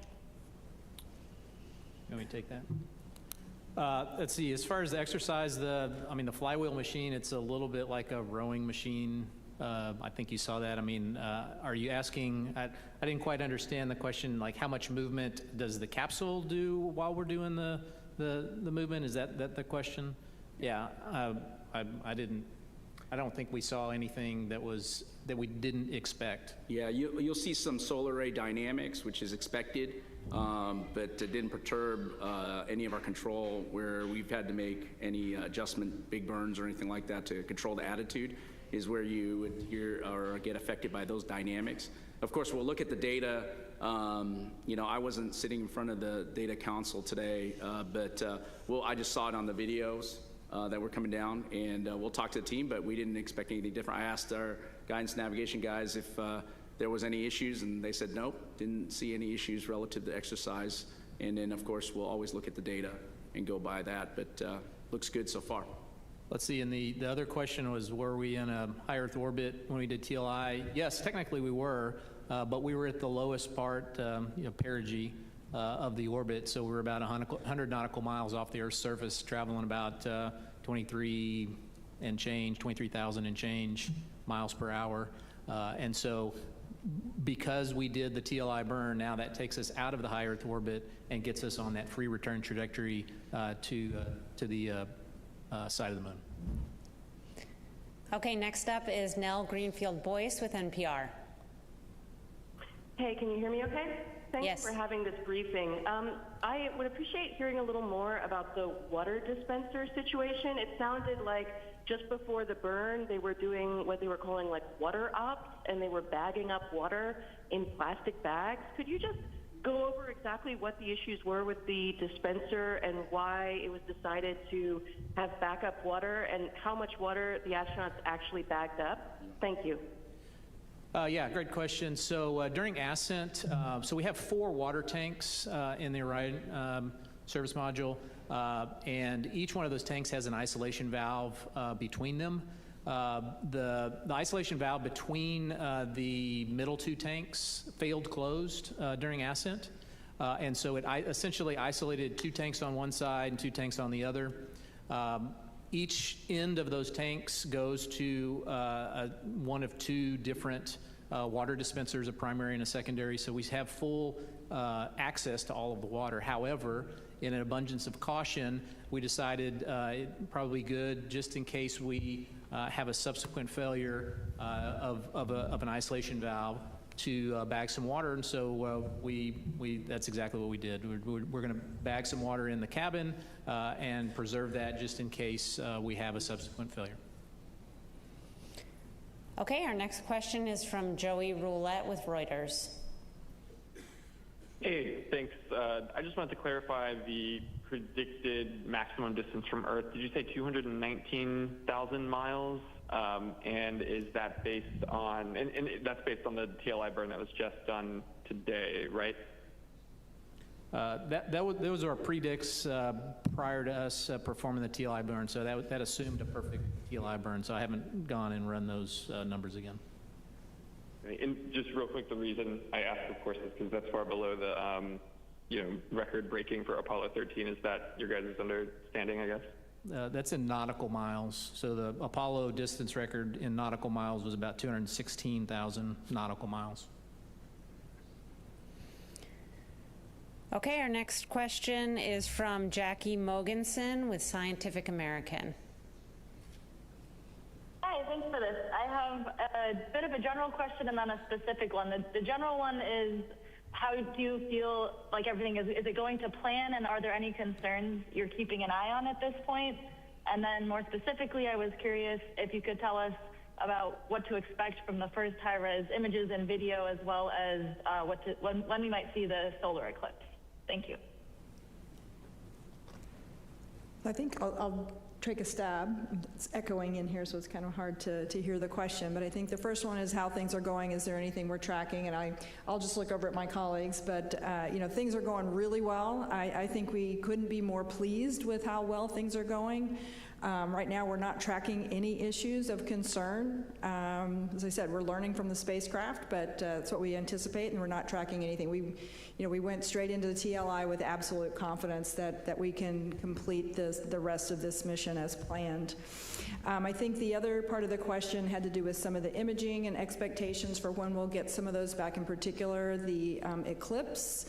You want me to take that? Let's see, as far as the exercise, the flywheel machine, it's a little bit like a rowing machine. I think you saw that. I mean, are you asking, I didn't quite understand the question, like how much movement does the capsule do while we're doing the movement? Is that the question? Yeah, I don't think we saw anything that we didn't expect. Yeah, you'll see some solar ray dynamics, which is expected, but it didn't perturb any of our control where we've had to make any adjustment, big burns or anything like that to control the attitude, is where you would hear or get affected by those dynamics. Of course, we'll look at the data. I wasn't sitting in front of the data console today, but I just saw it on the videos that were coming down, and we'll talk to the team, but we didn't expect anything different. I asked our guidance navigation guys if there was any issues, and they said nope, didn't see any issues relative to exercise. And then, of course, we'll always look at the data and go by that, but looks good so far. Let's see, and the other question was, were we in a high Earth orbit when we did TLI? Yes, technically we were, but we were at the lowest part, perigee of the orbit, so we were about 100 nautical miles off the Earth's surface, traveling about 23,000 and change miles per hour. And so because we did the TLI burn, now that takes us out of the high Earth orbit and gets us on that free return trajectory to the side of the moon. Okay, next up is Nell Greenfield-Boyce with NPR. Hey, can you hear me okay? Thanks for having this briefing. I would appreciate hearing a little more about the water dispenser situation. It sounded like just before the burn, they were doing what they were calling like water ops, and they were bagging up water in plastic bags. Could you just go over exactly what the issues were with the dispenser and why it was decided to have backup water and how much water the astronauts actually bagged up? Thank you. Yeah, great question. So during ascent, so we have 4 water tanks in the Orion service module, and each one of those tanks has an isolation valve between them. The isolation valve between the middle 2 tanks failed closed during ascent, and so it essentially isolated 2 tanks on one side and 2 tanks on the other. Each end of those tanks goes to one of 2 different water dispensers, a primary and a secondary, so we have full access to all of the water. However, in an abundance of caution, we decided it probably good, just in case we have a subsequent failure of an isolation valve, to bag some water, and so that's exactly what we did. We're going to bag some water in the cabin and preserve that just in case we have a subsequent failure. Okay, our next question is from Joey Roulette with Reuters. Hey, thanks. I just wanted to clarify the predicted maximum distance from Earth. Did you say 219,000 miles? And is that based on, and that's based on the TLI burn that was just done today, right? Those are predicts prior to us performing the TLI burn, so that assumed a perfect TLI burn, so I haven't gone and run those numbers again. And just real quick, the reason I asked, of course, is because that's far below the record breaking for Apollo 13. Is that your guys' understanding, I guess? That's in nautical miles. So the Apollo distance record in nautical miles was about 216,000 nautical miles. Okay, our next question is from Jackie Mogensen with Scientific American. Hi, thanks for this. I have a bit of a general question and then a specific one. The general one is, how do you feel like everything is it going to plan, and are there any concerns you're keeping an eye on at this point? And then more specifically, I was curious if you could tell us about what to expect from the first high-res images and video, as well as when we might see the solar eclipse. Thank you. I think I'll take a stab. It's echoing in here, so it's kind of hard to hear the question. But I think the first one is how things are going. Is there anything we're tracking? And I'll just look over at my colleagues. But things are going really well. I think we couldn't be more pleased with how well things are going. Right now, we're not tracking any issues of concern. As I said, we're learning from the spacecraft, but that's what we anticipate, and we're not tracking anything. We went straight into the TLI with absolute confidence that we can complete the rest of this mission as planned. I think the other part of the question had to do with some of the imaging and expectations for when we'll get some of those back, in particular the eclipse.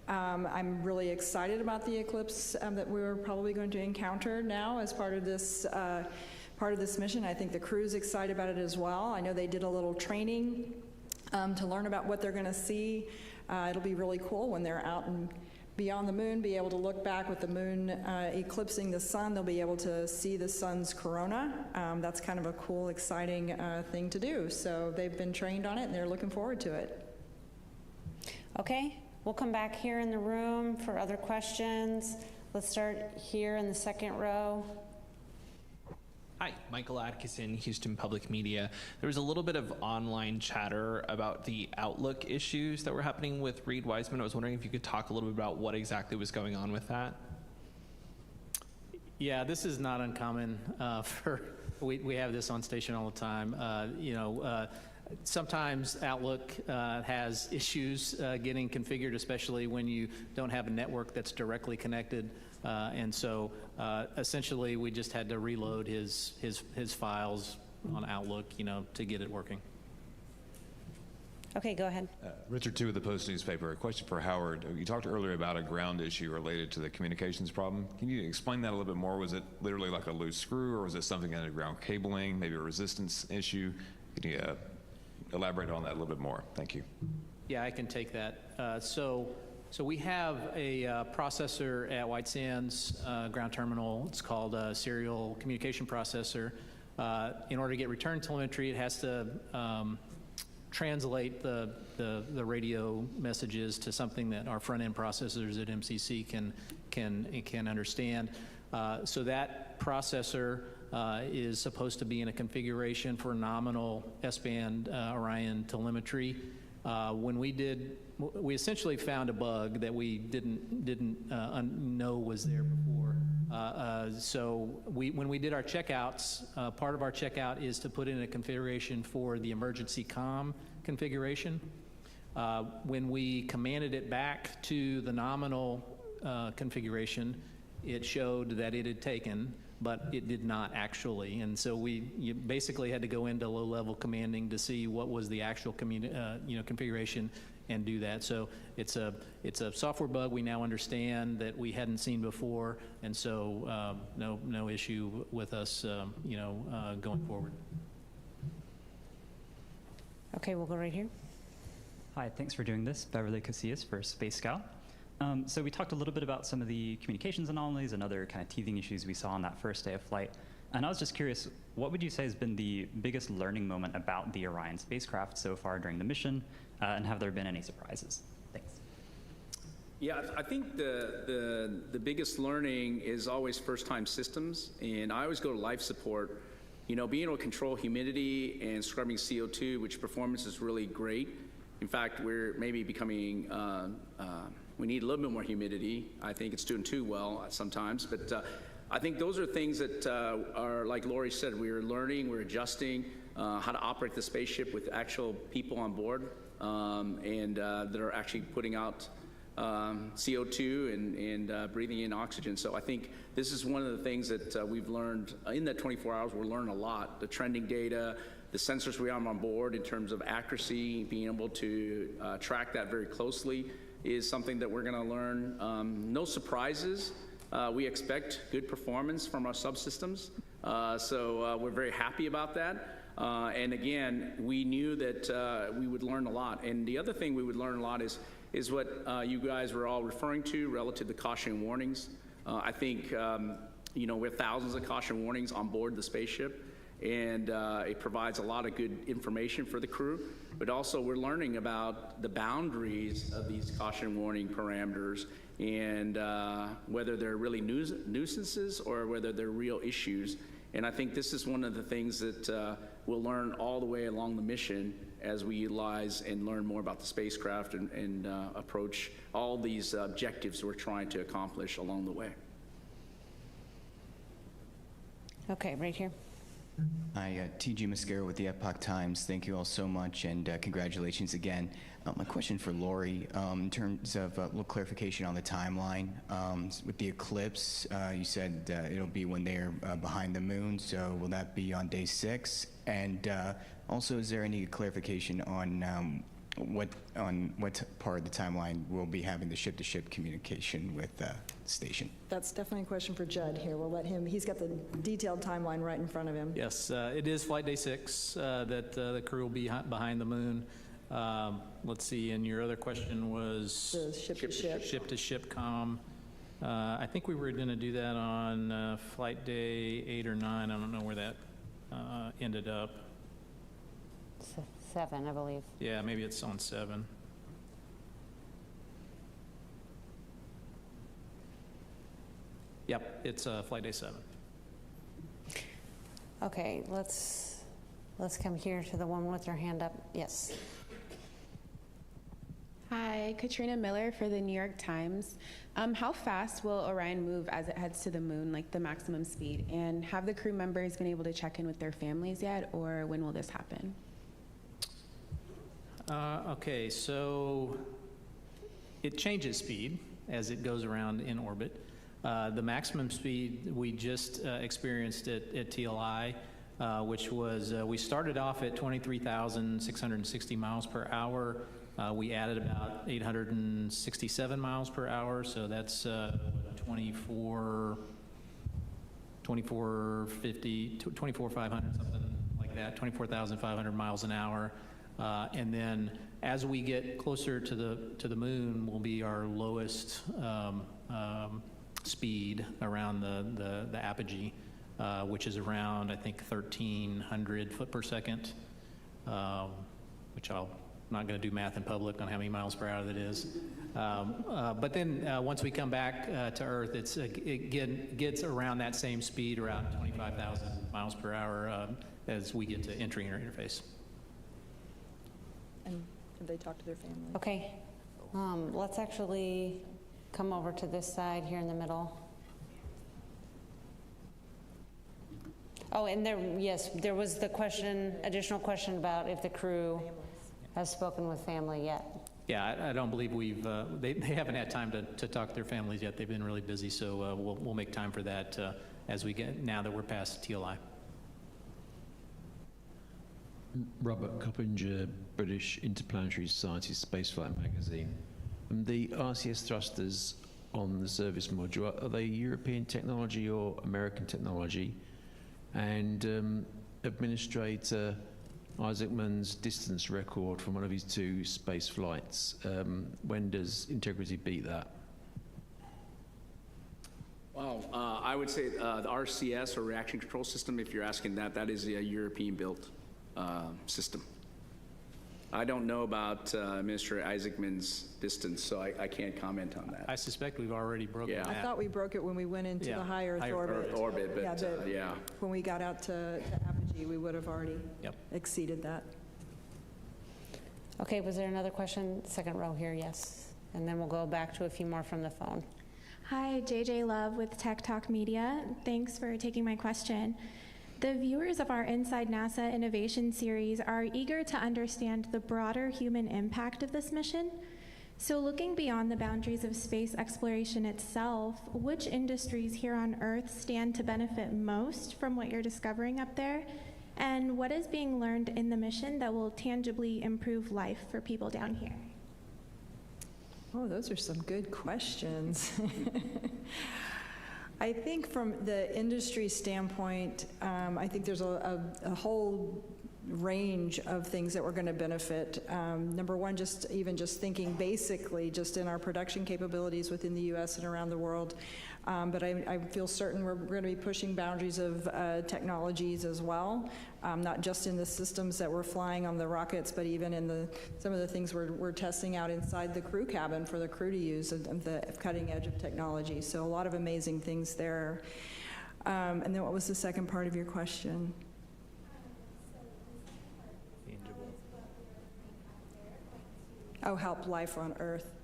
I'm really excited about the eclipse that we're probably going to encounter now as part of this mission. I think the crew's excited about it as well. I know they did a little training to learn about what they're going to see. It'll be really cool when they're out and beyond the moon, be able to look back with the moon eclipsing the sun. They'll be able to see the sun's corona. That's kind of a cool, exciting thing to do. So they've been trained on it, and they're looking forward to it. Okay. We'll come back here in the room for other questions. Let's start here in the second row. Hi, Michael Atkinson, Houston Public Media. There was a little bit of online chatter about the Outlook issues that were happening with Reid Wiseman. I was wondering if you could talk a little bit about what exactly was going on with that. Yeah, this is not uncommon. We have this on station all the time. Sometimes Outlook has issues getting configured, especially when you don't have a network that's directly connected. And so essentially we just had to reload his files on Outlook, to get it working. Okay, go ahead. Richard Tu with the Post newspaper. A question for Howard. You talked earlier about a ground issue related to the communications problem. Can you explain that a little bit more? Was it literally like a loose screw, or was it something underground cabling, maybe a resistance issue? Can you elaborate on that a little bit more? Thank you. Yeah, I can take that. So we have a processor at White Sands ground terminal. It's called a serial communication processor. In order to get return telemetry, it has to translate the radio messages to something that our front-end processors at MCC can understand. So that processor is supposed to be in a configuration for nominal S-band Orion telemetry. When we essentially found a bug that we didn't know was there before. So when we did our checkouts, part of our checkout is to put in a configuration for the emergency comm configuration. When we commanded it back to the nominal configuration, it showed that it had taken, but it did not actually. And so you basically had to go into low-level commanding to see what was the actual configuration and do that. So it's a software bug we now understand that we hadn't seen before, and so no issue with us going forward. Okay, we'll go right here. Hi, thanks for doing this. Beverly Casillas for Space Scout. So we talked a little bit about some of the communications anomalies and other kind of teething issues we saw on that first day of flight. And I was just curious, what would you say has been the biggest learning moment about the Orion spacecraft so far during the mission? And have there been any surprises? Thanks. Yeah, I think the biggest learning is always first-time systems. And I always go to life support. Being able to control humidity and scrubbing CO2, which performance is really great. In fact, we're maybe becoming, we need a little bit more humidity. I think it's doing too well sometimes, but I think those are things that are, like Lori said, we're learning, we're adjusting how to operate the spaceship with actual people on board and that are actually putting out CO2 and breathing in oxygen. So I think this is one of the things that we've learned in that 24 hours. We're learning a lot. The trending data, the sensors we have on board in terms of accuracy, being able to track that very closely is something that we're going to learn. No surprises. We expect good performance from our subsystems, so we're very happy about that. And again, we knew that we would learn a lot. And the other thing we would learn a lot is what you guys were all referring to relative to caution warnings. I think we have thousands of caution warnings on board the spaceship. and it provides a lot of good information for the crew. But also we're learning about the boundaries of these caution warning parameters and whether they're really nuisances or whether they're real issues. And I think this is one of the things that we'll learn all the way along the mission as we utilize and learn more about the spacecraft and approach all these objectives we're trying to accomplish along the way. Okay, right here. Hi, T.G. Mascara with the Epoch Times. Thank you all so much, and congratulations again. My question for Lori, in terms of a little clarification on the timeline. With the eclipse, you said it'll be when they're behind the moon, so will that be on day 6? And also, is there any clarification on what part of the timeline we'll be having the ship-to-ship communication with the station? That's definitely a question for Judd here. We'll let him, he's got the detailed timeline right in front of him. Yes, it is flight day 6 that the crew will be behind the moon. Let's see, and your other question was? The ship-to-ship. Ship-to-ship comm. I think we were going to do that on flight day 8 or 9. I don't know where that ended up. 7, I believe. Yeah, maybe it's on 7. Yep, it's flight day 7. Okay, let's come here to the one with their hand up. Yes. Hi, Katrina Miller for the New York Times. How fast will Orion move as it heads to the moon, like the maximum speed? And have the crew members been able to check in with their families yet, or when will this happen? Okay, so it changes speed as it goes around in orbit. The maximum speed we just experienced at TLI, which was, we started off at 23,660 miles per hour. We added about 867 miles per hour, so that's 24,500, something like that, 24,500 miles an hour. And then as we get closer to the moon will be our lowest speed around the apogee, which is around, I think, 1,300 foot per second, which I'm not going to do math in public on how many miles per hour that is. But then once we come back to Earth, it gets around that same speed, around 25,000 miles per hour as we get to entering our interface. And have they talked to their family? Okay. Let's actually come over to this side here in the middle. Oh, and there was the additional question about if the crew has spoken with family yet. Yeah, I don't believe they haven't had time to talk to their families yet. They've been really busy, so we'll make time for that now that we're past TLI. Robert Coppinger, British Interplanetary Society Spaceflight Magazine. The RCS thrusters on the service module, are they European technology or American technology? And Administrator Isaacman's distance record from one of his 2 space flights, when does Integrity beat that? Well, I would say the RCS, or Reaction Control System, if you're asking that is a European-built system. I don't know about Administrator Isaacman's distance, so I can't comment on that. I suspect we've already broken that. I thought we broke it when we went into the high Earth orbit. But when we got out to apogee, we would have already exceeded that. Okay, was there another question? Second row here, yes. And then we'll go back to a few more from the phone. Hi, JJ Love with Tech Talk Media. Thanks for taking my question. The viewers of our Inside NASA Innovation series are eager to understand the broader human impact of this mission. So looking beyond the boundaries of space exploration itself, which industries here on Earth stand to benefit most from what you're discovering up there? And what is being learned in the mission that will tangibly improve life for people down here? Oh, those are some good questions. I think from the industry standpoint, I think there's a whole range of things that we're going to benefit. Number one, just thinking basically just in our production capabilities within the U.S. and around the world. But I feel certain we're going to be pushing boundaries of technologies as well, not just in the systems that we're flying on the rockets, but even in some of the things we're testing out inside the crew cabin for the crew to use, of the cutting edge of technology. So a lot of amazing things there. And then what was the second part of your question? Oh, help life on Earth.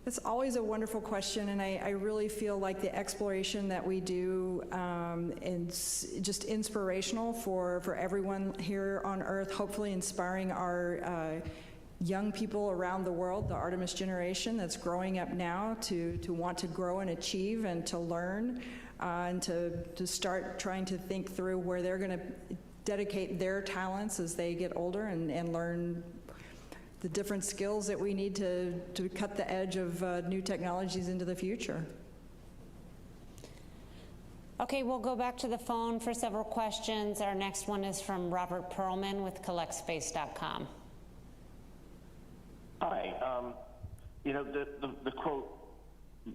It's always a wonderful question, and I really feel like the exploration that we do is just inspirational for everyone here on Earth, hopefully inspiring our young people around the world, the Artemis generation that's growing up now to want to grow and achieve and to learn and to start trying to think through where they're going to dedicate their talents as they get older and learn the different skills that we need to cut the edge of new technologies into the future. Okay, we'll go back to the phone for several questions. Our next one is from Robert Perlman with collectspace.com. Hi. You know, the quote,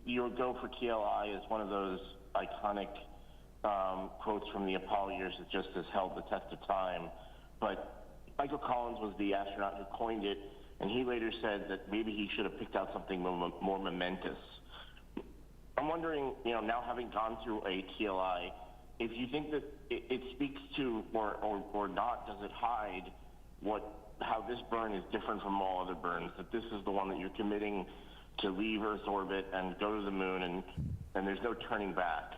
"You'll go for TLI," is one of those iconic quotes from the Apollo years that just has held the test of time. But Michael Collins was the astronaut who coined it, and he later said that maybe he should have picked out something more momentous. I'm wondering, you know, now having gone through a TLI, if you think that it speaks to, or not, does it hide how this burn is different from all other burns, that this is the one that you're committing to leave Earth's orbit and go to the moon, and there's no turning back.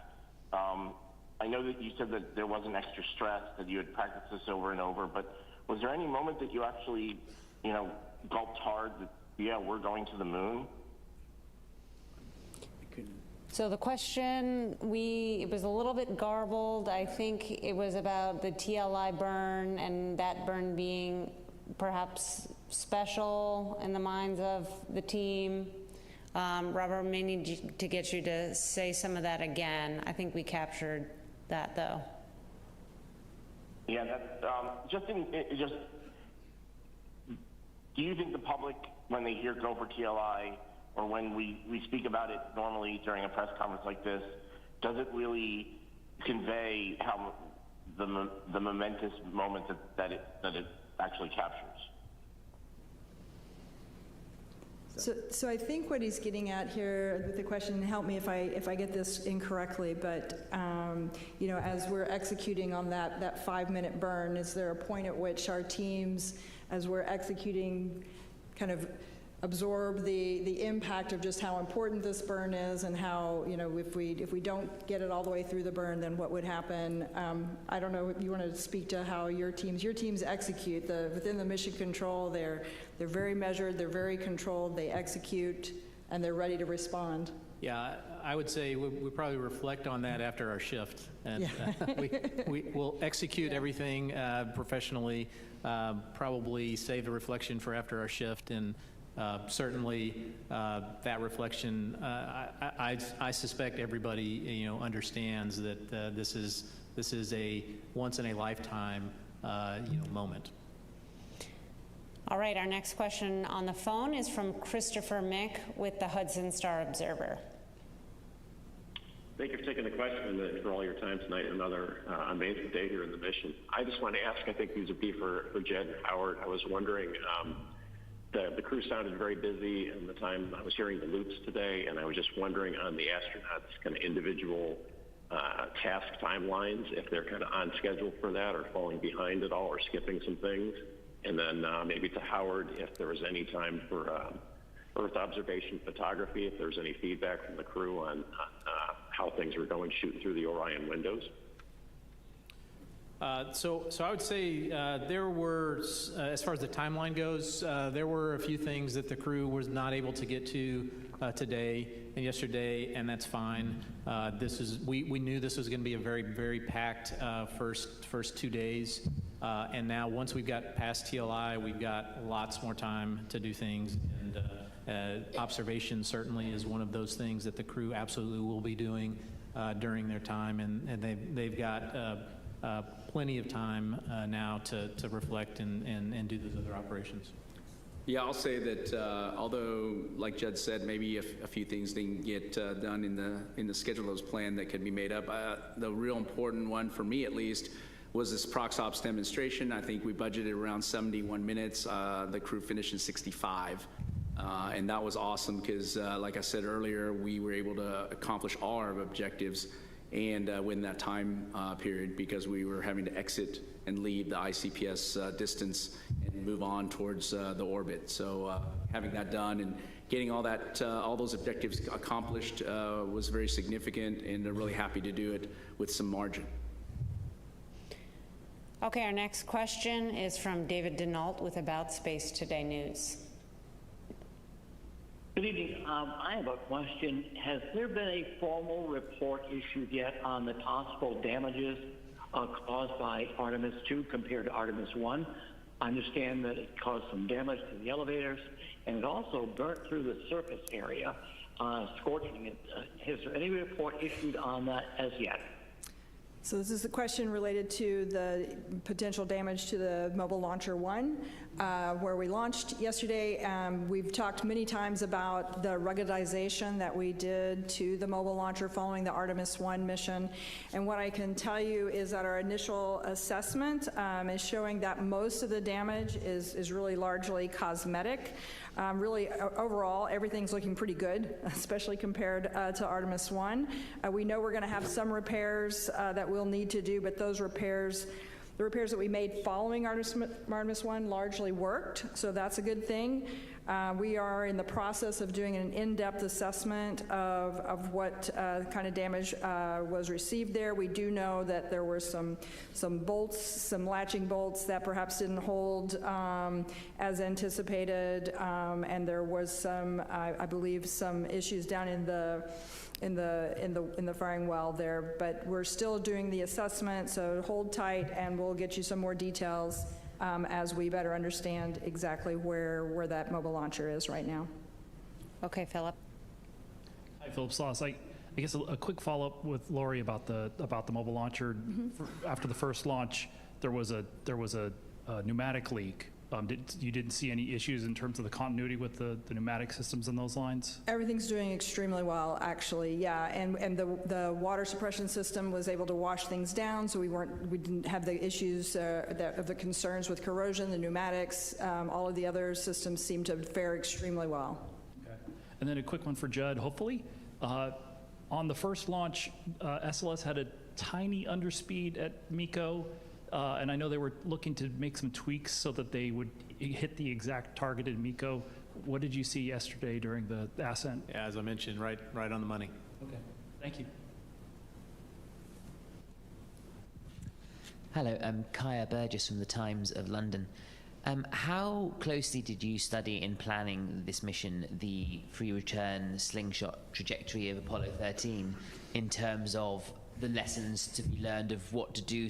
I know that you said that there wasn't extra stress, that you had practiced this over and over, but was there any moment that you actually, you know, gulped hard that, yeah, we're going to the moon? So the question, it was a little bit garbled. I think it was about the TLI burn and that burn being perhaps special in the minds of the team. Robert, may need to get you to say some of that again. I think we captured that, though. Yeah, that's just. Do you think the public, when they hear "go for TLI," or when we speak about it normally during a press conference like this, does it really convey how the momentous moment that it actually captures? So I think what he's getting at here with the question, and help me if I get this incorrectly, but you know, as we're executing on that 5-minute burn, is there a point at which our teams, as we're executing, kind of absorb the impact of just how important this burn is, and how, you know, if we don't get it all the way through the burn, then what would happen? I don't know if you want to speak to how your teams execute within the mission control. They're very measured, they're very controlled, they execute, and they're ready to respond. Yeah, I would say we probably reflect on that after our shift, and we'll execute everything professionally. Probably save the reflection for after our shift, and certainly that reflection, I suspect everybody, you know, understands that this is a once in a lifetime moment. All right, our next question on the phone is from Christopher Mick with the Hudson Star Observer. Thank you for taking the question and for all your time tonight. Another amazing day here in the mission. I just want to ask, I think these would be for Jed and Howard. I was wondering, the crew sounded very busy, and the time I was hearing the loops today, and I was just wondering on the astronauts' kind of individual task timelines, if they're kind of on schedule for that or falling behind at all or skipping some things. And then maybe to Howard, if there was any time for Earth observation photography, if there's any feedback from the crew on how things were going shooting through the Orion windows. So I would say there were, as far as the timeline goes, there were a few things that the crew was not able to get to today and yesterday, and that's fine. We knew this was going to be a very, very packed first 2 days, and now once we've got past TLI, we've got lots more time to do things. And observation certainly is one of those things that the crew absolutely will be doing during their time, and they've got plenty of time now to reflect and do those other operations. Yeah, I'll say that although, like Judd said, maybe a few things didn't get done in the schedule that was planned that could be made up, the real important one, for me at least, was this ProxOps demonstration. I think we budgeted around 71 minutes. The crew finished in 65. And that was awesome because, like I said earlier, we were able to accomplish all our objectives and within that time period, because we were having to exit and leave the ICPS distance and move on towards the orbit. So having that done and getting all those objectives accomplished was very significant, and really happy to do it with some margin. Okay, our next question is from David Denault with About Space Today News. Good evening. I have a question. Has there been a formal report issued yet on the possible damages caused by Artemis II compared to Artemis I? I understand that it caused some damage to the elevators, and it also burnt through the surface area, scorching it. Has there any report issued on that as yet? So this is the question related to the potential damage to the Mobile Launcher 1, where we launched yesterday. We've talked many times about the ruggedization that we did to the Mobile Launcher following the Artemis I mission. And what I can tell you is that our initial assessment is showing that most of the damage is really largely cosmetic. Really, overall, everything's looking pretty good, especially compared to Artemis I. We know we're going to have some repairs that we'll need to do, but those repairs, the repairs that we made following Artemis I largely worked, so that's a good thing. We are in the process of doing an in-depth assessment of what kind of damage was received there. We do know that there were some bolts, some latching bolts that perhaps didn't hold as anticipated, and there was some, I believe, some issues down in the firing well there. But we're still doing the assessment, so hold tight, and we'll get you some more details as we better understand exactly where that mobile launcher is right now. Okay, Philip. Hi, Philip Sloss. I guess a quick follow-up with Lori about the mobile launcher. After the first launch, there was a pneumatic leak. You didn't see any issues in terms of the continuity with the pneumatic systems in those lines? Everything's doing extremely well, actually, yeah. And the water suppression system was able to wash things down, so we didn't have the issues of the concerns with corrosion. The pneumatics, all of the other systems seem to fare extremely well. Okay. And then a quick one for Judd, hopefully. On the first launch, SLS had a tiny underspeed at MECO. And I know they were looking to make some tweaks so that they would hit the exact targeted MECO. What did you see yesterday during the ascent? Yeah, as I mentioned, right on the money. Okay, thank you. Hello, I'm Kaya Burgess from the Times of London. How closely did you study in planning this mission the free return slingshot trajectory of Apollo 13 in terms of the lessons to be learned of what to do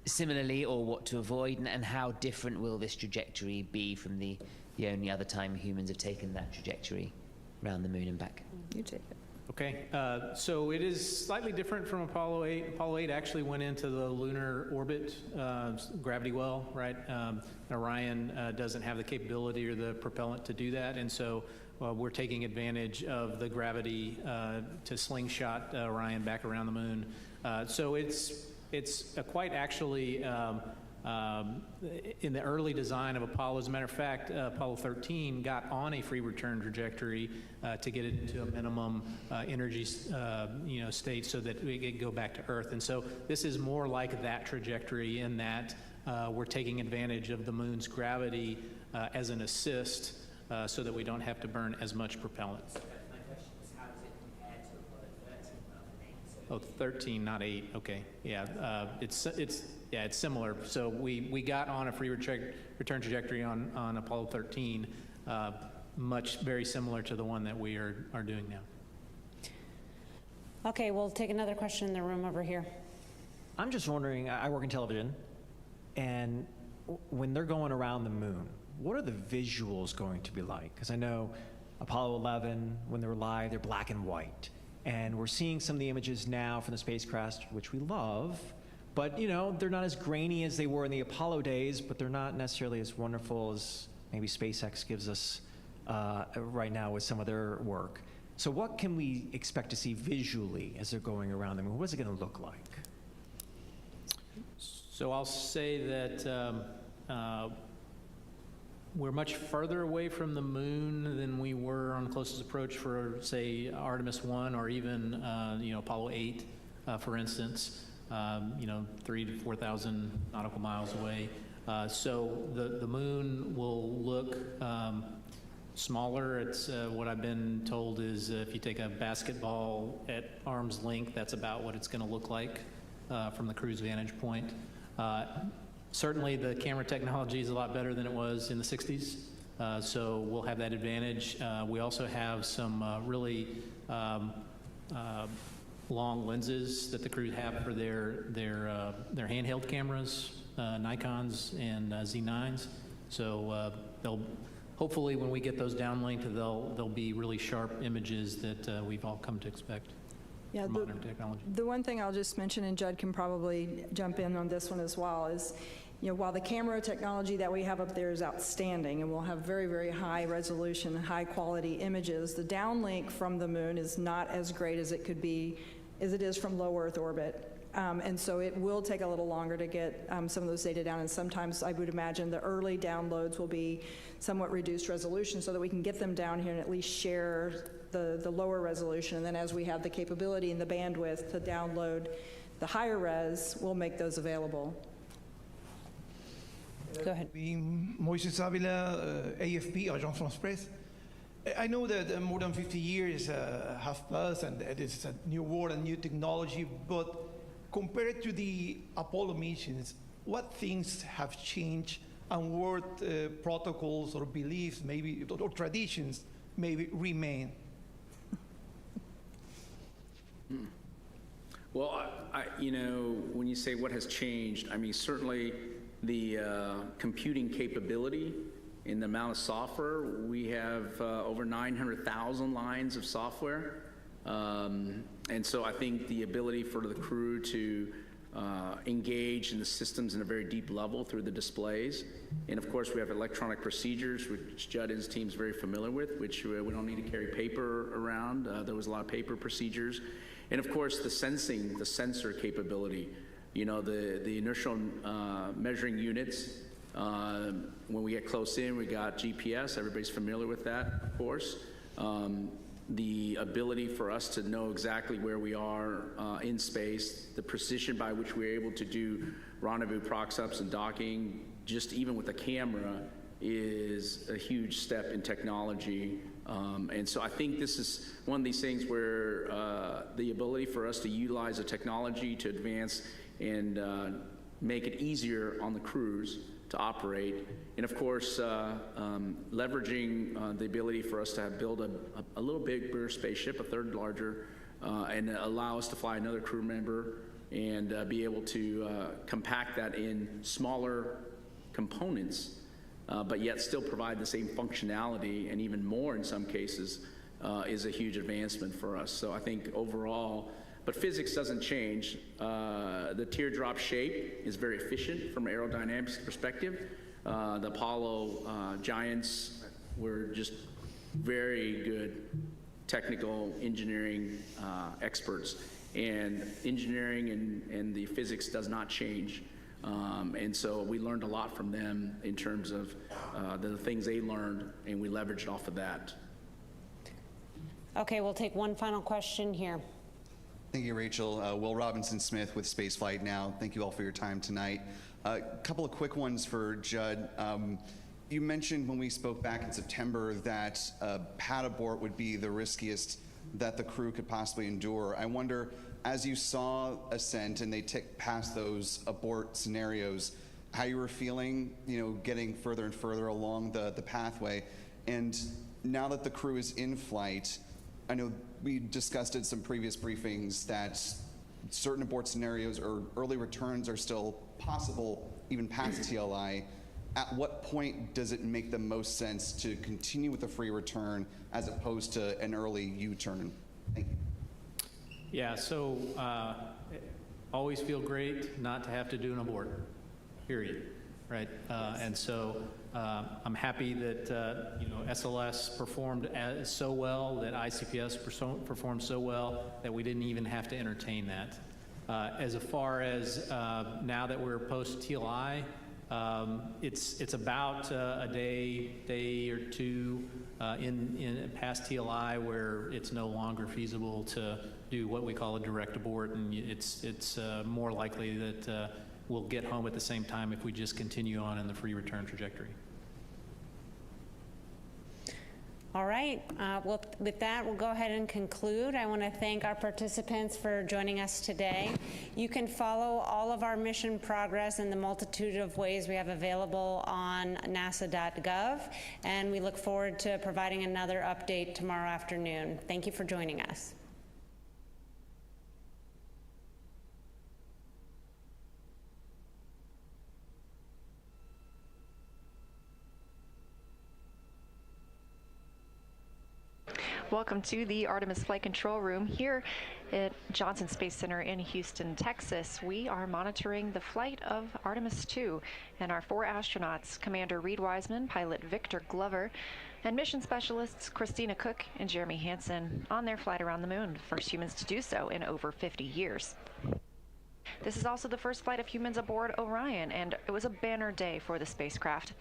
similarly or what to avoid, and how different will this trajectory be from the only other time humans have taken that trajectory around the moon and back? You take it. Okay, so it is slightly different from Apollo 8. Apollo 8 actually went into the lunar orbit, gravity well, right? Orion doesn't have the capability or the propellant to do that, and so we're taking advantage of the gravity to slingshot Orion back around the moon. So it's quite actually in the early design of Apollo. As a matter of fact, Apollo 13 got on a free return trajectory to get it into a minimum energy state so that we could go back to Earth. And so this is more like that trajectory in that we're taking advantage of the moon's gravity as an assist so that we don't have to burn as much propellant. Oh, 13, not 8. Okay, yeah, it's similar. So we got on a free return trajectory on Apollo 13, very similar to the one that we are doing now. Okay, we'll take another question in the room over here. I'm just wondering. I work in television, and when they're going around the moon, what are the visuals going to be like? Because I know Apollo 11, when they were live, they're black and white. And we're seeing some of the images now from the spacecraft, which we love, but they're not as grainy as they were in the Apollo days, but they're not necessarily as wonderful as maybe SpaceX gives us right now with some of their work. So what can we expect to see visually as they're going around the moon? What's it going to look like? So I'll say that we're much further away from the moon than we were on closest approach for, say, Artemis I or even, Apollo 8, for instance, 3,000 to 4,000 nautical miles away. So the moon will look smaller. It's what I've been told is if you take a basketball at arm's length, that's about what it's going to look like from the crew's vantage point. Certainly the camera technology is a lot better than it was in the 60s, so we'll have that advantage. We also have some really long lenses that the crew have for their handheld cameras, Nikons and Z9s. So they'll hopefully when we get those downlinked, they'll be really sharp images that we've all come to expect. Yeah, modern technology. The one thing I'll just mention, and Judd can probably jump in on this one as well, is while the camera technology that we have up there is outstanding and we'll have very, very high resolution, high quality images, the downlink from the moon is not as great as it could be, as it is from low Earth orbit. And so it will take a little longer to get some of those data down, and sometimes I would imagine the early downloads will be somewhat reduced resolution so that we can get them down here and at least share the lower resolution, and then as we have the capability and the bandwidth to download the higher res, we'll make those available. Go ahead. Moises Avila, AFP, Agence France Presse. I know that more than 50 years have passed and it's a new world and new technology, but compared to the Apollo missions, what things have changed and what protocols or beliefs maybe, or traditions maybe remain? Well, when you say what has changed, I mean, certainly the computing capability in the amount of software. We have over 900,000 lines of software. And so I think the ability for the crew to engage in the systems in a very deep level through the displays. And of course, we have electronic procedures, which Judd and his team is very familiar with, which we don't need to carry paper around. There was a lot of paper procedures. And of course, the sensor capability. The inertial measuring units. When we get close in, we got GPS. Everybody's familiar with that, of course. The ability for us to know exactly where we are in space, the precision by which we're able to do rendezvous prox-ups and docking, just even with a camera, is a huge step in technology. And so I think this is one of these things where the ability for us to utilize the technology to advance and make it easier on the crews to operate, and of course leveraging the ability for us to build a little bigger spaceship, a third larger, and allow us to fly another crew member and be able to compact that in smaller components, but yet still provide the same functionality and even more in some cases, is a huge advancement for us. So I think overall, but physics doesn't change. The teardrop shape is very efficient from an aerodynamics perspective. The Apollo giants were just very good technical engineering experts. And engineering and the physics does not change. And so we learned a lot from them in terms of the things they learned, and we leveraged off of that. Okay, we'll take one final question here. Thank you, Rachel. Will Robinson-Smith with Spaceflight Now. Thank you all for your time tonight. A couple of quick ones for Judd. You mentioned when we spoke back in September that pad abort would be the riskiest that the crew could possibly endure. I wonder, as you saw ascent and they tick past those abort scenarios, how you were feeling, getting further and further along the pathway. And now that the crew is in flight, I know we discussed in some previous briefings that certain abort scenarios or early returns are still possible even past TLI. At what point does it make the most sense to continue with a free return as opposed to an early U-turn? Thank you. Yeah, so always feel great not to have to do an abort, period, right? And so I'm happy that SLS performed so well, that ICPS performed so well that we didn't even have to entertain that. As far as now that we're post TLI, it's about a day or two in past TLI where it's no longer feasible to do what we call a direct abort, and it's more likely that we'll get home at the same time if we just continue on in the free return trajectory. All right, well, with that, we'll go ahead and conclude. I want to thank our participants for joining us today. You can follow all of our mission progress in the multitude of ways we have available on nasa.gov, and we look forward to providing another update tomorrow afternoon. Thank you for joining us. Welcome to the Artemis Flight Control Room here at Johnson Space Center in Houston, Texas. We are monitoring the flight of Artemis II and our 4 astronauts, Commander Reid Wiseman, pilot Victor Glover, and mission specialists Christina Koch and Jeremy Hansen on their flight around the moon, the first humans to do so in over 50 years. This is also the first flight of humans aboard Orion, and it was a banner day for the spacecraft.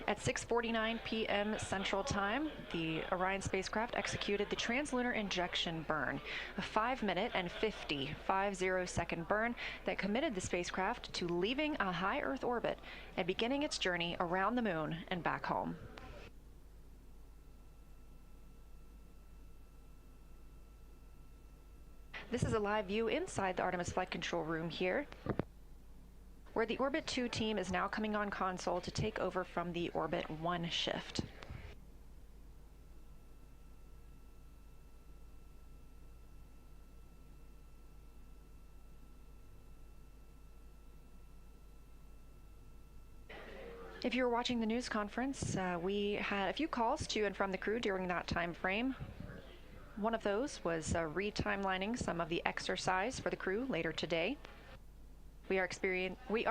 At 6:49 p.m. Central Time, the Orion spacecraft executed the translunar injection burn, a 5-minute and 50-second burn that committed the spacecraft to leaving a high Earth orbit and beginning its journey around the moon and back home. This is a live view inside the Artemis Flight Control Room here, where the Orbit 2 team is now coming on console to take over from the Orbit 1 shift. If you were watching the news conference, we had a few calls to and from the crew during that time frame. One of those was re-timelining some of the exercise for the crew later today. We are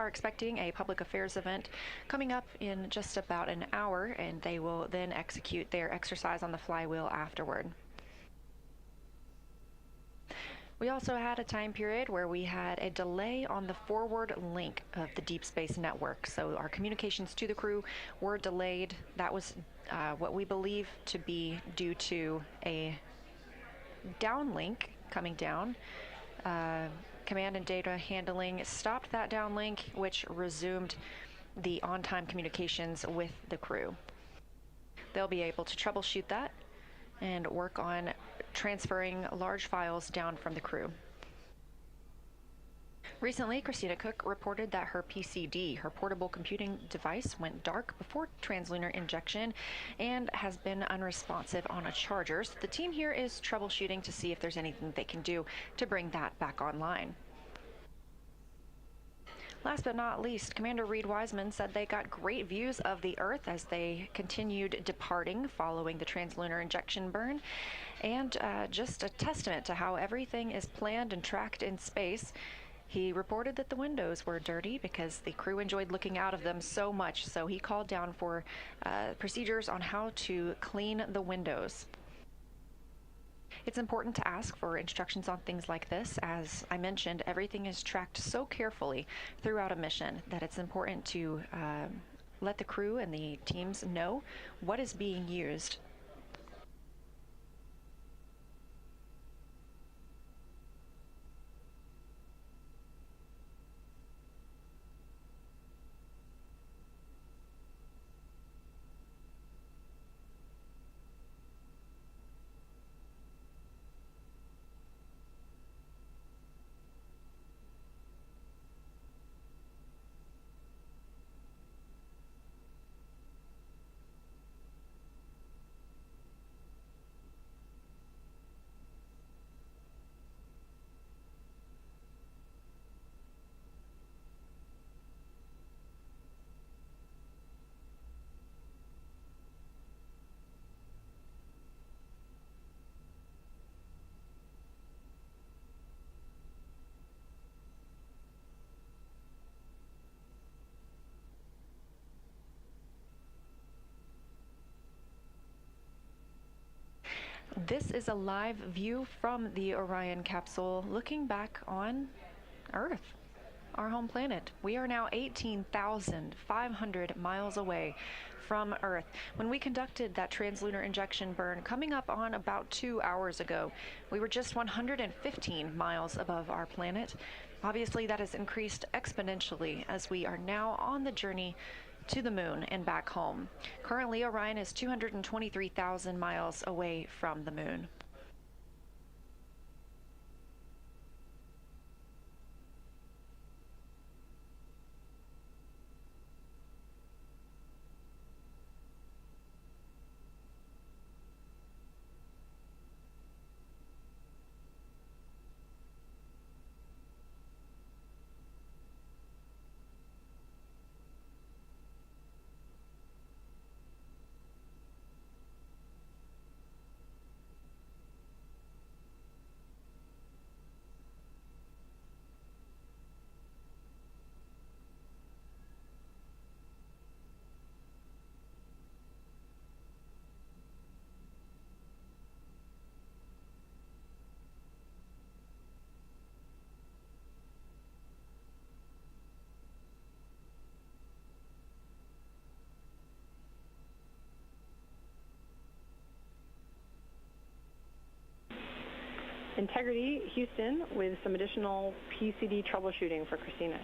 expecting a public affairs event coming up in just about an hour, and they will then execute their exercise on the flywheel afterward. We also had a time period where we had a delay on the forward link of the Deep Space Network. So our communications to the crew were delayed. That was what we believe to be due to a downlink coming down. Command and data handling stopped that downlink, which resumed the on-time communications with the crew. They'll be able to troubleshoot that and work on transferring large files down from the crew. Recently, Christina Koch reported that her PCD, her portable computing device, went dark before translunar injection and has been unresponsive on a charger. So the team here is troubleshooting to see if there's anything they can do to bring that back online. Last but not least, Commander Reid Wiseman said they got great views of the Earth as they continued departing following the translunar injection burn, and just a testament to how everything is planned and tracked in space. He reported that the windows were dirty because the crew enjoyed looking out of them so much, so he called down for procedures on how to clean the windows. It's important to ask for instructions on things like this. As I mentioned, everything is tracked so carefully throughout a mission that it's important to let the crew and the teams know what is being used. This is a live view from the Orion capsule looking back on Earth, our home planet. We are now 18,500 miles away from Earth. When we conducted that translunar injection burn coming up on about 2 hours ago, we were just 115 miles above our planet. Obviously, that has increased exponentially as we are now on the journey to the moon and back home. Currently, Orion is 223,000 miles away from the moon. Integrity, Houston, with some additional PCD troubleshooting for Christina.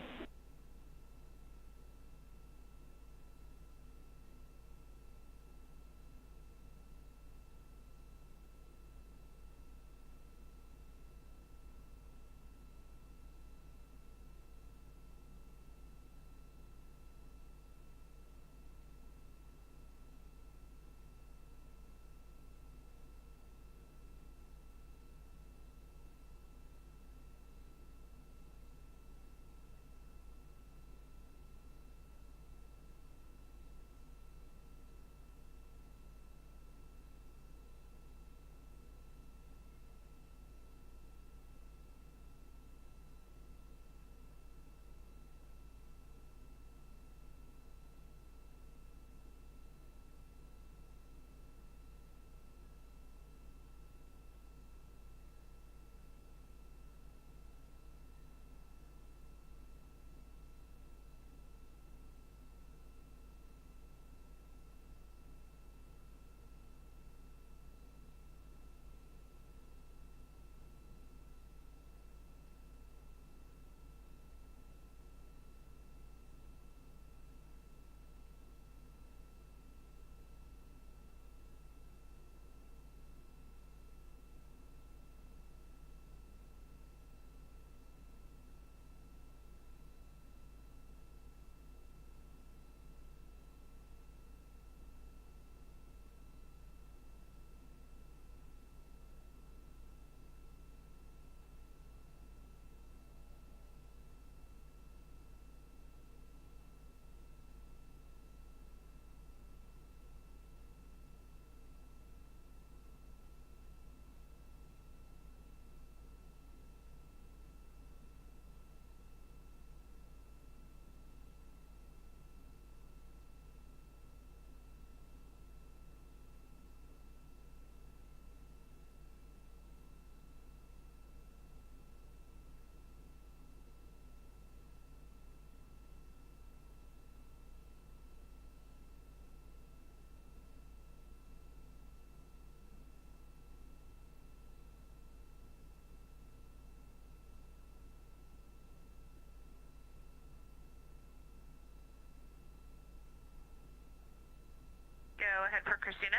Go ahead for Christina.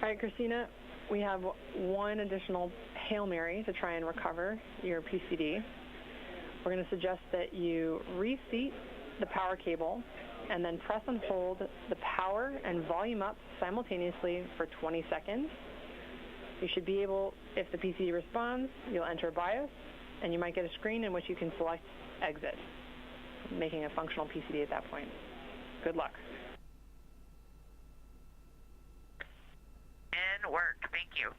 All right, Christina, we have one additional Hail Mary to try and recover your PCD. We're going to suggest that you reseat the power cable and then press and hold the power and volume up simultaneously for 20 seconds. You should be able, if the PCD responds, you'll enter BIOS, and you might get a screen in which you can select exit, making a functional PCD at that point. Good luck. And work. Thank you.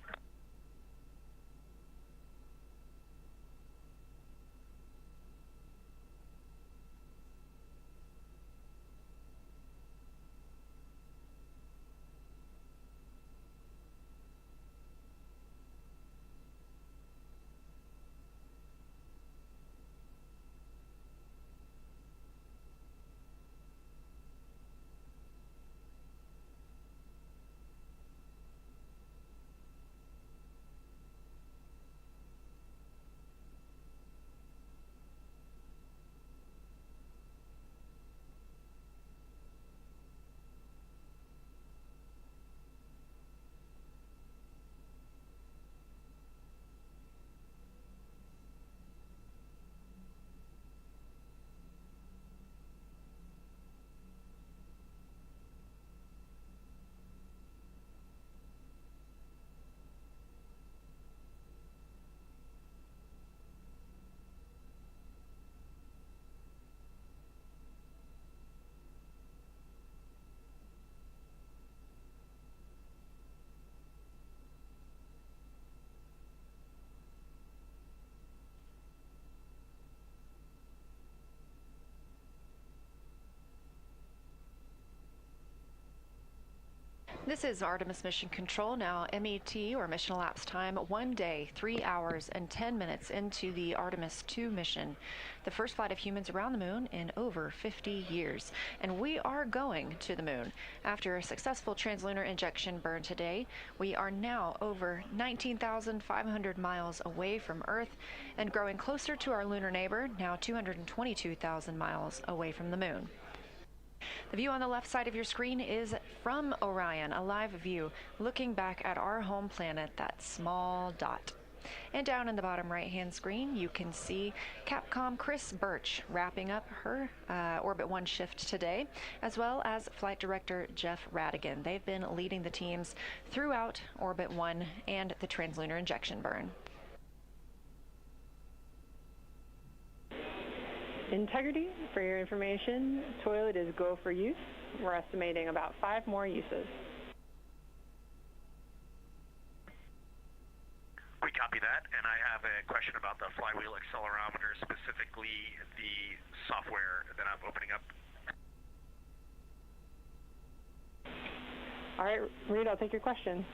This is Artemis Mission Control now, MET, or mission elapsed time, 1 day, 3 hours, and 10 minutes into the Artemis II mission, the first flight of humans around the moon in over 50 years. And we are going to the moon. After a successful translunar injection burn today, we are now over 19,500 miles away from Earth and growing closer to our lunar neighbor, now 222,000 miles away from the moon. The view on the left side of your screen is from Orion, a live view looking back at our home planet, that small dot. And down in the bottom right-hand screen, you can see Capcom Chris Birch wrapping up her Orbit 1 shift today, as well as Flight Director Jeff Radigan. They've been leading the teams throughout Orbit 1 and the translunar injection burn. Integrity, for your information, toilet is go for use. We're estimating about 5 more uses. We copy that, and I have a question about the flywheel accelerometer, specifically the software that I'm opening up. All right, Reid, I'll take your question.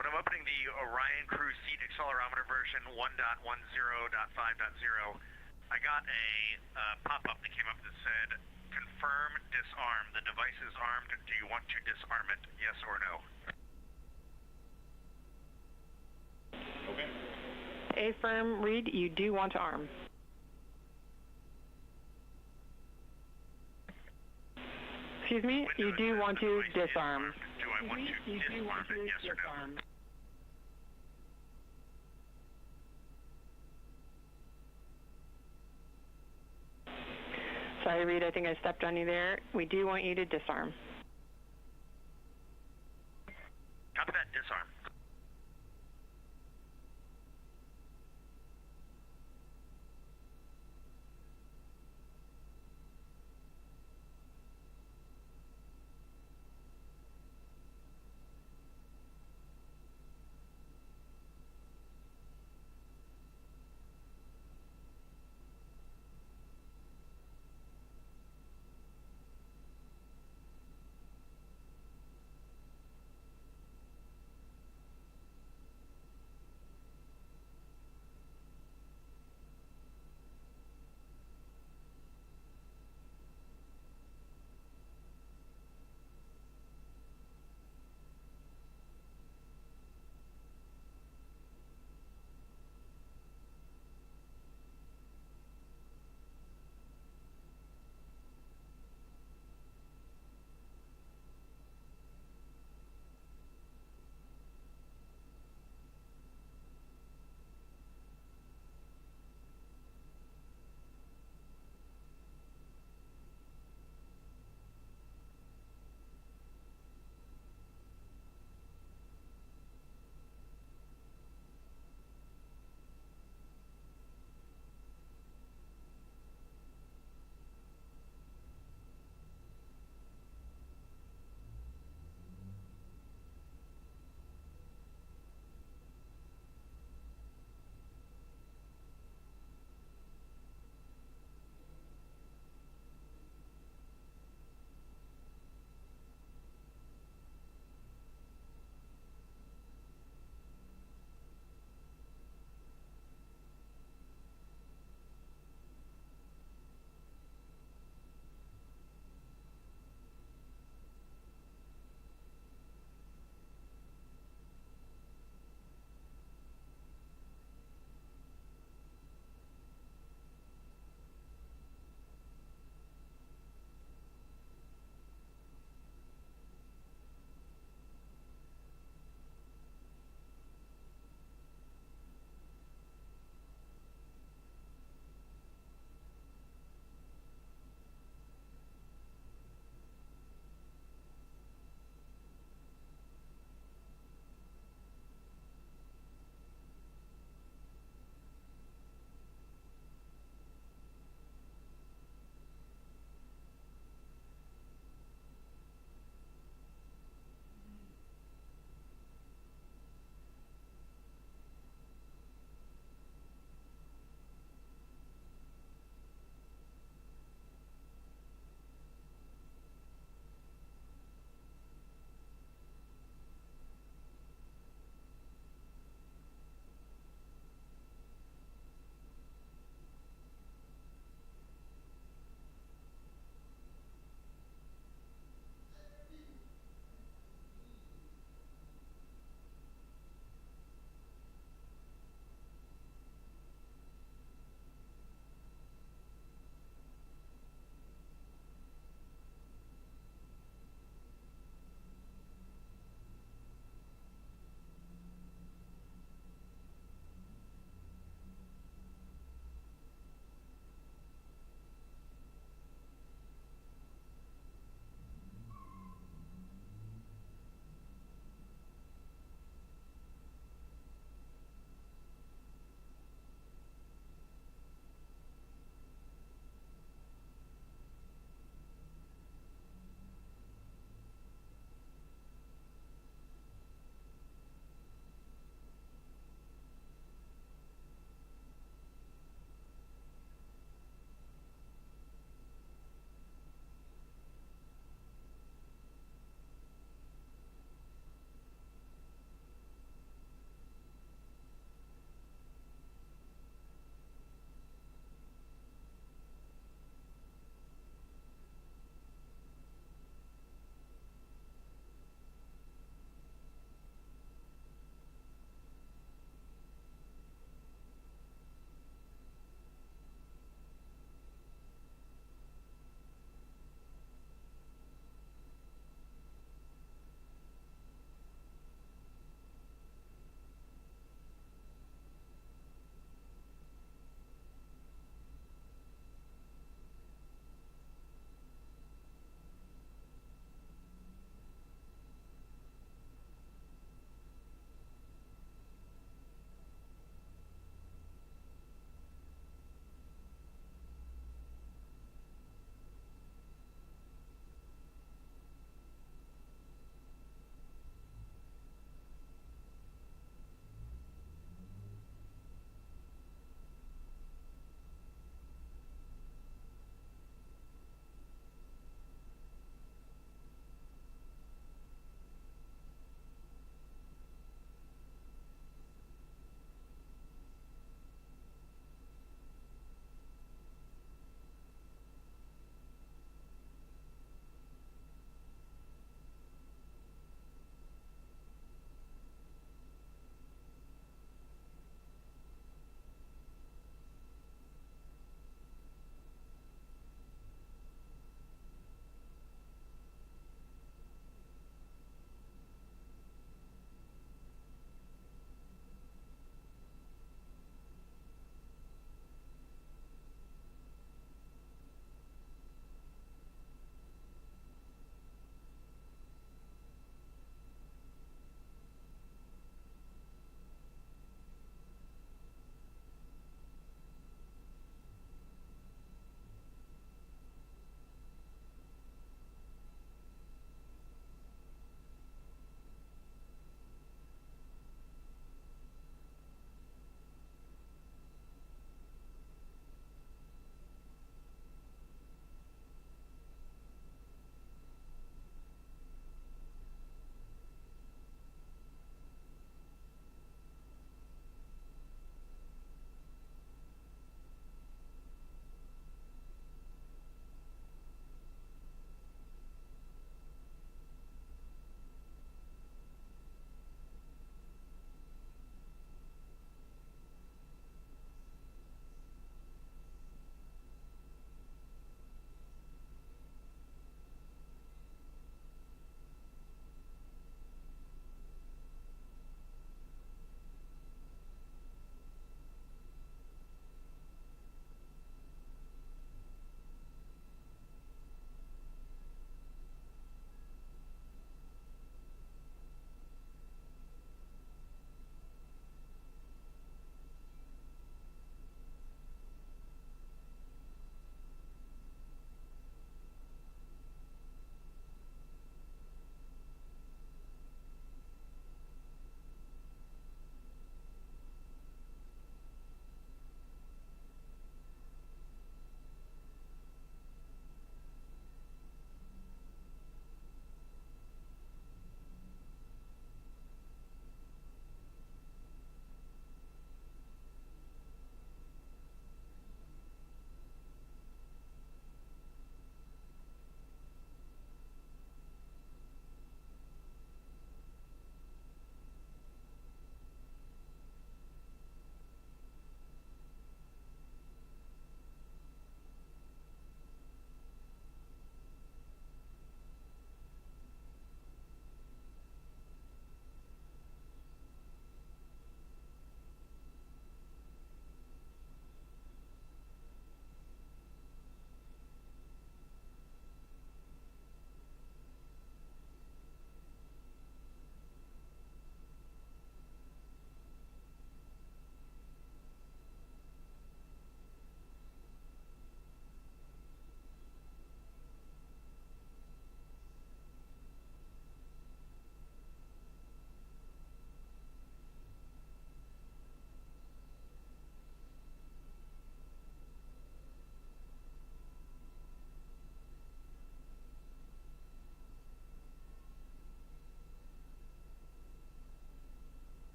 When I'm opening the Orion Crew Seat Accelerometer version 1.10.5.0, I got a pop-up that came up that said, confirm disarm. The device is armed. Do you want to disarm it? Yes or no? Okay. Affirm, Reid, you do want to arm. Excuse me, you do want to disarm. Do I want to disarm it? Yes or no? Sorry, Reid, I think I stepped on you there. We do want you to disarm. Copy that, disarm.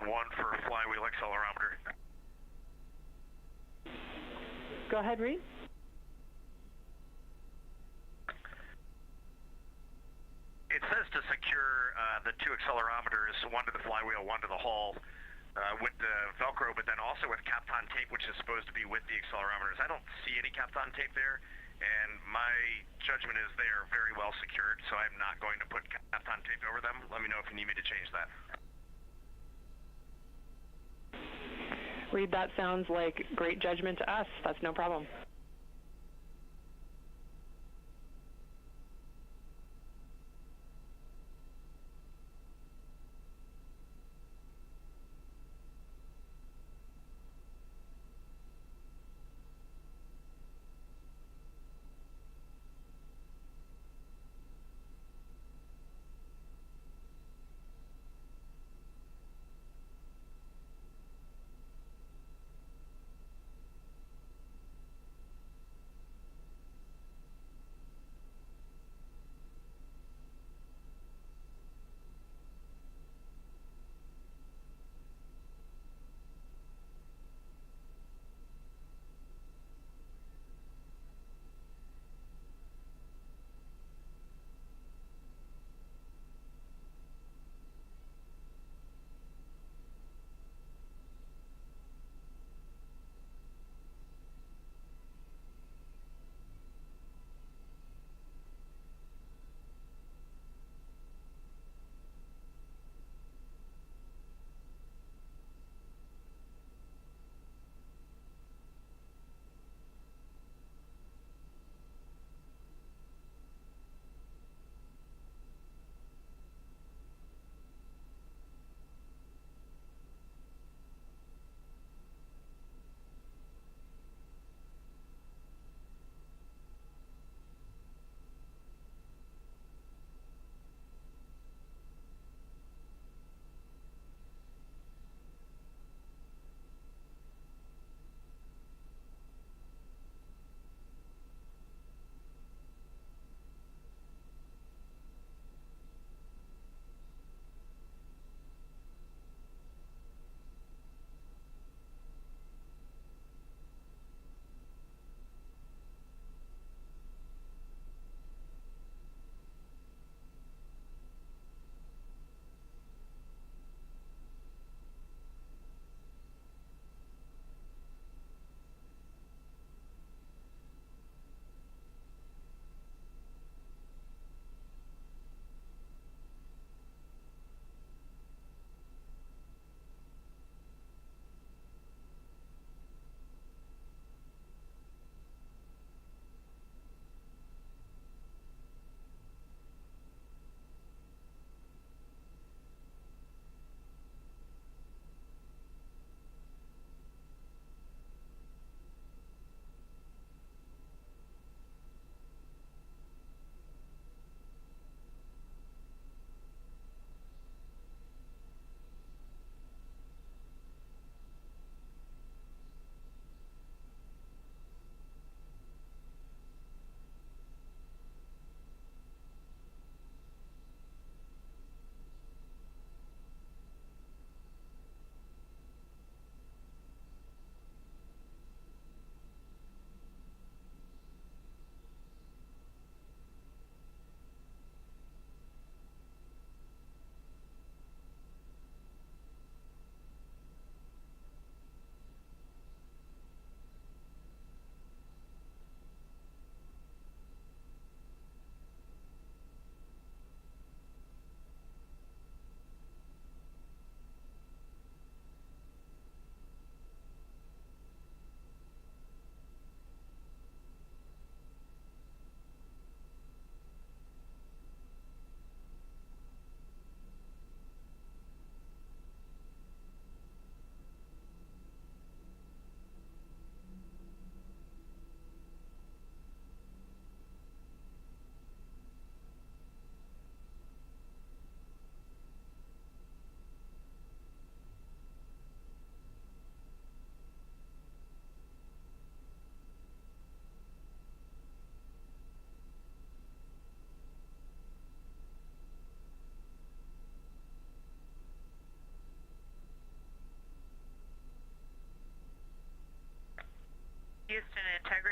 on 1 for flywheel accelerometer. Go ahead, Reid. It says to secure the 2 accelerometers, 1 to the flywheel, 1 to the hull, with the Velcro, but then also with Kapton tape, which is supposed to be with the accelerometers. I don't see any Kapton tape there, and my judgment is they are very well secured, so I'm not going to put Kapton tape over them. Let me know if you need me to change that. Reid, that sounds like great judgment to us. That's no problem.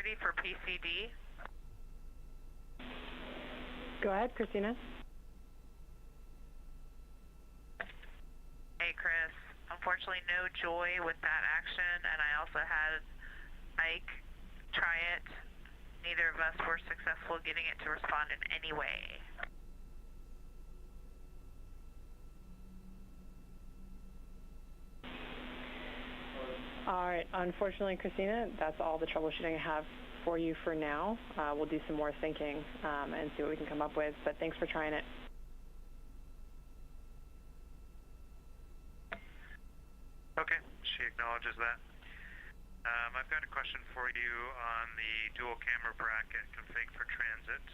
ready for PCD. Go ahead, Christina. Hey, Chris. Unfortunately, no joy with that action, and I also had Ike try it. Neither of us were successful getting it to respond in any way. All right, unfortunately, Christina, that's all the troubleshooting I have for you for now. We'll do some more thinking and see what we can come up with, but thanks for trying it. Okay, she acknowledges that. I've got a question for you on the dual camera bracket config for transit.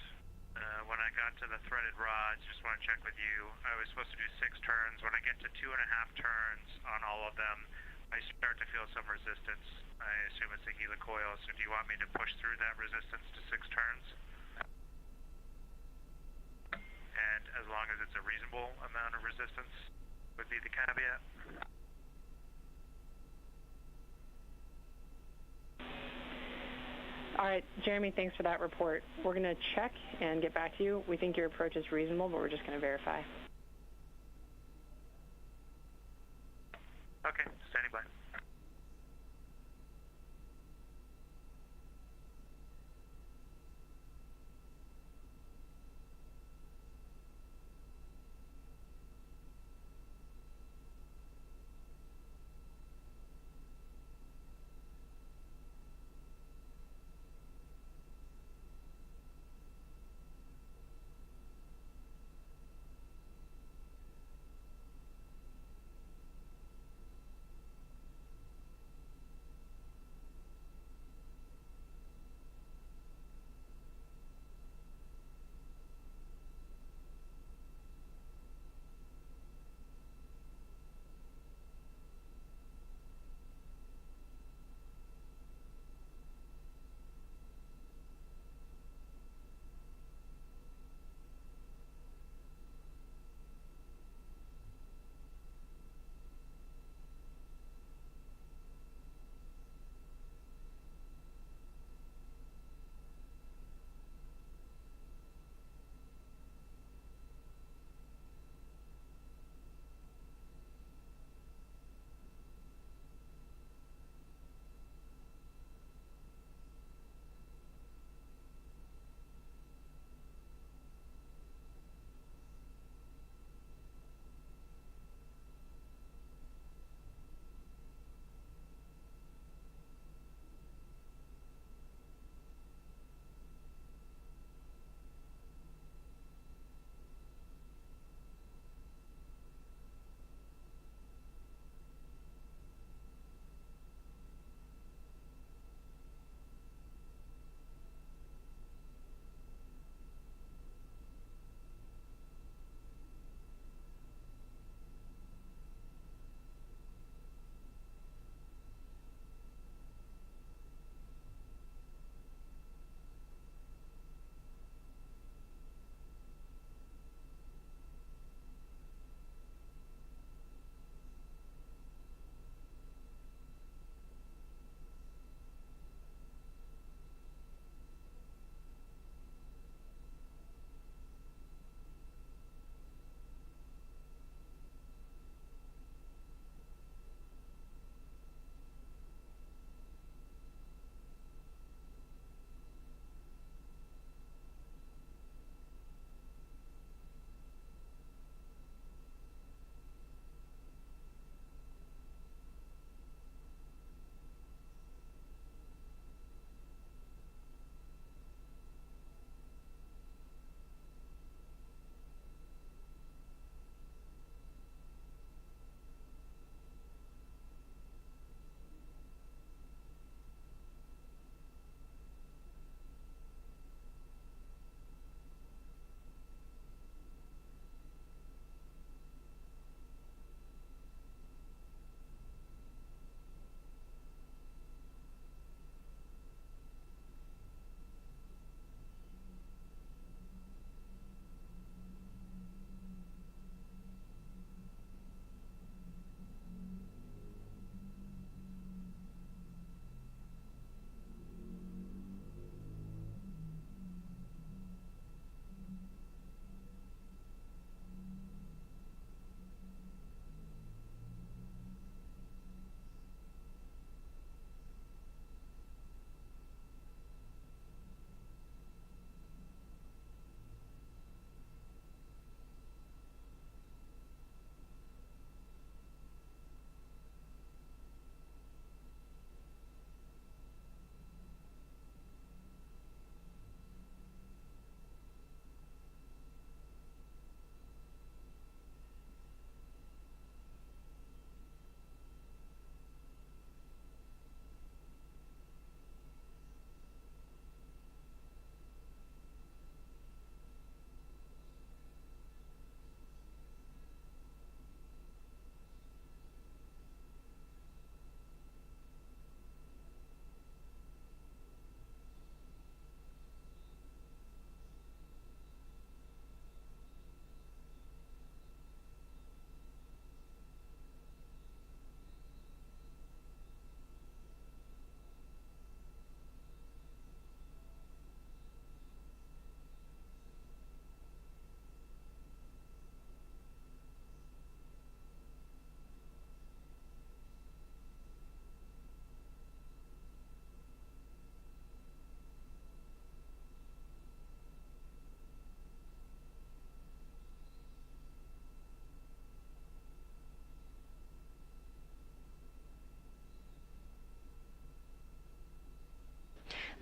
When I got to the threaded rods, just want to check with you. I was supposed to do 6 turns. When I get to 2.5 turns on all of them, I start to feel some resistance. I assume it's the helicoil, so do you want me to push through that resistance to 6 turns? And as long as it's a reasonable amount of resistance would be the caveat. All right, Jeremy, thanks for that report. We're going to check and get back to you. We think your approach is reasonable, but we're just going to verify. Okay, standing by.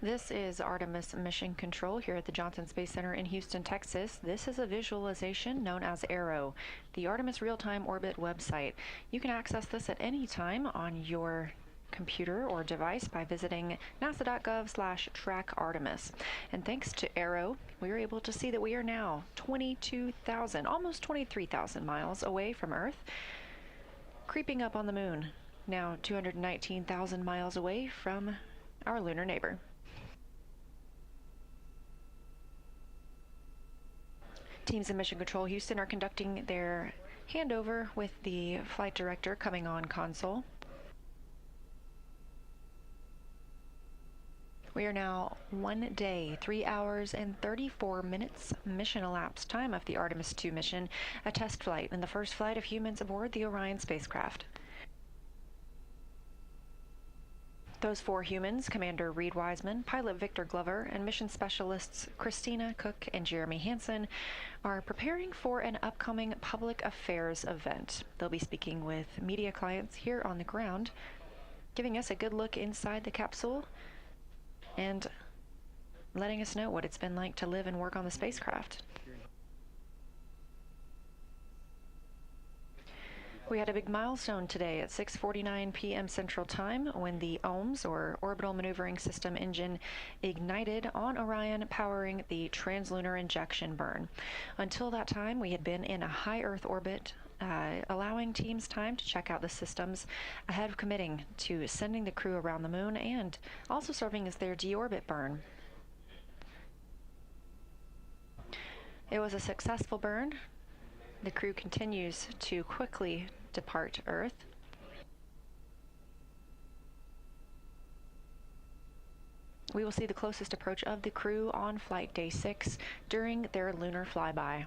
This is Artemis Mission Control here at the Johnson Space Center in Houston, Texas. This is a visualization known as ARROW, the Artemis Real-Time Orbit website. You can access this at any time on your computer or device by visiting nasa.gov/trackartemis. And thanks to ARROW, we were able to see that we are now 22,000, almost 23,000 miles away from Earth, creeping up on the moon, now 219,000 miles away from our lunar neighbor. Teams in Mission Control Houston are conducting their handover with the flight director coming on console. We are now 1 day, 3 hours and 34 minutes mission elapsed time of the Artemis II mission, a test flight and the first flight of humans aboard the Orion spacecraft. Those 4 humans, Commander Reid Wiseman, Pilot Victor Glover, and mission specialists Christina Koch and Jeremy Hansen, are preparing for an upcoming public affairs event. They'll be speaking with media clients here on the ground, giving us a good look inside the capsule and letting us know what it's been like to live and work on the spacecraft. We had a big milestone today at 6:49 p.m. Central Time when the OMS, or Orbital Maneuvering System engine, ignited on Orion, powering the translunar injection burn. Until that time, we had been in a high Earth orbit, allowing teams time to check out the systems ahead of committing to sending the crew around the moon and also serving as their deorbit burn. It was a successful burn. The crew continues to quickly depart Earth. We will see the closest approach of the crew on flight day 6 during their lunar flyby.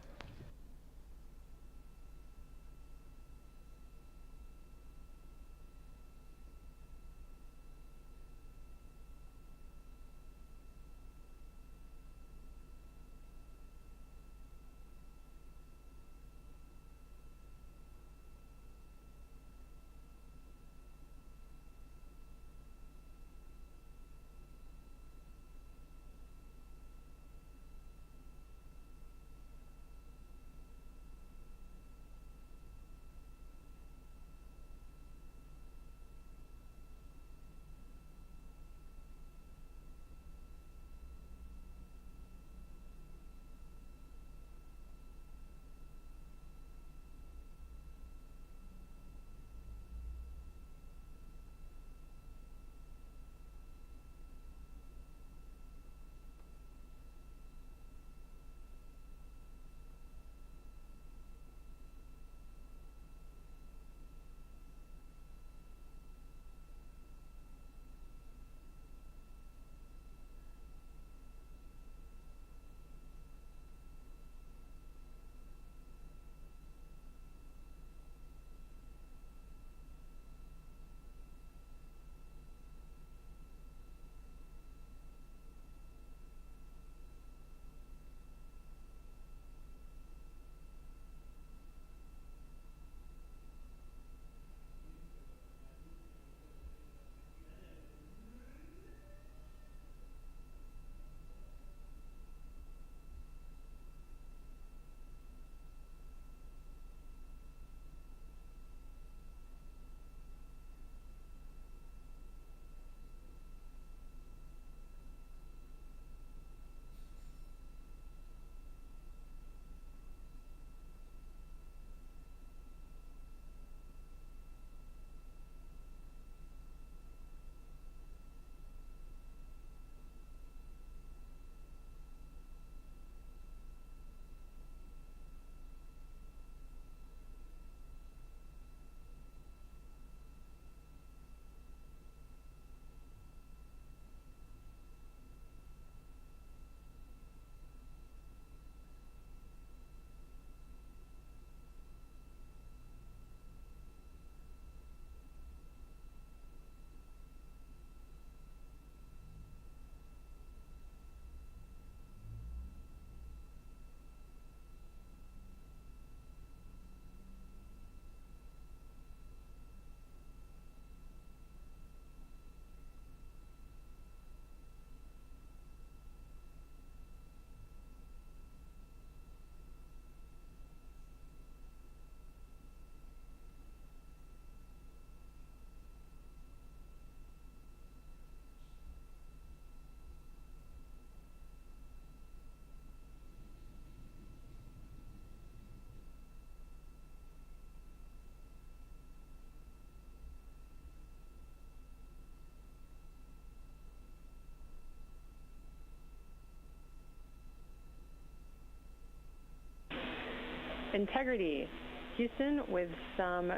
integrity. Houston with some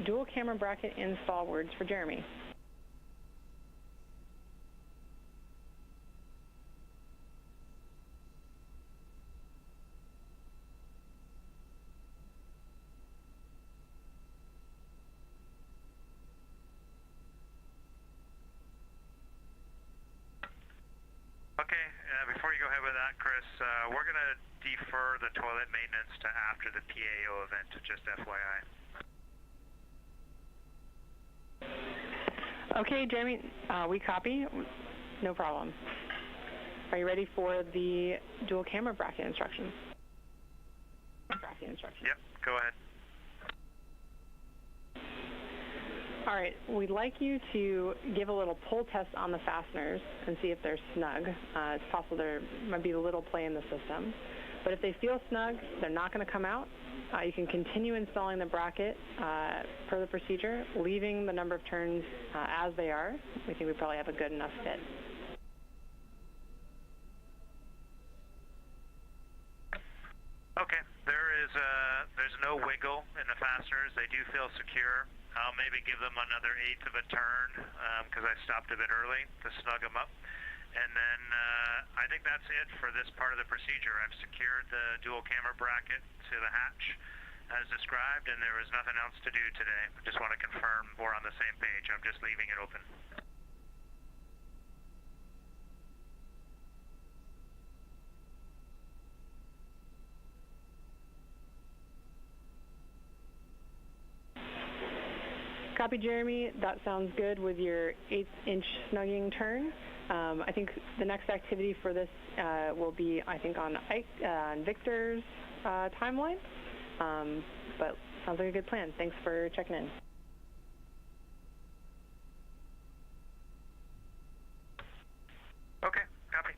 dual camera bracket install words for Jeremy. Okay, before you go ahead with that, Chris, we're going to defer the toilet maintenance to after the PAO event, just FYI. Okay, Jeremy, we copy. No problem. Are you ready for the dual camera bracket instructions? Yep, go ahead. All right, we'd like you to give a little pull test on the fasteners and see if they're snug. It's possible there might be a little play in the system. But if they feel snug, they're not going to come out. You can continue installing the bracket per the procedure, leaving the number of turns as they are. We think we probably have a good enough fit. Okay, there's no wiggle in the fasteners. They do feel secure. I'll maybe give them another 1/8 of a turn because I stopped a bit early to snug them up. And then I think that's it for this part of the procedure. I've secured the dual camera bracket to the hatch as described, and there was nothing else to do today. I just want to confirm we're on the same page. I'm just leaving it open. Copy, Jeremy. That sounds good with your 1/8-inch snugging turn. I think the next activity for this will be, I think, on Victor's timeline. But sounds like a good plan. Thanks for checking in. Okay, copy.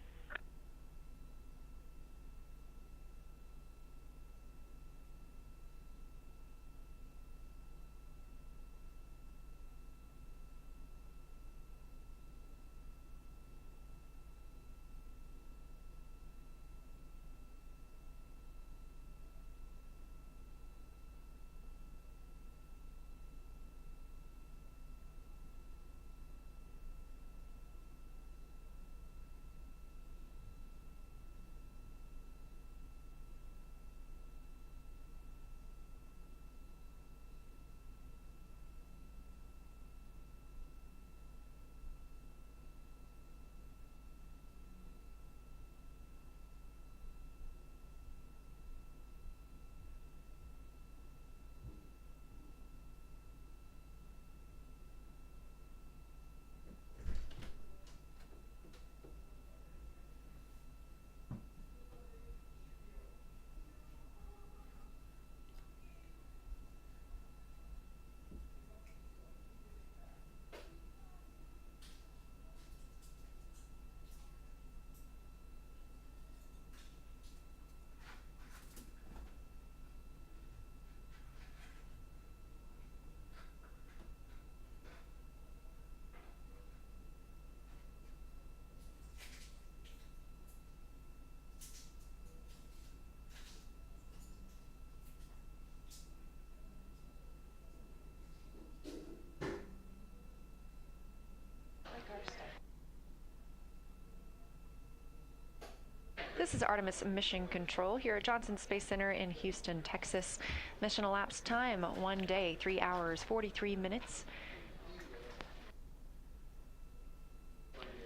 This is Artemis Mission Control here at Johnson Space Center in Houston, Texas. Mission elapsed time, 1 day, 3 hours, 43 minutes.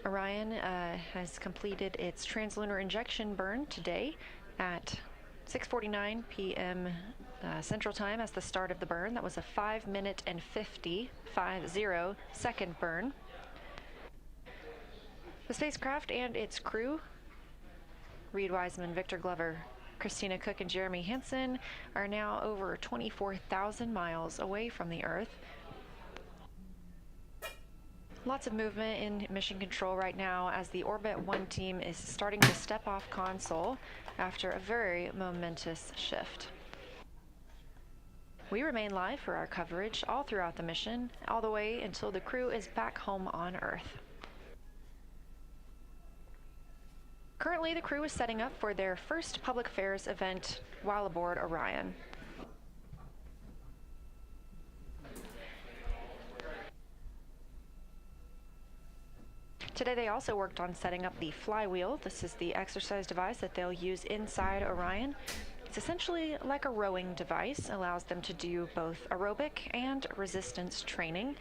Orion has completed its translunar injection burn today at 6:49 p.m. Central Time as the start of the burn. That was a 5-minute and 50 second burn. The spacecraft and its crew, Reid Wiseman, Victor Glover, Christina Koch, and Jeremy Hansen, are now over 24,000 miles away from the Earth. Lots of movement in mission control right now as the Orbit 1 team is starting to step off console after a very momentous shift. We remain live for our coverage all throughout the mission, all the way until the crew is back home on Earth. Currently, the crew is setting up for their first public affairs event while aboard Orion. Today they also worked on setting up the flywheel. This is the exercise device that they'll use inside Orion. It's essentially like a rowing device, allows them to do both aerobic and resistance training.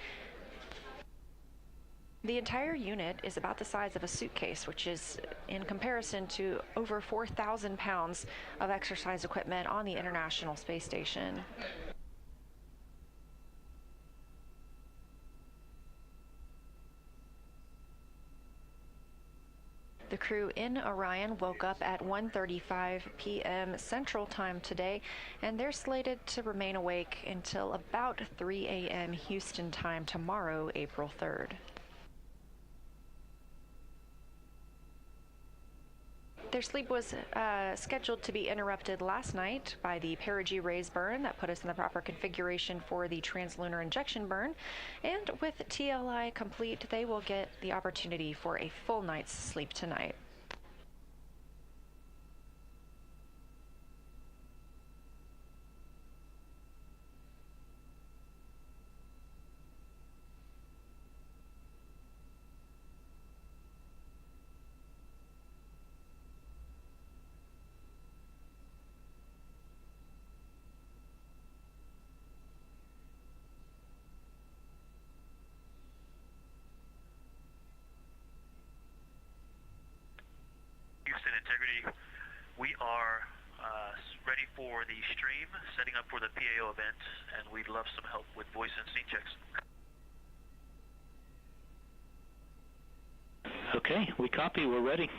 The entire unit is about the size of a suitcase, which is in comparison to over 4,000 pounds of exercise equipment on the International Space Station. The crew in Orion woke up at 1:35 p.m. Central Time today, and they're slated to remain awake until about 3 a.m. Houston time tomorrow, April 3rd. Their sleep was scheduled to be interrupted last night by the perigee raise burn that put us in the proper configuration for the translunar injection burn. And with TLI complete, they will get the opportunity for a full night's sleep tonight. Houston Integrity, we are ready for the stream, setting up for the PAO event, and we'd love some help with voice and scene checks. Okay, we copy, we're ready.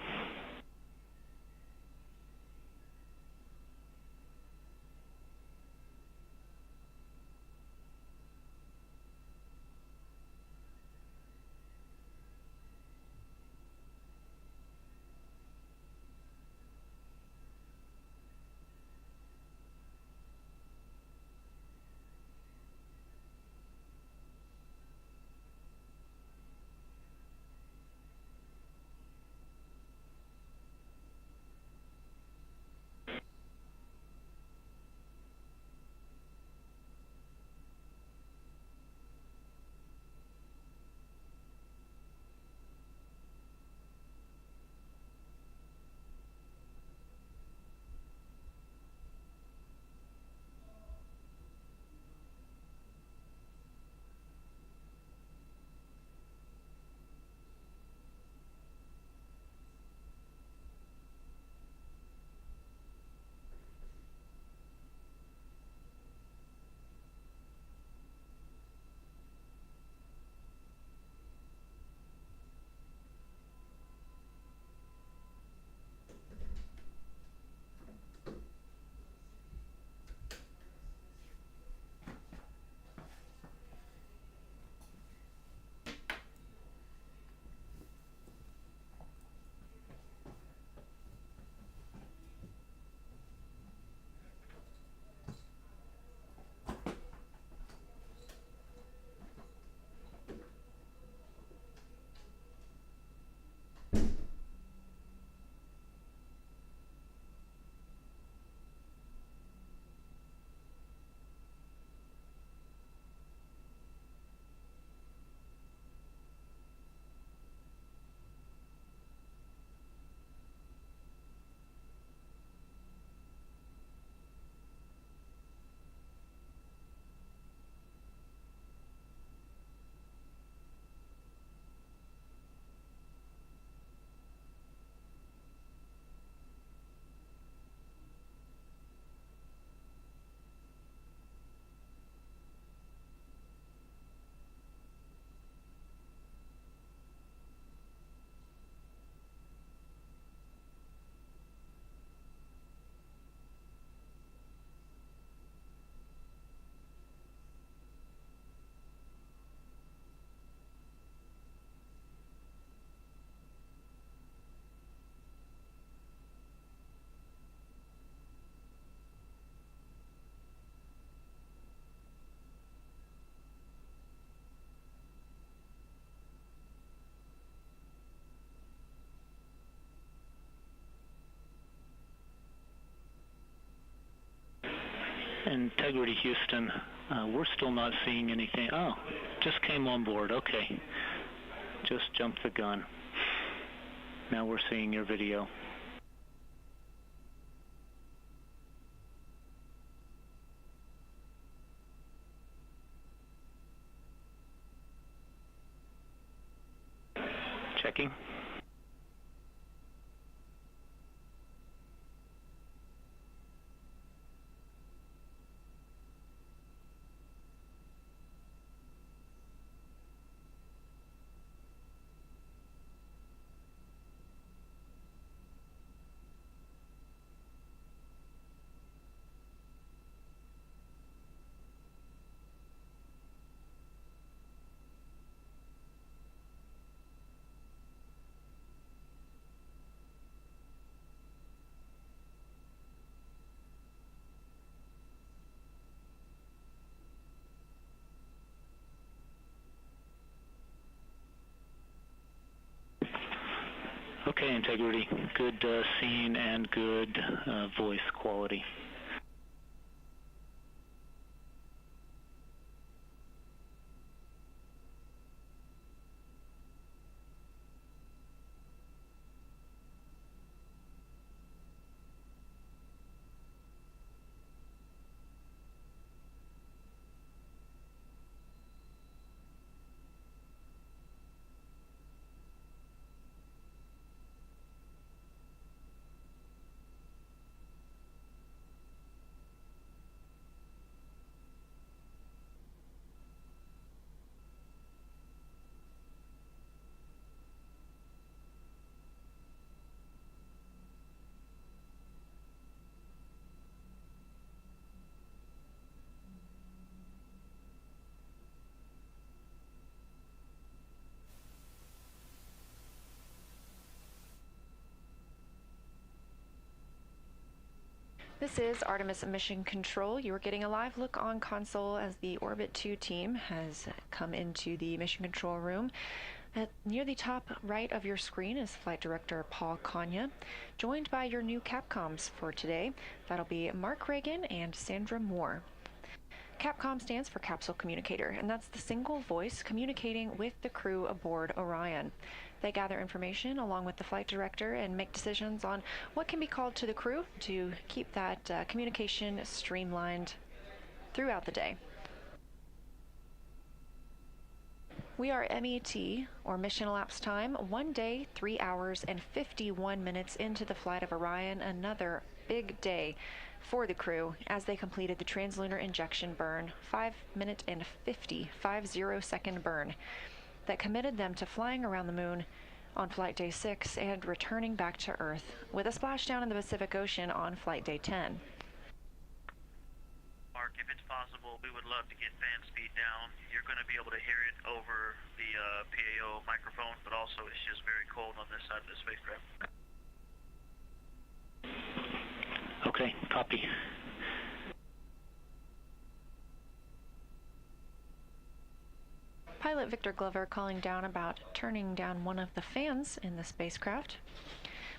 Integrity Houston, we're still not seeing anything. Oh, just came on board. Okay. Just jumped the gun. Now we're seeing your video. Checking. Okay, integrity. Good scene and good voice quality. This is Artemis Mission Control. You are getting a live look on console as the Orbit 2 team has come into the mission control room. Near the top right of your screen is Flight Director Paul Kanya, joined by your new Capcoms for today. That'll be Mark Reagan and Sandra Moore. Capcom stands for Capsule Communicator, and that's the single voice communicating with the crew aboard Orion. They gather information along with the flight director and make decisions on what can be called to the crew to keep that communication streamlined throughout the day. We are MET, or Mission Elapsed Time, 1 day, 3 hours, and 51 minutes into the flight of Orion, another big day for the crew as they completed the translunar injection burn, 5-minute and 50-second burn that committed them to flying around the moon on flight day 6 and returning back to Earth with a splashdown in the Pacific Ocean on flight day 10. Mark, if it's possible, we would love to get fan speed down. You're going to be able to hear it over the PAO microphone, but also it's just very cold on this side of the spacecraft. Okay, copy. Pilot Victor Glover calling down about turning down one of the fans in the spacecraft.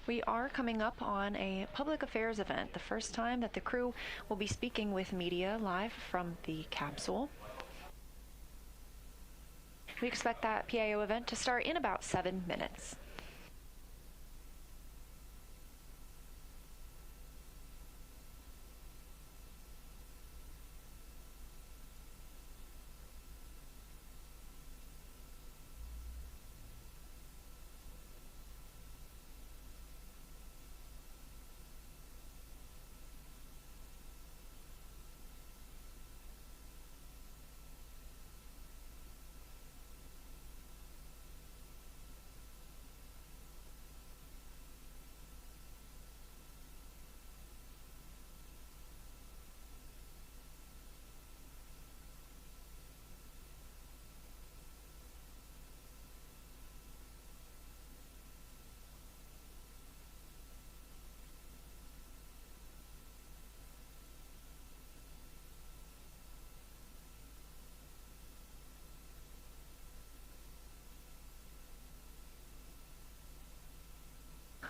We are coming up on a public affairs event, the first time that the crew will be speaking with media live from the capsule. We expect that PAO event to start in about 7 minutes.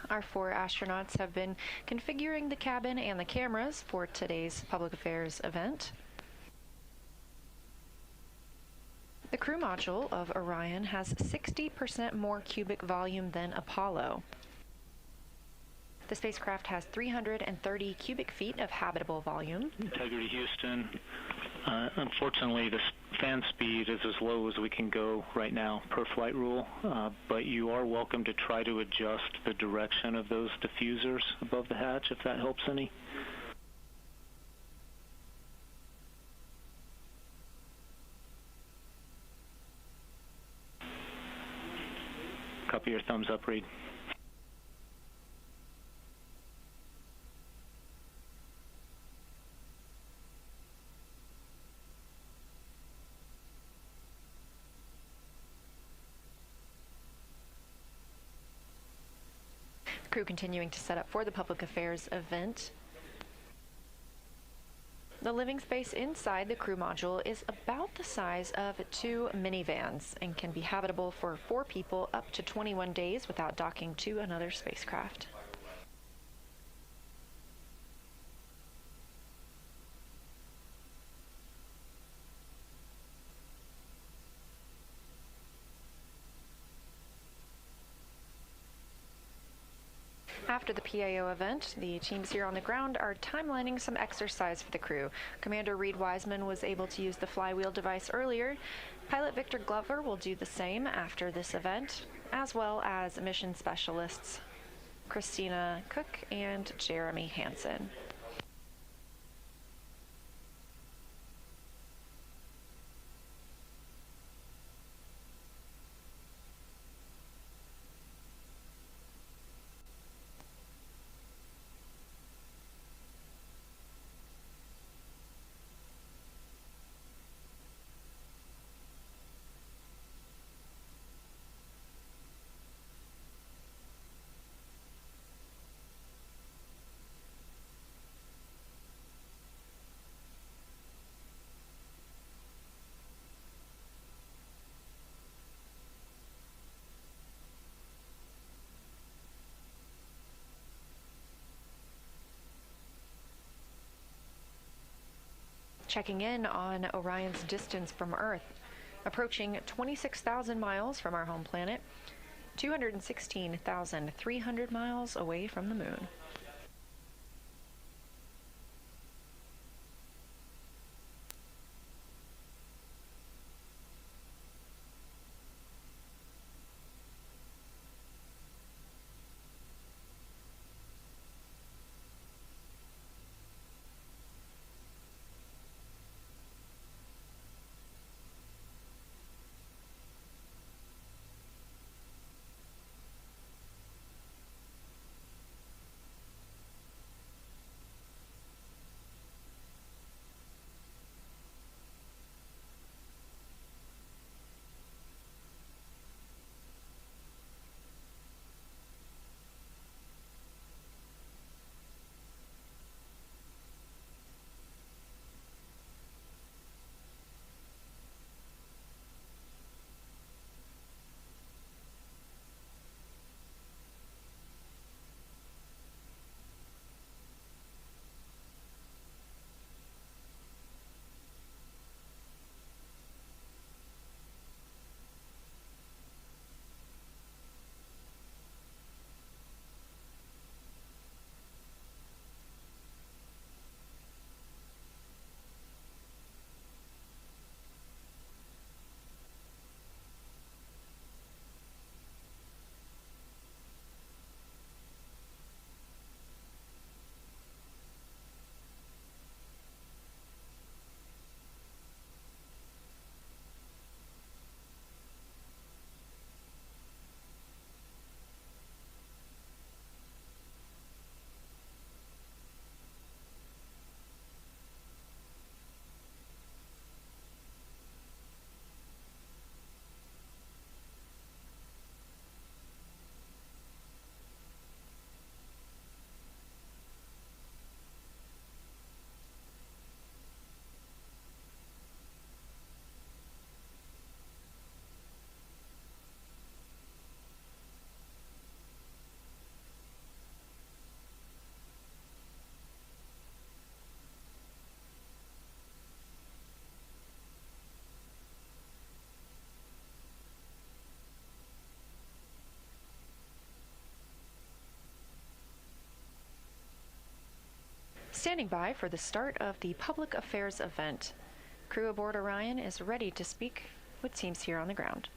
Our 4 astronauts have been configuring the cabin and the cameras for today's public affairs event. The crew module of Orion has 60% more cubic volume than Apollo. The spacecraft has 330 cubic feet of habitable volume. Integrity Houston. Unfortunately, the fan speed is as low as we can go right now per flight rule, but you are welcome to try to adjust the direction of those diffusers above the hatch if that helps any. Copy your thumbs up, Reid. Crew continuing to set up for the public affairs event. The living space inside the crew module is about the size of 2 minivans and can be habitable for 4 people up to 21 days without docking to another spacecraft. After the PAO event, the teams here on the ground are timelining some exercise for the crew. Commander Reid Wiseman was able to use the flywheel device earlier. Pilot Victor Glover will do the same after this event, as well as mission specialists Christina Koch and Jeremy Hansen. Checking in on Orion's distance from Earth, approaching 26,000 miles from our home planet, 216,300 miles away from the moon. Standing by for the start of the public affairs event. Crew aboard Orion is ready to speak with teams here on the ground.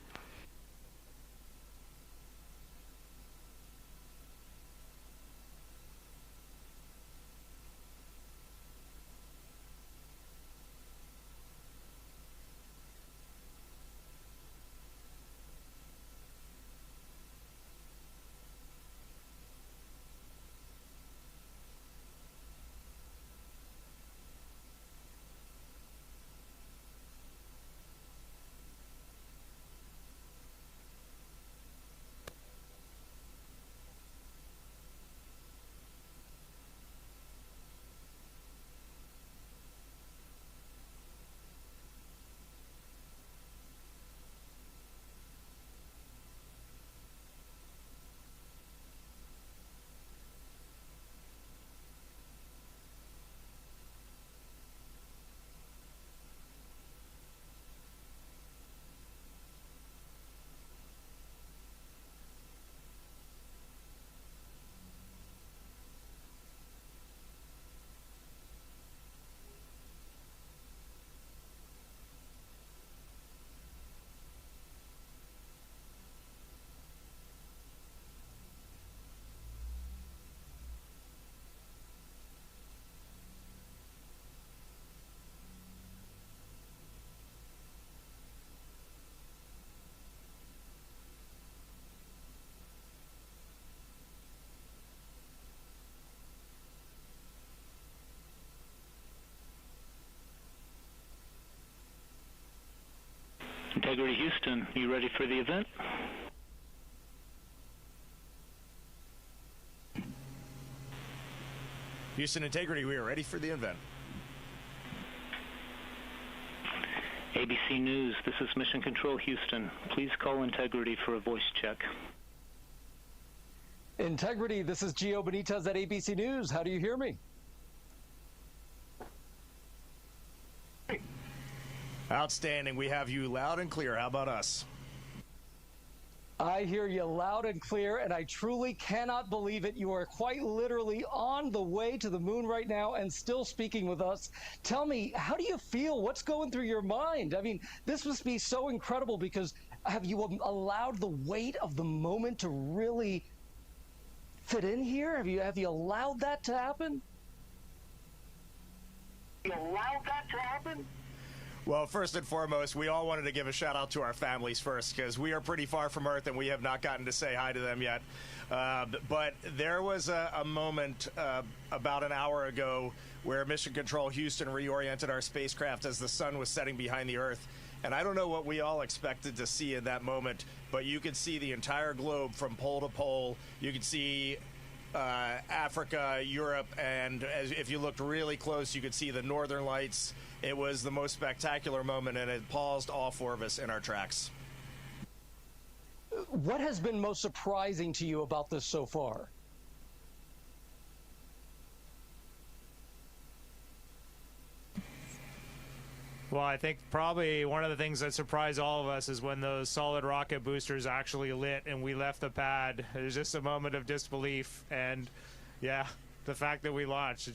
Integrity Houston, you ready for the event? Houston Integrity, we are ready for the event. ABC News, this is Mission Control Houston. Please call Integrity for a voice check. Integrity, this is Gio Benitez at ABC News. How do you hear me? Outstanding. We have you loud and clear. How about us? I hear you loud and clear, and I truly cannot believe it. You are quite literally on the way to the moon right now and still speaking with us. Tell me, how do you feel? What's going through your mind? I mean, this must be so incredible because have you allowed the weight of the moment to really fit in here? Have you allowed that to happen? Well, first and foremost, we all wanted to give a shout out to our families first because we are pretty far from Earth and we have not gotten to say hi to them yet. But there was a moment about an hour ago where Mission Control Houston reoriented our spacecraft as the sun was setting behind the Earth. And I don't know what we all expected to see in that moment, but you could see the entire globe from pole to pole. You could see Africa, Europe, and if you looked really close, you could see the northern lights. It was the most spectacular moment, and it paused all four of us in our tracks. What has been most surprising to you about this so far? Well, I think probably one of the things that surprised all of us is when those solid rocket boosters actually lit and we left the pad. It was just a moment of disbelief, and yeah, the fact that we launched,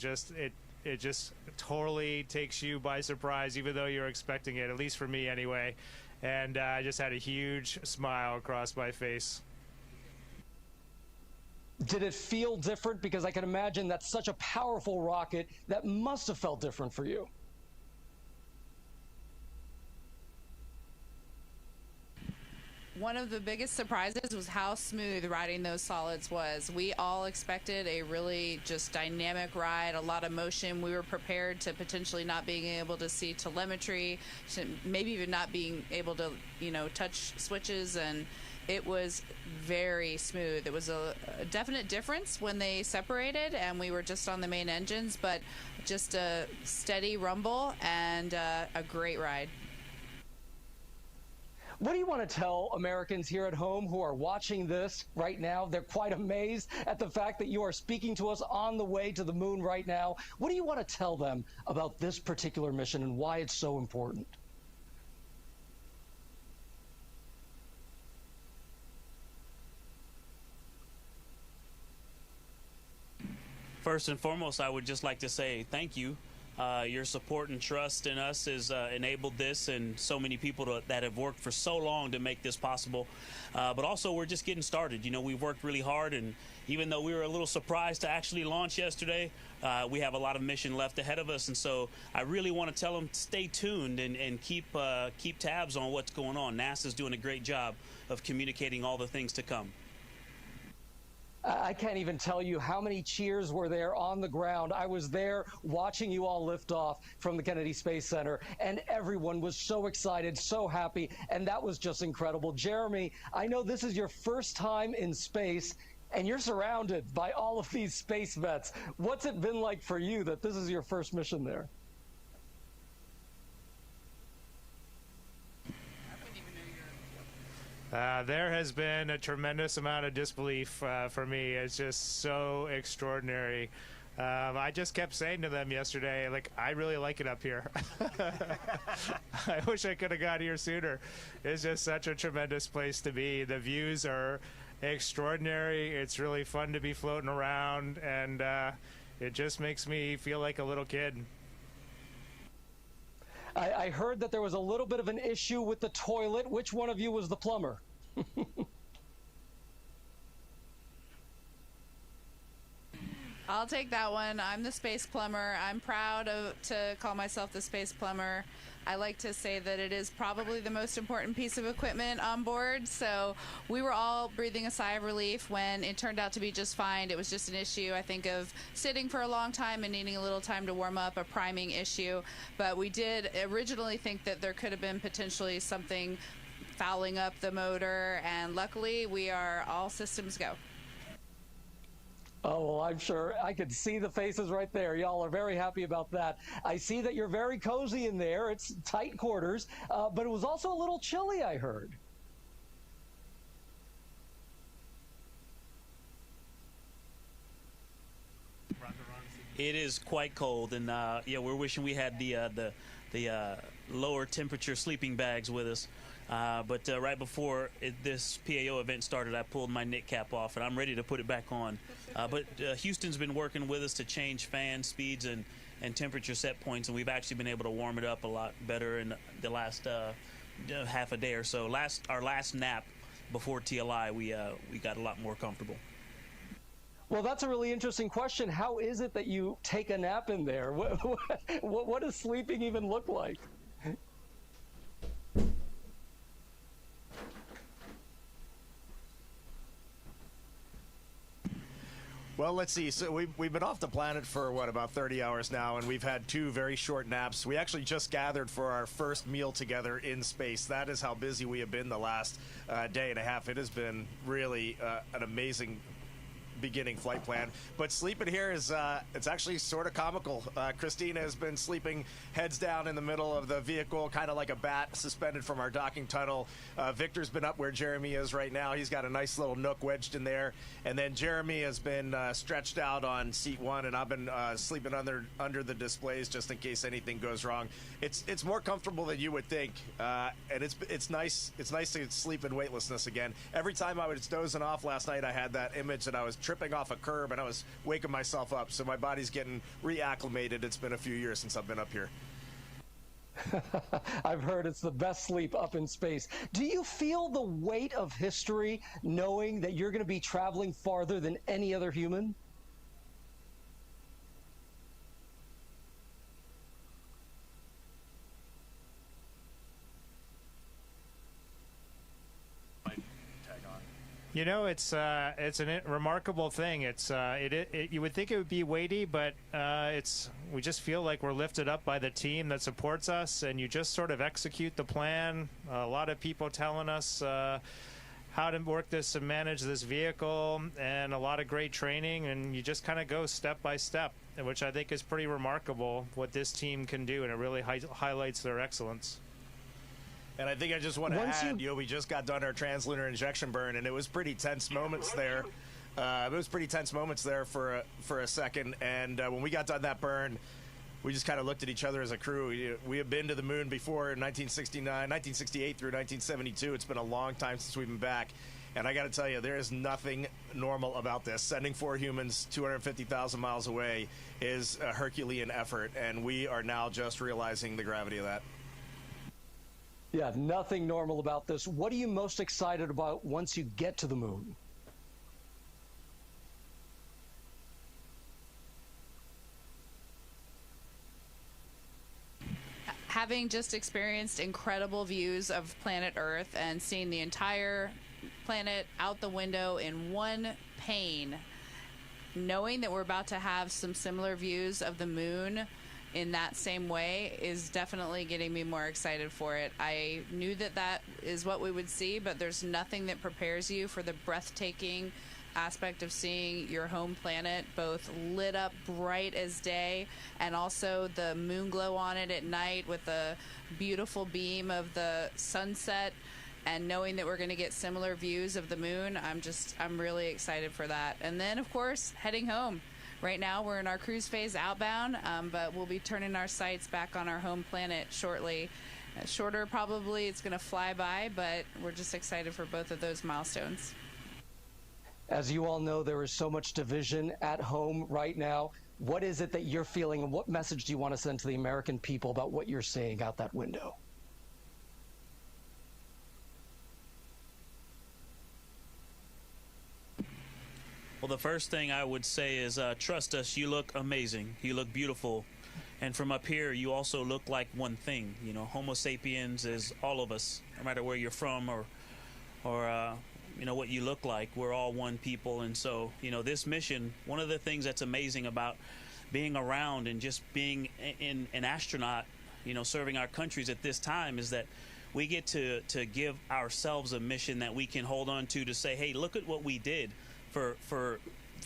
it just totally takes you by surprise, even though you're expecting it, at least for me anyway. And I just had a huge smile across my face. Did it feel different? Because I can imagine that's such a powerful rocket that must have felt different for you. One of the biggest surprises was how smooth riding those solids was. We all expected a really just dynamic ride, a lot of motion. We were prepared to potentially not being able to see telemetry, maybe even not being able to, touch switches, and it was very smooth. It was a definite difference when they separated and we were just on the main engines, but just a steady rumble and a great ride. What do you want to tell Americans here at home who are watching this right now? They're quite amazed at the fact that you are speaking to us on the way to the moon right now. What do you want to tell them about this particular mission and why it's so important? First and foremost, I would just like to say thank you. Your support and trust in us has enabled this, and so many people that have worked for so long to make this possible. But also, we're just getting started. You know, we've worked really hard, and even though we were a little surprised to actually launch yesterday, we have a lot of mission left ahead of us. And so I really want to tell them, stay tuned and keep tabs on what's going on. NASA's doing a great job of communicating all the things to come. I can't even tell you how many cheers were there on the ground. I was there watching you all lift off from the Kennedy Space Center, and everyone was so excited, so happy, and that was just incredible. Jeremy, I know this is your first time in space, and you're surrounded by all of these space vets. What's it been like for you that this is your first mission there? There has been a tremendous amount of disbelief for me. It's just so extraordinary. I just kept saying to them yesterday, like, I really like it up here. I wish I could have got here sooner. It's just such a tremendous place to be. The views are extraordinary. It's really fun to be floating around, and it just makes me feel like a little kid. I heard that there was a little bit of an issue with the toilet. Which one of you was the plumber? I'll take that one. I'm the space plumber. I'm proud to call myself the space plumber. I like to say that it is probably the most important piece of equipment on board. So we were all breathing a sigh of relief when it turned out to be just fine. It was just an issue, I think, of sitting for a long time and needing a little time to warm up, a priming issue. But we did originally think that there could have been potentially something fouling up the motor, and luckily we are all systems go. Oh, well, I'm sure I could see the faces right there. Y'all are very happy about that. I see that you're very cozy in there. It's tight quarters, but it was also a little chilly, I heard. It is quite cold, and yeah, we're wishing we had the lower temperature sleeping bags with us. But right before this PAO event started, I pulled my knit cap off, and I'm ready to put it back on. But Houston's been working with us to change fan speeds and temperature set points, and we've actually been able to warm it up a lot better in the last half a day or so. Our last nap before TLI, we got a lot more comfortable. Well, that's a really interesting question. How is it that you take a nap in there? What does sleeping even look like? Well, let's see. So we've been off the planet for, what, about 30 hours now, and we've had 2 very short naps. We actually just gathered for our first meal together in space. That is how busy we have been the last day and a half. It has been really an amazing beginning flight plan. But sleeping here is it's actually sort of comical. Christina has been sleeping heads down in the middle of the vehicle, kind of like a bat suspended from our docking tunnel. Victor's been up where Jeremy is right now. He's got a nice little nook wedged in there. And then Jeremy has been stretched out on seat 1, and I've been sleeping under the displays just in case anything goes wrong. It's more comfortable than you would think, and it's nice. It's nice to sleep in weightlessness again. Every time I was dozing off last night, I had that image that I was tripping off a curb and I was waking myself up. So my body's getting reacclimated. It's been a few years since I've been up here. I've heard it's the best sleep up in space. Do you feel the weight of history knowing that you're going to be traveling farther than any other human? You know, it's a remarkable thing. You would think it would be weighty, but we just feel like we're lifted up by the team that supports us, and you just sort of execute the plan. A lot of people telling us how to work this and manage this vehicle, and a lot of great training, and you just kind of go step by step, which I think is pretty remarkable what this team can do, and it really highlights their excellence. And I think I just want to add, we just got done our translunar injection burn, and it was pretty tense moments there. It was pretty tense moments there for a second. And when we got done that burn, we just kind of looked at each other as a crew. We have been to the moon before in 1968 through 1972. It's been a long time since we've been back. And I got to tell you, there is nothing normal about this. Sending 4 humans 250,000 miles away is a Herculean effort, and we are now just realizing the gravity of that. Yeah, nothing normal about this. What are you most excited about once you get to the moon? Having just experienced incredible views of planet Earth and seeing the entire planet out the window in one pane, knowing that we're about to have some similar views of the moon in that same way is definitely getting me more excited for it. I knew that that is what we would see, but there's nothing that prepares you for the breathtaking aspect of seeing your home planet both lit up bright as day and also the moon glow on it at night with the beautiful beam of the sunset, and knowing that we're going to get similar views of the moon. I'm really excited for that. And then of course heading home. Right now we're in our cruise phase outbound, but we'll be turning our sights back on our home planet shortly. Shorter probably, it's going to fly by, but we're just excited for both of those milestones. As you all know, there is so much division at home right now. What is it that you're feeling, and what message do you want to send to the American people about what you're seeing out that window? Well, the first thing I would say is trust us. You look amazing. You look beautiful. And from up here, you also look like one thing. You know, Homo sapiens is all of us, no matter where you're from or you know, what you look like. We're all one people. And so, you know, this mission, one of the things that's amazing about being around and just being an astronaut, you know, serving our countries at this time is that we get to give ourselves a mission that we can hold on to say, hey, look at what we did for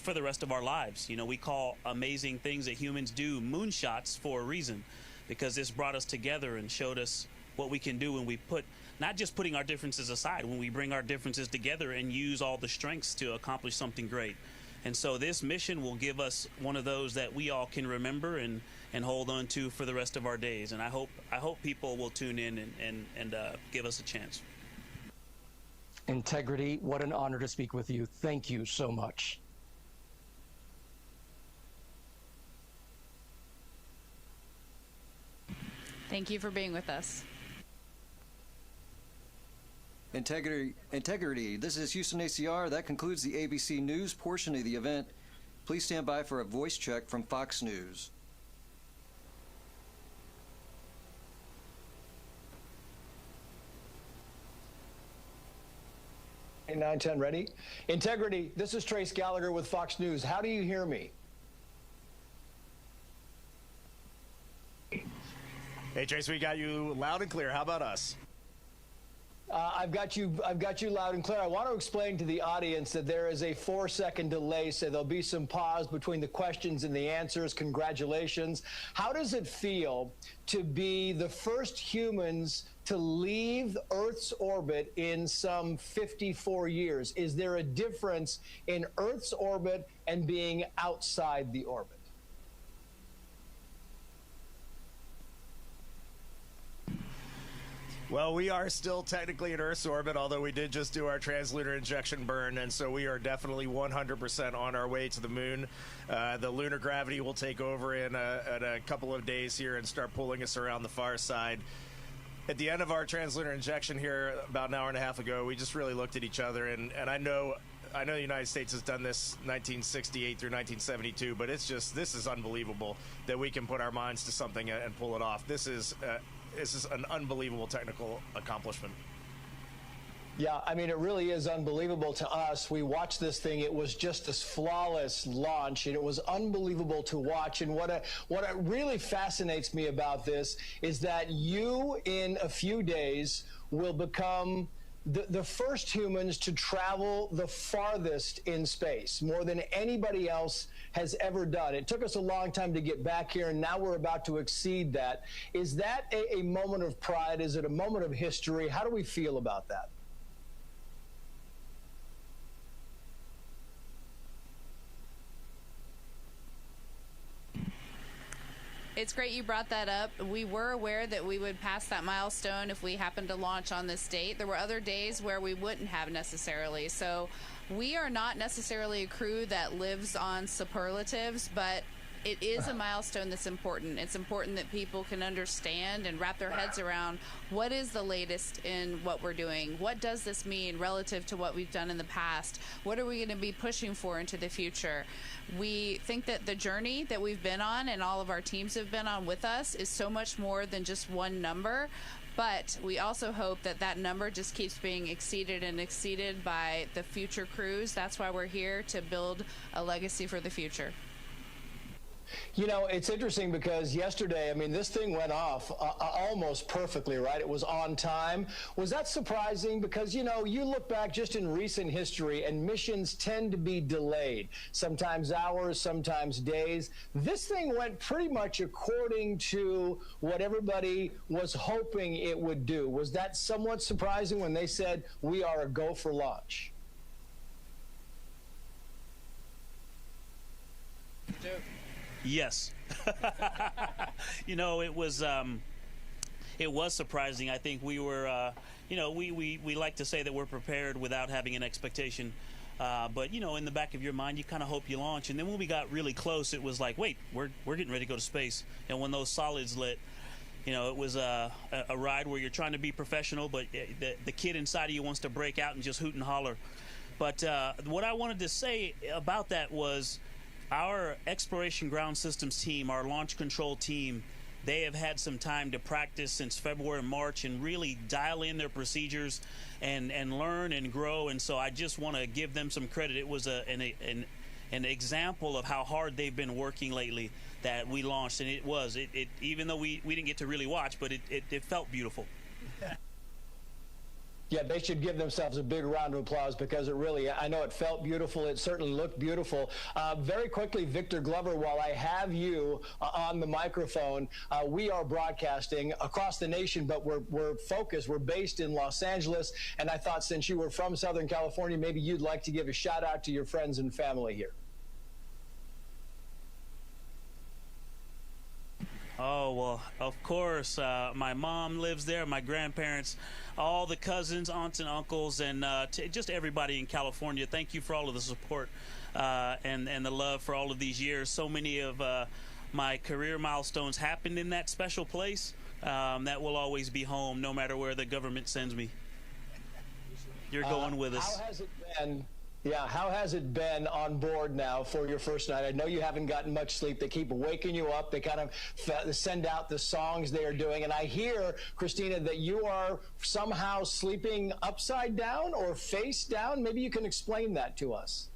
the rest of our lives. You know, we call amazing things that humans do moonshots for a reason, because this brought us together and showed us what we can do when we put, not just putting our differences aside, when we bring our differences together and use all the strengths to accomplish something great. And so this mission will give us one of those that we all can remember and hold on to for the rest of our days. And I hope people will tune in and give us a chance. Integrity, what an honor to speak with you. Thank you so much. Thank you for being with us. Integrity. This is Houston ACR. That concludes the ABC News portion of the event. Please stand by for a voice check from Fox News. 910 ready. Integrity, this is Trace Gallagher with Fox News. How do you hear me? Hey, Trace, we got you loud and clear. How about us? I've got you loud and clear. I want to explain to the audience that there is a 4-second delay, so there'll be some pause between the questions and the answers. Congratulations. How does it feel to be the first humans to leave Earth's orbit in some 54 years? Is there a difference in Earth's orbit and being outside the orbit? Well, we are still technically in Earth's orbit, although we did just do our translunar injection burn, and so we are definitely 100% on our way to the moon. The lunar gravity will take over in a couple of days here and start pulling us around the far side. At the end of our translunar injection here about an hour and a half ago, we just really looked at each other, and I know the United States has done this 1968 through 1972, but it's just, this is unbelievable that we can put our minds to something and pull it off. This is an unbelievable technical accomplishment. Yeah, I mean, it really is unbelievable to us. We watched this thing. It was just this flawless launch, and it was unbelievable to watch. And what really fascinates me about this is that you, in a few days, will become the first humans to travel the farthest in space, more than anybody else has ever done. It took us a long time to get back here, and now we're about to exceed that. Is that a moment of pride? Is it a moment of history? How do we feel about that? It's great you brought that up. We were aware that we would pass that milestone if we happened to launch on this date. There were other days where we wouldn't have necessarily. So we are not necessarily a crew that lives on superlatives, but it is a milestone that's important. It's important that people can understand and wrap their heads around what is the latest in what we're doing. What does this mean relative to what we've done in the past? What are we going to be pushing for into the future? We think that the journey that we've been on and all of our teams have been on with us is so much more than just one number. But we also hope that that number just keeps being exceeded and exceeded by the future crews. That's why we're here, to build a legacy for the future. You know, it's interesting because yesterday, I mean, this thing went off almost perfectly, right? It was on time. Was that surprising? Because, you know, you look back just in recent history and missions tend to be delayed, sometimes hours, sometimes days. This thing went pretty much according to what everybody was hoping it would do. Was that somewhat surprising when they said we are a go for launch? Yes. You know, it was surprising. I think we were, you know, we like to say that we're prepared without having an expectation. But, you know, in the back of your mind, you kind of hope you launch. And then when we got really close, it was like, wait, we're getting ready to go to space. And when those solids lit, you know, it was a ride where you're trying to be professional, but the kid inside of you wants to break out and just hoot and holler. But what I wanted to say about that was, our exploration ground systems team, our launch control team, they have had some time to practice since February and March and really dial in their procedures and learn and grow. And so I just want to give them some credit. It was an example of how hard they've been working lately that we launched. And it was, even though we didn't get to really watch, but it felt beautiful. Yeah, they should give themselves a big round of applause because it really, I know it felt beautiful. It certainly looked beautiful. Very quickly, Victor Glover, while I have you on the microphone, we are broadcasting across the nation, but we're focused. We're based in Los Angeles. And I thought since you were from Southern California, maybe you'd like to give a shout out to your friends and family here. Oh, well, of course. My mom lives there, my grandparents, all the cousins, aunts and uncles, and just everybody in California. Thank you for all of the support and the love for all of these years. So many of my career milestones happened in that special place. That will always be home, no matter where the government sends me. You're going with us. How has it been? Yeah, how has it been on board now for your first night? I know you haven't gotten much sleep. They keep waking you up. They kind of send out the songs they are doing. And I hear, Christina, that you are somehow sleeping upside down or face down. Maybe you can explain that to us.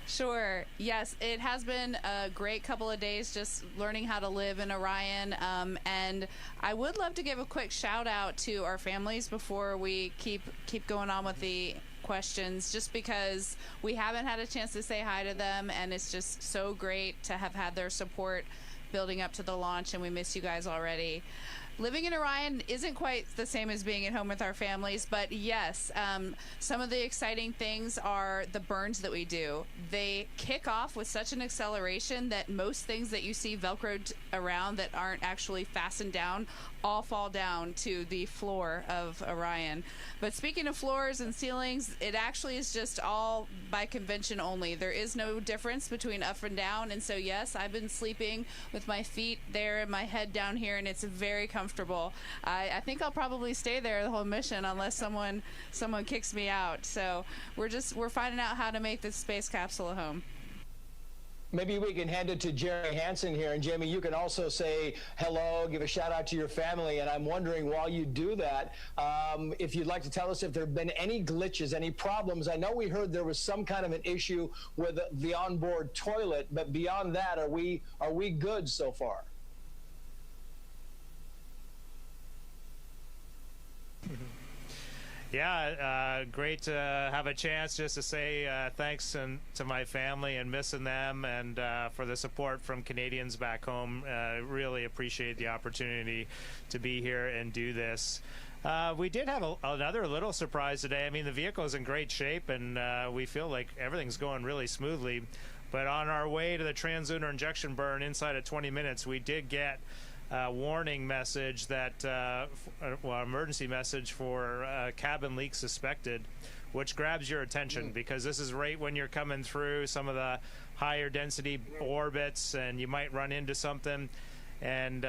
Sure. Yes, it has been a great couple of days just learning how to live in Orion. And I would love to give a quick shout out to our families before we keep going on with the questions, just because we haven't had a chance to say hi to them, and it's just so great to have had their support building up to the launch, and we miss you guys already. Living in Orion isn't quite the same as being at home with our families, but yes, some of the exciting things are the burns that we do. They kick off with such an acceleration that most things that you see Velcroed around that aren't actually fastened down all fall down to the floor of Orion. But speaking of floors and ceilings, it actually is just all by convention only. There is no difference between up and down, and so yes, I've been sleeping with my feet there and my head down here, and it's very comfortable. I think I'll probably stay there the whole mission unless someone kicks me out. So we're finding out how to make this space capsule a home. Maybe we can hand it to Jeremy Hansen here. And Jamie, you can also say hello, give a shout out to your family. And I'm wondering, while you do that, if you'd like to tell us if there have been any glitches, any problems. I know we heard there was some kind of an issue with the onboard toilet, but beyond that, are we good so far? Yeah, great to have a chance just to say thanks to my family and missing them, and for the support from Canadians back home. Really appreciate the opportunity to be here and do this. We did have another little surprise today. I mean, the vehicle is in great shape, and we feel like everything's going really smoothly. But on our way to the translunar injection burn inside of 20 minutes, we did get a warning message that, emergency message for cabin leak suspected, which grabs your attention because this is right when you're coming through some of the higher density orbits and you might run into something. And,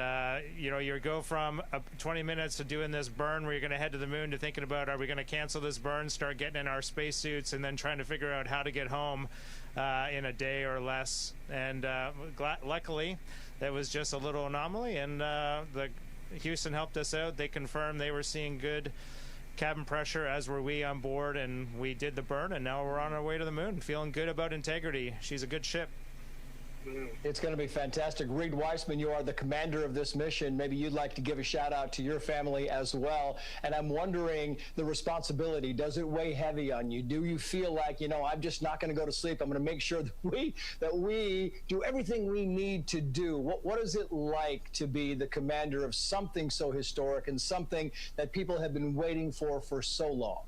you go from 20 minutes to doing this burn where you're going to head to the moon to thinking about, are we going to cancel this burn, start getting in our spacesuits, and then trying to figure out how to get home in a day or less. And luckily, that was just a little anomaly, and the Houston helped us out. They confirmed they were seeing good cabin pressure, as were we on board, and we did the burn, and now we're on our way to the moon, feeling good about Integrity. She's a good ship. It's going to be fantastic. Reid Wiseman, you are the commander of this mission. Maybe you'd like to give a shout out to your family as well. And I'm wondering, the responsibility, does it weigh heavy on you? Do you feel like, I'm just not going to go to sleep. I'm going to make sure that we do everything we need to do. What is it like to be the commander of something so historic and something that people have been waiting for so long?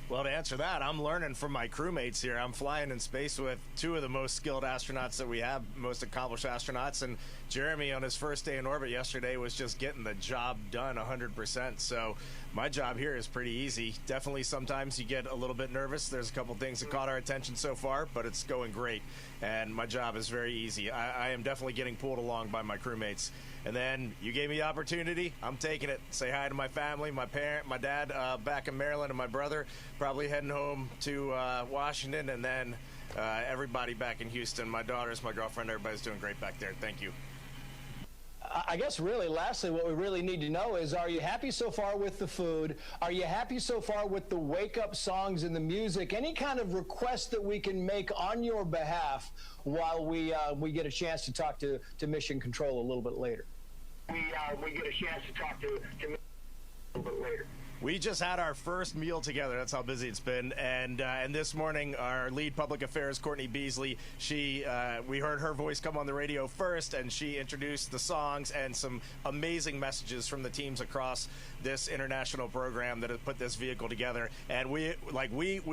Well, to answer that, I'm learning from my crewmates here. I'm flying in space with two of the most skilled astronauts that we have, most accomplished astronauts, and Jeremy on his first day in orbit yesterday was just getting the job done 100%. So my job here is pretty easy. Definitely sometimes you get a little bit nervous. There's a couple things that caught our attention so far, but it's going great. And my job is very easy. I am definitely getting pulled along by my crewmates. And then you gave me the opportunity. I'm taking it. Say hi to my family, my parent, my dad back in Maryland, and my brother probably heading home to Washington, and then everybody back in Houston. My daughters, my girlfriend, everybody's doing great back there. Thank you. I guess really, lastly, what we really need to know is, are you happy so far with the food? Are you happy so far with the wake-up songs and the music? Any kind of request that we can make on your behalf while we get a chance to talk to Mission Control a little bit later? We get a chance to talk to Mission Control a little bit later. We just had our first meal together. That's how busy it's been. And this morning, our lead public affairs, Courtney Beasley, we heard her voice come on the radio first, and she introduced the songs and some amazing messages from the teams across this international program that has put this vehicle together. And we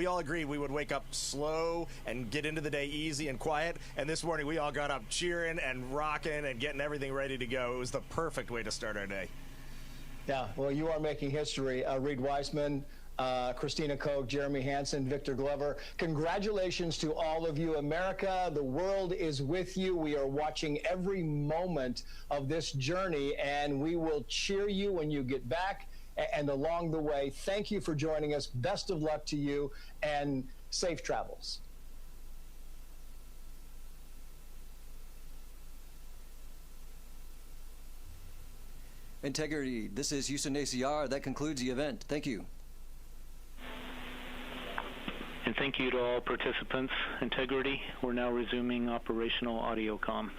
all agreed we would wake up slow and get into the day easy and quiet. And this morning, we all got up cheering and rocking and getting everything ready to go. It was the perfect way to start our day. Yeah, well, you are making history. Reid Wiseman, Christina Koch, Jeremy Hansen, Victor Glover. Congratulations to all of you. America, the world is with you. We are watching every moment of this journey, and we will cheer you when you get back and along the way. Thank you for joining us. Best of luck to you, and safe travels. Integrity, this is Houston ACR. That concludes the event. Thank you. And thank you to all participants. Integrity, we're now resuming operational audio comm.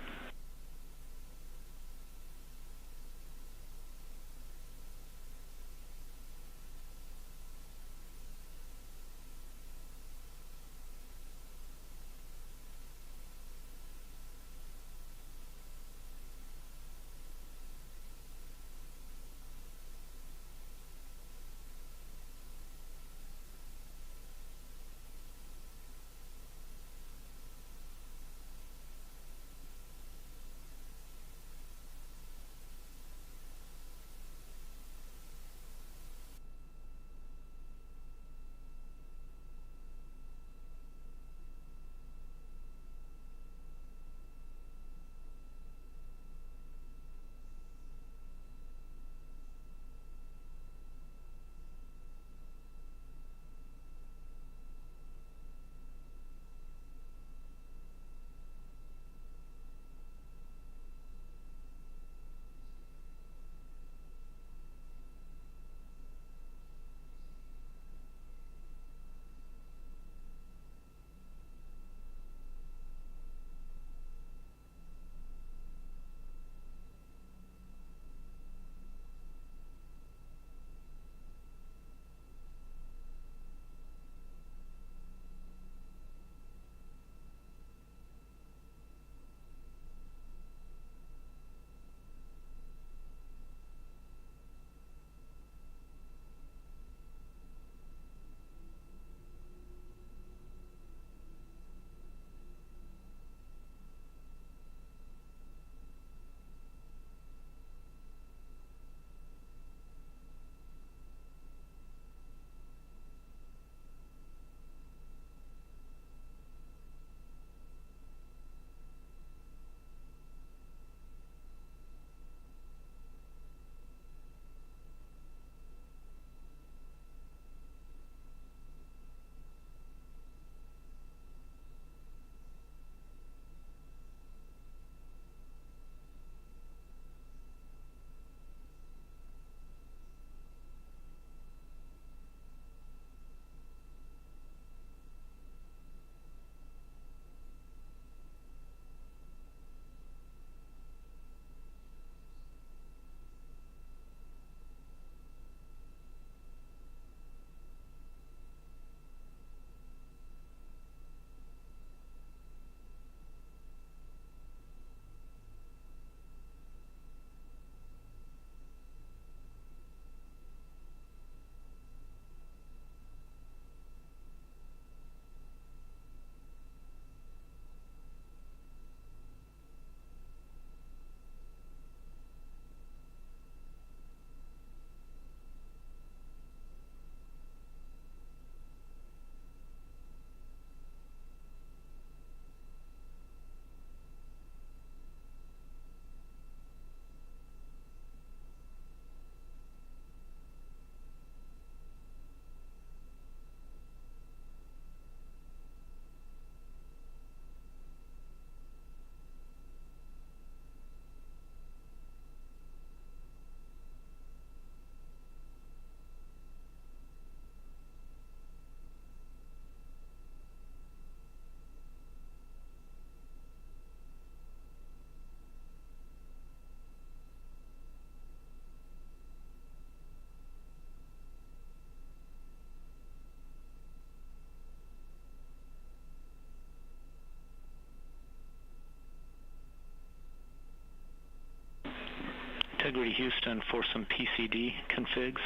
Integrity Houston for some PCD configs.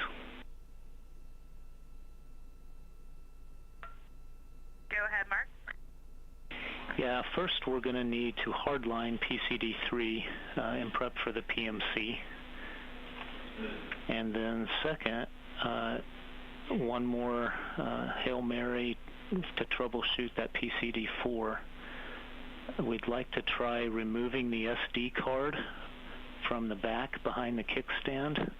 Go ahead, Mark. Yeah, first we're going to need to hardline PCD3 in prep for the PMC. And then second, one more Hail Mary to troubleshoot that PCD4. We'd like to try removing the SD card from the back behind the kickstand,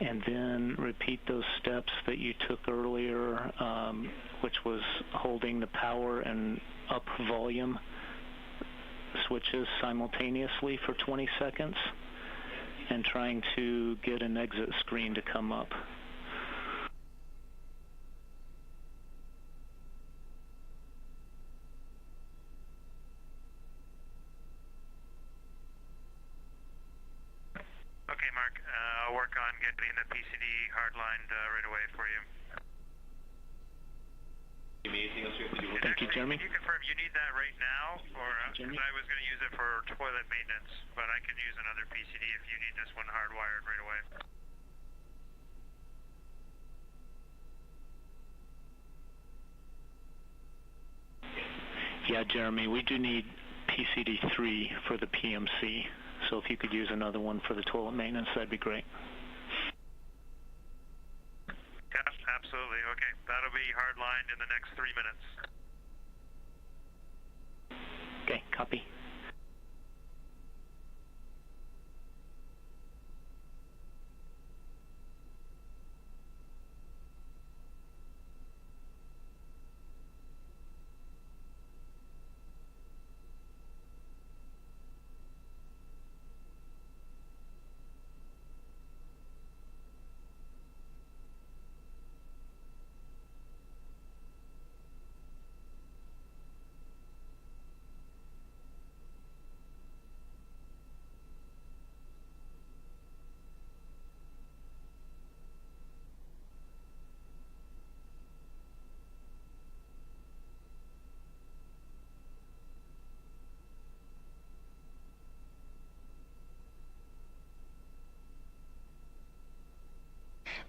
and then repeat those steps that you took earlier, which was holding the power and up volume switches simultaneously for 20 seconds and trying to get an exit screen to come up. Okay, Mark, I'll work on getting the PCD hardlined right away for you. Thank you, Jeremy. Can you confirm you need that right now, or because I was going to use it for toilet maintenance, but I can use another PCD if you need this one hardwired right away. Yeah, Jeremy, we do need PCD3 for the PMC, so if you could use another one for the toilet maintenance, that'd be great. Yeah, absolutely. Okay, that'll be hardlined in the next 3 minutes. Okay, copy.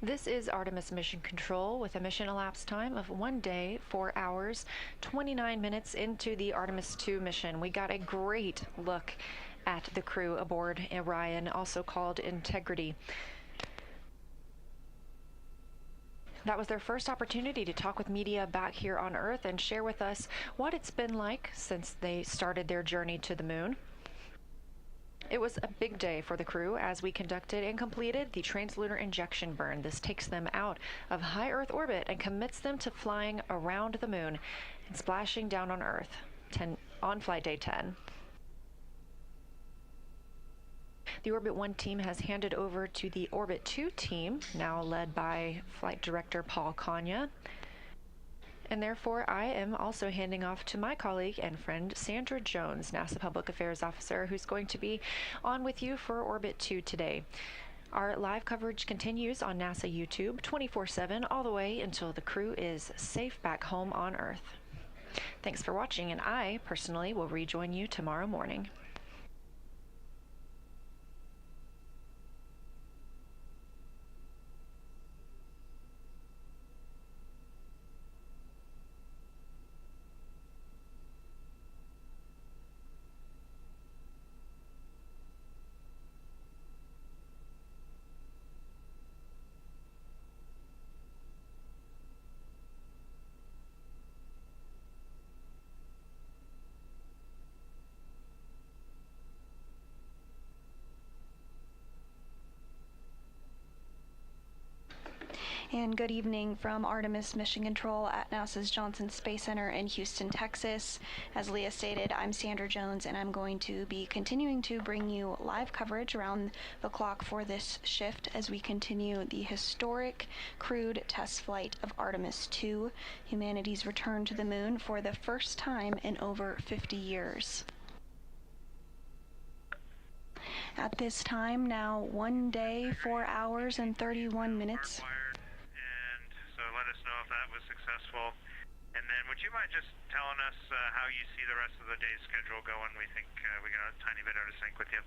This is Artemis Mission Control with a mission elapsed time of 1 day, 4 hours, 29 minutes into the Artemis II mission. We got a great look at the crew aboard Orion, also called Integrity. That was their first opportunity to talk with media back here on Earth and share with us what it's been like since they started their journey to the moon. It was a big day for the crew as we conducted and completed the translunar injection burn. This takes them out of high Earth orbit and commits them to flying around the moon and splashing down on Earth on flight day 10. The Orbit 1 team has handed over to the Orbit 2 team, now led by Flight Director Paul Kanya. And therefore, I am also handing off to my colleague and friend, Sandra Jones, NASA Public Affairs Officer, who's going to be on with you for Orbit 2 today. Our live coverage continues on NASA YouTube 24/7 all the way until the crew is safe back home on Earth. Thanks for watching, and I, personally, will rejoin you tomorrow morning. And good evening from Artemis Mission Control at NASA's Johnson Space Center in Houston, Texas. As Leah stated, I'm Sandra Jones, and I'm going to be continuing to bring you live coverage around the clock for this shift as we continue the historic crewed test flight of Artemis II, humanity's return to the moon for the first time in over 50 years. At this time, now 1 day, 4 hours, and 31 minutes. So let us know if that was successful. And then would you mind just telling us how you see the rest of the day's schedule going? We think we got a tiny bit out of sync with you.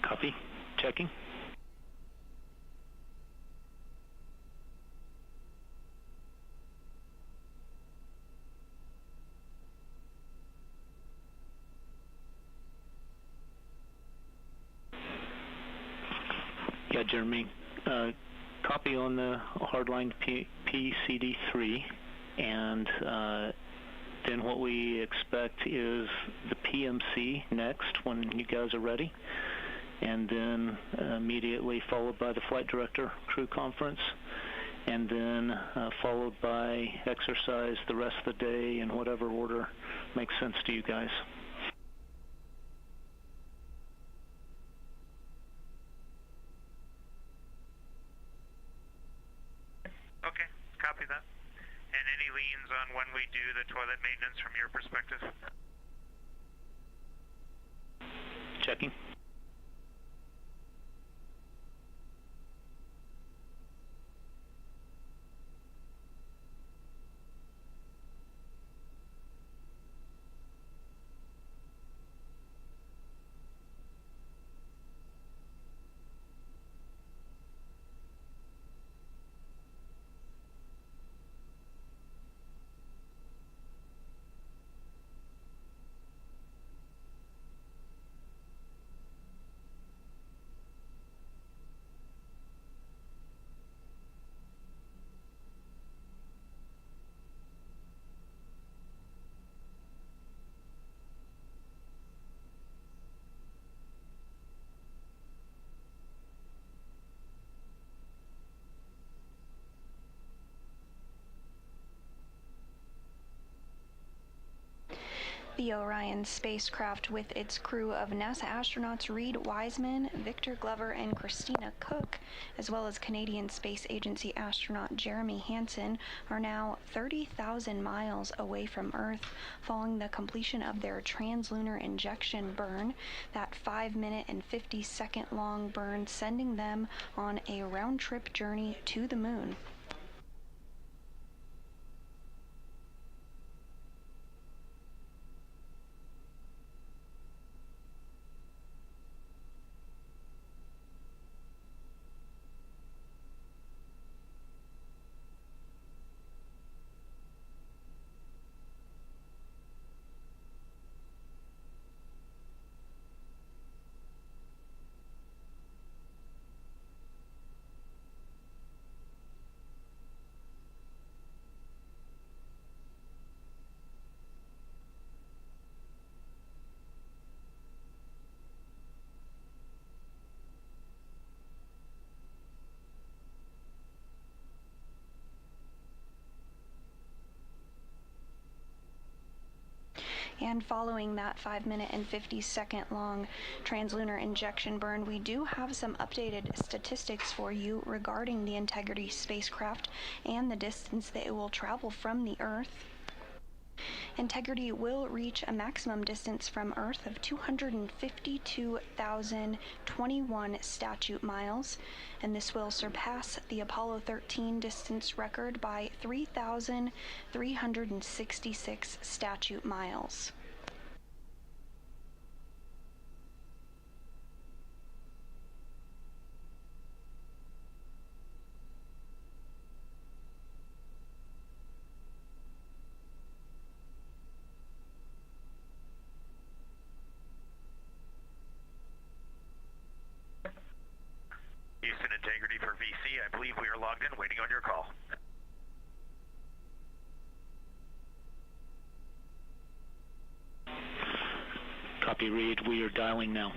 Copy. Checking. Yeah, Jeremy. Copy on the hardline PCD3, and then what we expect is the PMC next when you guys are ready, and then immediately followed by the flight director crew conference, and then followed by exercise the rest of the day in whatever order makes sense to you guys. Okay, copy that. And any leans on when we do the toilet maintenance from your perspective? Checking. The Orion spacecraft, with its crew of NASA astronauts Reid Wiseman, Victor Glover, and Christina Koch, as well as Canadian Space Agency astronaut Jeremy Hansen, are now 30,000 miles away from Earth following the completion of their translunar injection burn, that 5-minute and 50-second long burn sending them on a round-trip journey to the Moon. And following that 5-minute and 50-second long translunar injection burn, we do have some updated statistics for you regarding the Integrity spacecraft and the distance that it will travel from the Earth. Integrity will reach a maximum distance from Earth of 252,021 statute miles, and this will surpass the Apollo 13 distance record by 3,366 statute miles. Houston Integrity for VC. I believe we are logged in, waiting on your call. Copy, Reid. We are dialing now.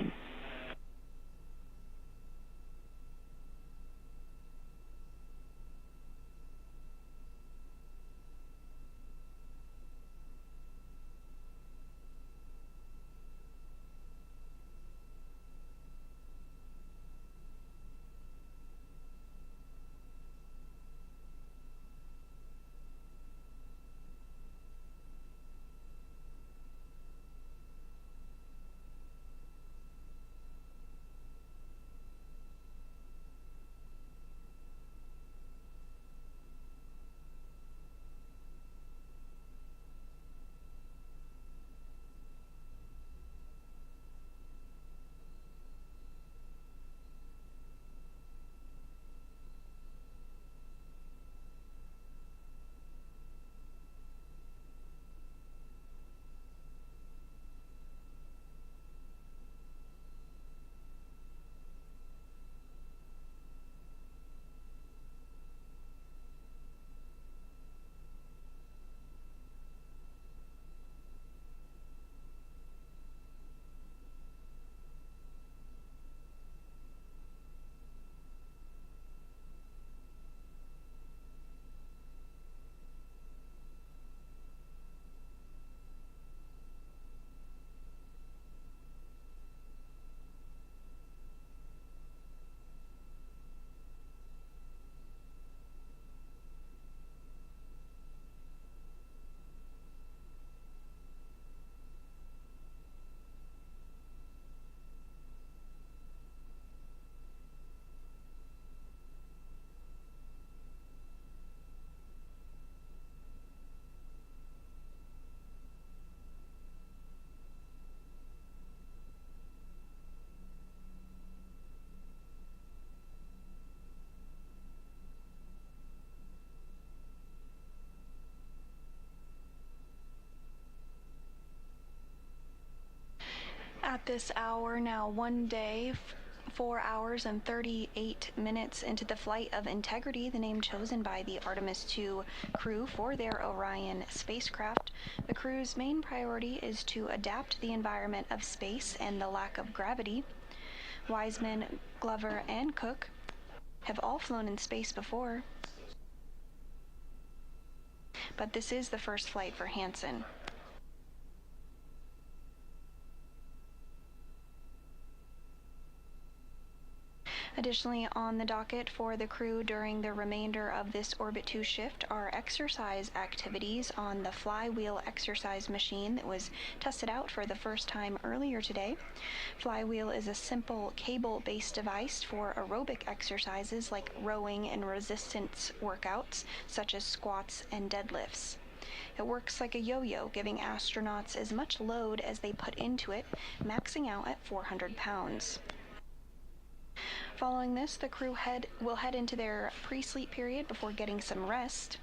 This hour, now 1 day, 4 hours and 38 minutes into the flight of Integrity, the name chosen by the Artemis II crew for their Orion spacecraft. The crew's main priority is to adapt the environment of space and the lack of gravity. Wiseman, Glover, and Cook have all flown in space before, but this is the first flight for Hansen. Additionally, on the docket for the crew during the remainder of this Orbit 2 shift are exercise activities on the flywheel exercise machine that was tested out for the first time earlier today. Flywheel is a simple cable-based device for aerobic exercises like rowing and resistance workouts, such as squats and deadlifts. It works like a yo-yo, giving astronauts as much load as they put into it, maxing out at 400 pounds. Following this, the crew will head into their pre-sleep period before getting some rest.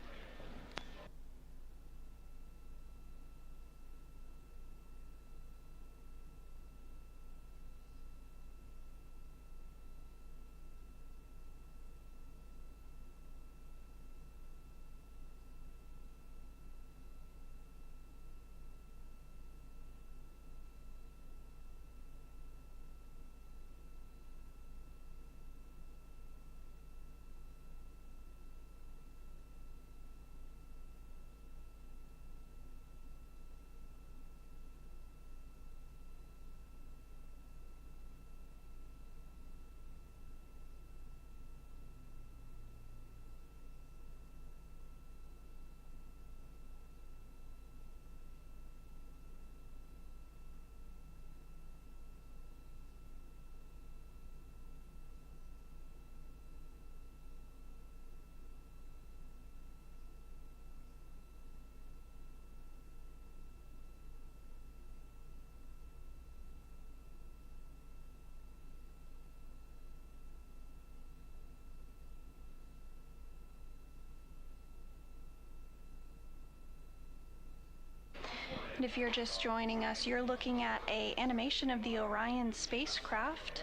And if you're just joining us, you're looking at an animation of the Orion spacecraft.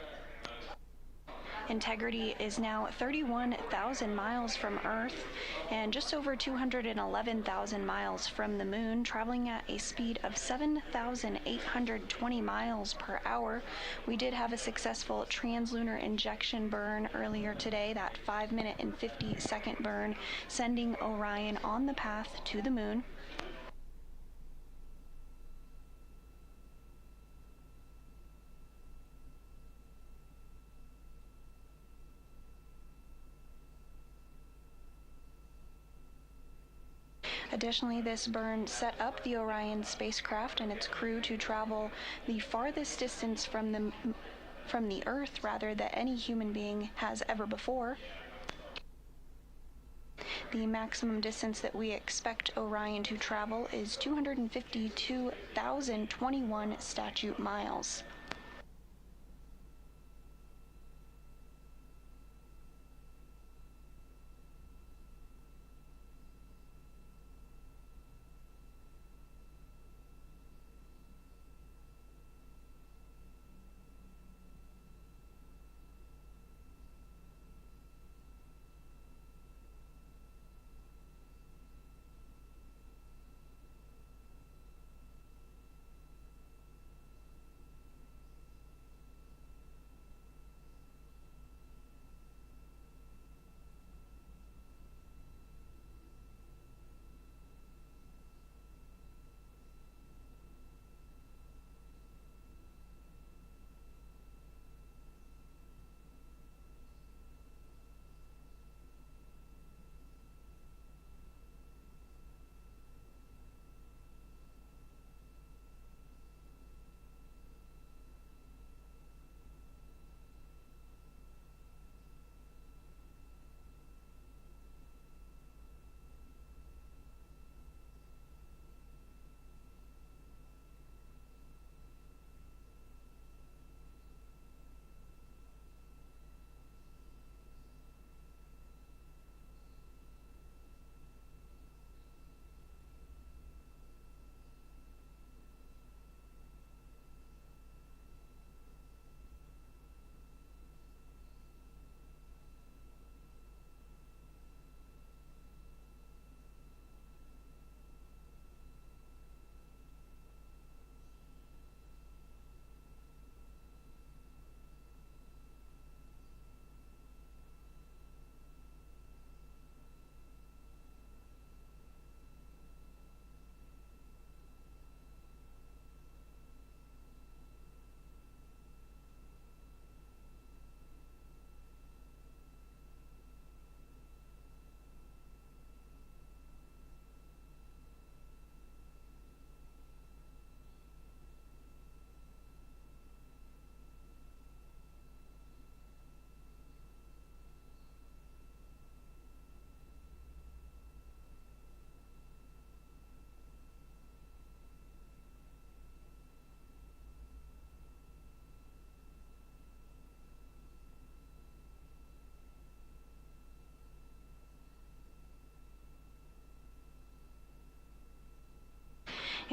Integrity is now 31,000 miles from Earth and just over 211,000 miles from the Moon, traveling at a speed of 7,820 miles per hour. We did have a successful translunar injection burn earlier today, that 5-minute and 50-second burn, sending Orion on the path to the Moon. Additionally, this burn set up the Orion spacecraft and its crew to travel the farthest distance from the Earth, rather, that any human being has ever before. The maximum distance that we expect Orion to travel is 252,021 statute miles.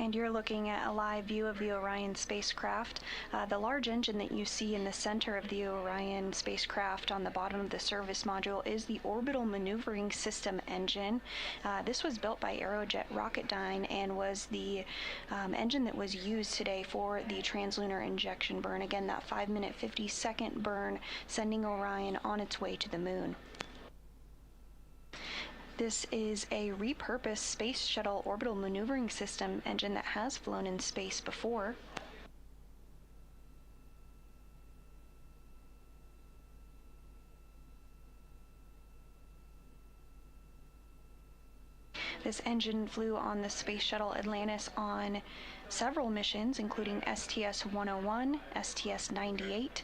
And you're looking at a live view of the Orion spacecraft. The large engine that you see in the center of the Orion spacecraft on the bottom of the service module is the Orbital Maneuvering System engine. This was built by Aerojet Rocketdyne and was the engine that was used today for the translunar injection burn. Again, that 5-minute 50-second burn, sending Orion on its way to the moon. This is a repurposed Space Shuttle Orbital Maneuvering System engine that has flown in space before. This engine flew on the Space Shuttle Atlantis on several missions, including STS-101, STS-98,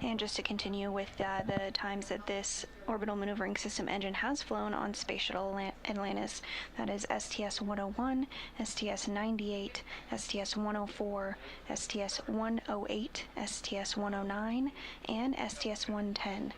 And just to continue with the times that this Orbital Maneuvering System engine has flown on Space Shuttle Atlantis, that is STS-101, STS-98, STS-104, STS-108, STS-109, and STS-110.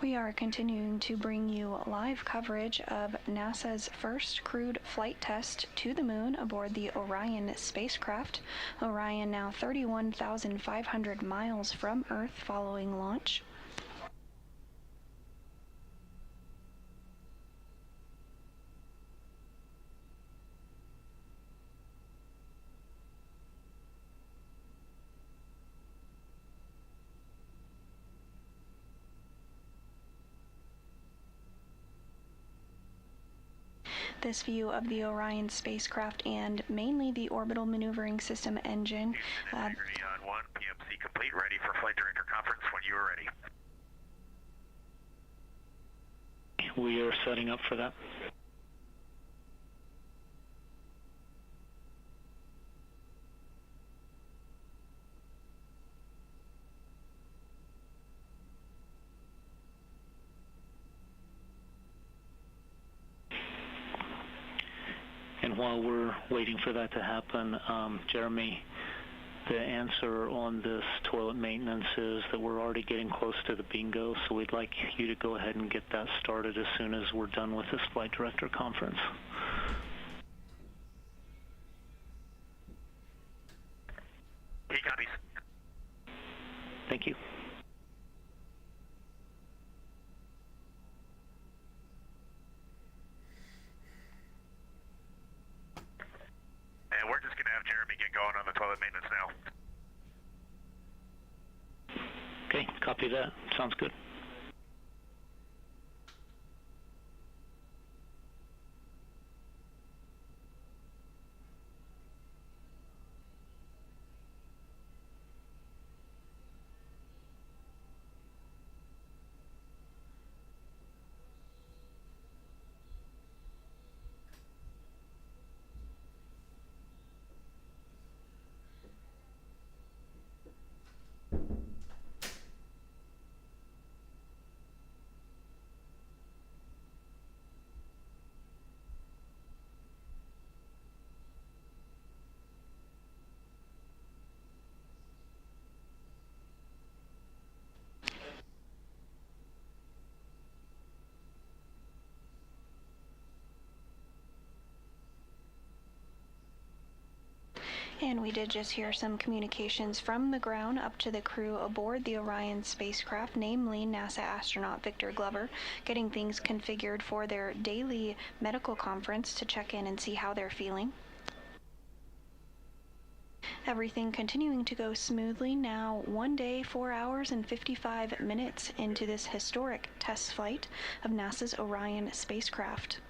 We are continuing to bring you live coverage of NASA's first crewed flight test to the moon aboard the Orion spacecraft. Orion now 31,500 miles from Earth following launch. This view of the Orion spacecraft and mainly the orbital maneuvering system engine. Integrity on 1, PMC complete, ready for flight director conference when you are ready. We are setting up for that. And while we're waiting for that to happen, Jeremy, the answer on this toilet maintenance is that we're already getting close to the bingo, so we'd like you to go ahead and get that started as soon as we're done with this flight director conference. He copies. Thank you. And we're just going to have Jeremy get going on the toilet maintenance now. Okay, copy that. Sounds good. And we did just hear some communications from the ground up to the crew aboard the Orion spacecraft, namely NASA astronaut Victor Glover, getting things configured for their daily medical conference to check in and see how they're feeling. Everything continuing to go smoothly now, 1 day, 4 hours, and 55 minutes into this historic test flight of NASA's Orion spacecraft.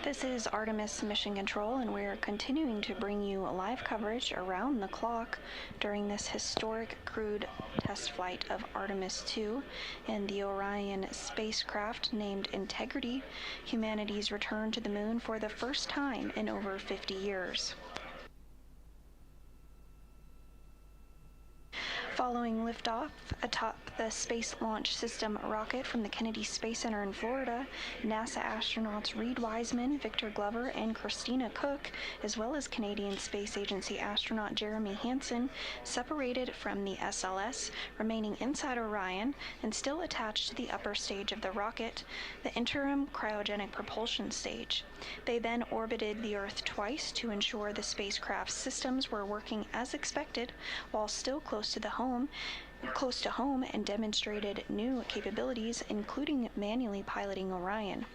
This is Artemis Mission Control, and we're continuing to bring you live coverage around the clock during this historic crewed test flight of Artemis II and the Orion spacecraft named Integrity, humanity's return to the moon for the first time in over 50 years. Following liftoff atop the Space Launch System rocket from the Kennedy Space Center in Florida, NASA astronauts Reid Wiseman, Victor Glover, and Christina Koch, as well as Canadian Space Agency astronaut Jeremy Hansen, separated from the SLS, remaining inside Orion and still attached to the upper stage of the rocket, the interim cryogenic propulsion stage. They then orbited the Earth twice to ensure the spacecraft's systems were working as expected, while still close to home and demonstrated new capabilities, including manually piloting Orion.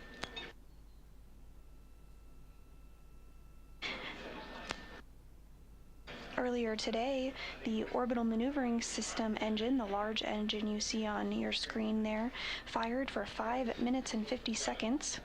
Earlier today, the orbital maneuvering system engine, the large engine you see on your screen there, fired for 5 minutes and 50 seconds.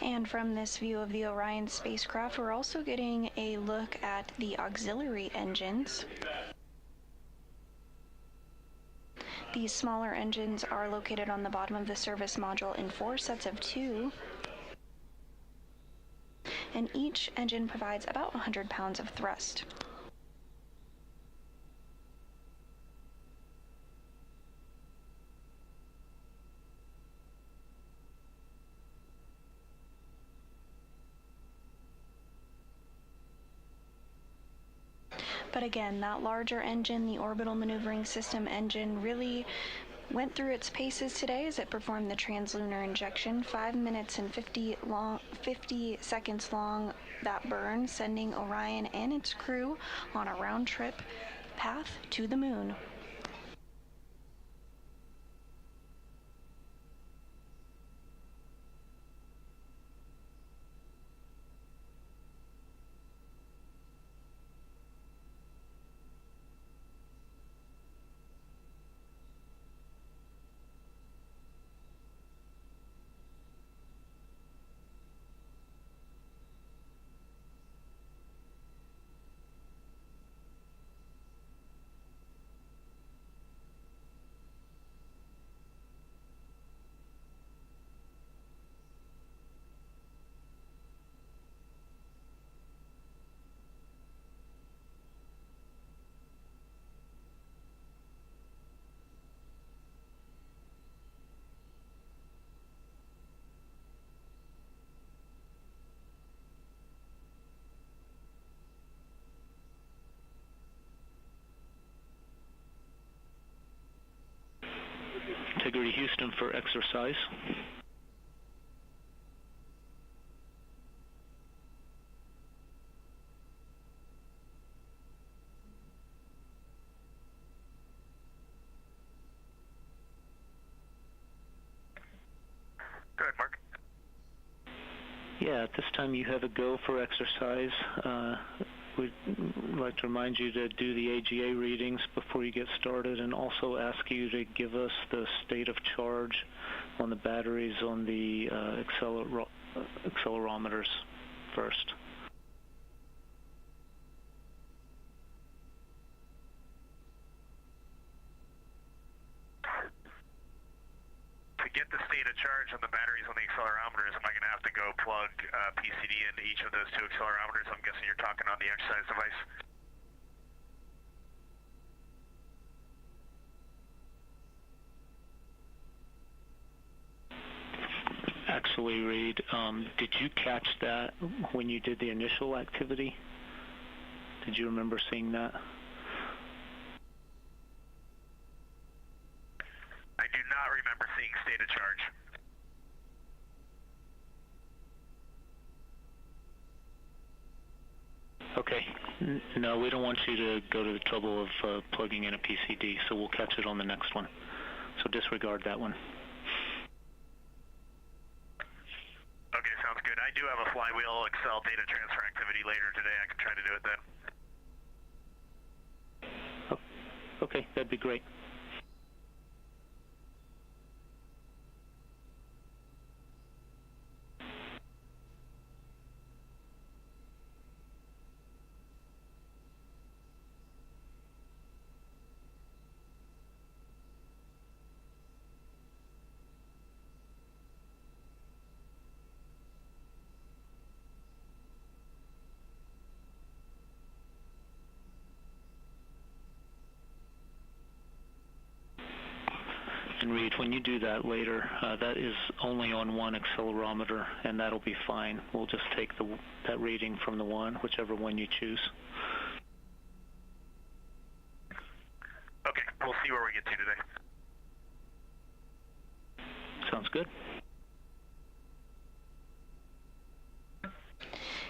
And from this view of the Orion spacecraft, we're also getting a look at the auxiliary engines. These smaller engines are located on the bottom of the service module in 4 sets of 2. And each engine provides about 100 pounds of thrust. But again, that larger engine, the orbital maneuvering system engine, really went through its paces today as it performed the translunar injection. 5 minutes and 50 seconds long, that burn, sending Orion and its crew on a round trip path to the moon. Integrity Houston for exercise. Go ahead, Mark. Yeah, at this time you have a go for exercise. We'd like to remind you to do the AGA readings before you get started, and also ask you to give us the state of charge on the batteries on the accelerometers first. To get the state of charge on the batteries on the accelerometers, am I going to have to go plug PCD into each of those 2 accelerometers? I'm guessing you're talking on the exercise device. Actually, Reid, did you catch that when you did the initial activity? Did you remember seeing that? I do not remember seeing state of charge. Okay. No, we don't want you to go to the trouble of plugging in a PCD, so we'll catch it on the next one. So disregard that one. Okay, sounds good. I do have a flywheel Excel data transfer activity later today. I can try to do it then. Oh, okay, that'd be great. And Reid, when you do that later, that is only on one accelerometer, and that'll be fine. We'll just take that reading from the one, whichever one you choose. Okay, we'll see where we get to today. Sounds good.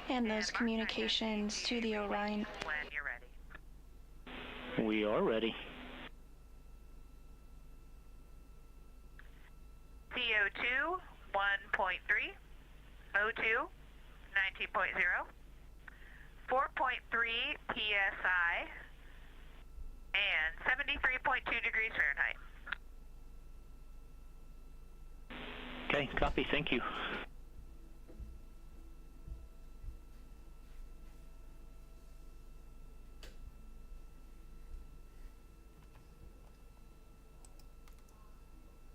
And those communications to the Orion. When you're ready. We are ready. CO2 1.3, O2 19.0, 4.3 psi, and 73.2 degrees Fahrenheit. Okay, copy. Thank you.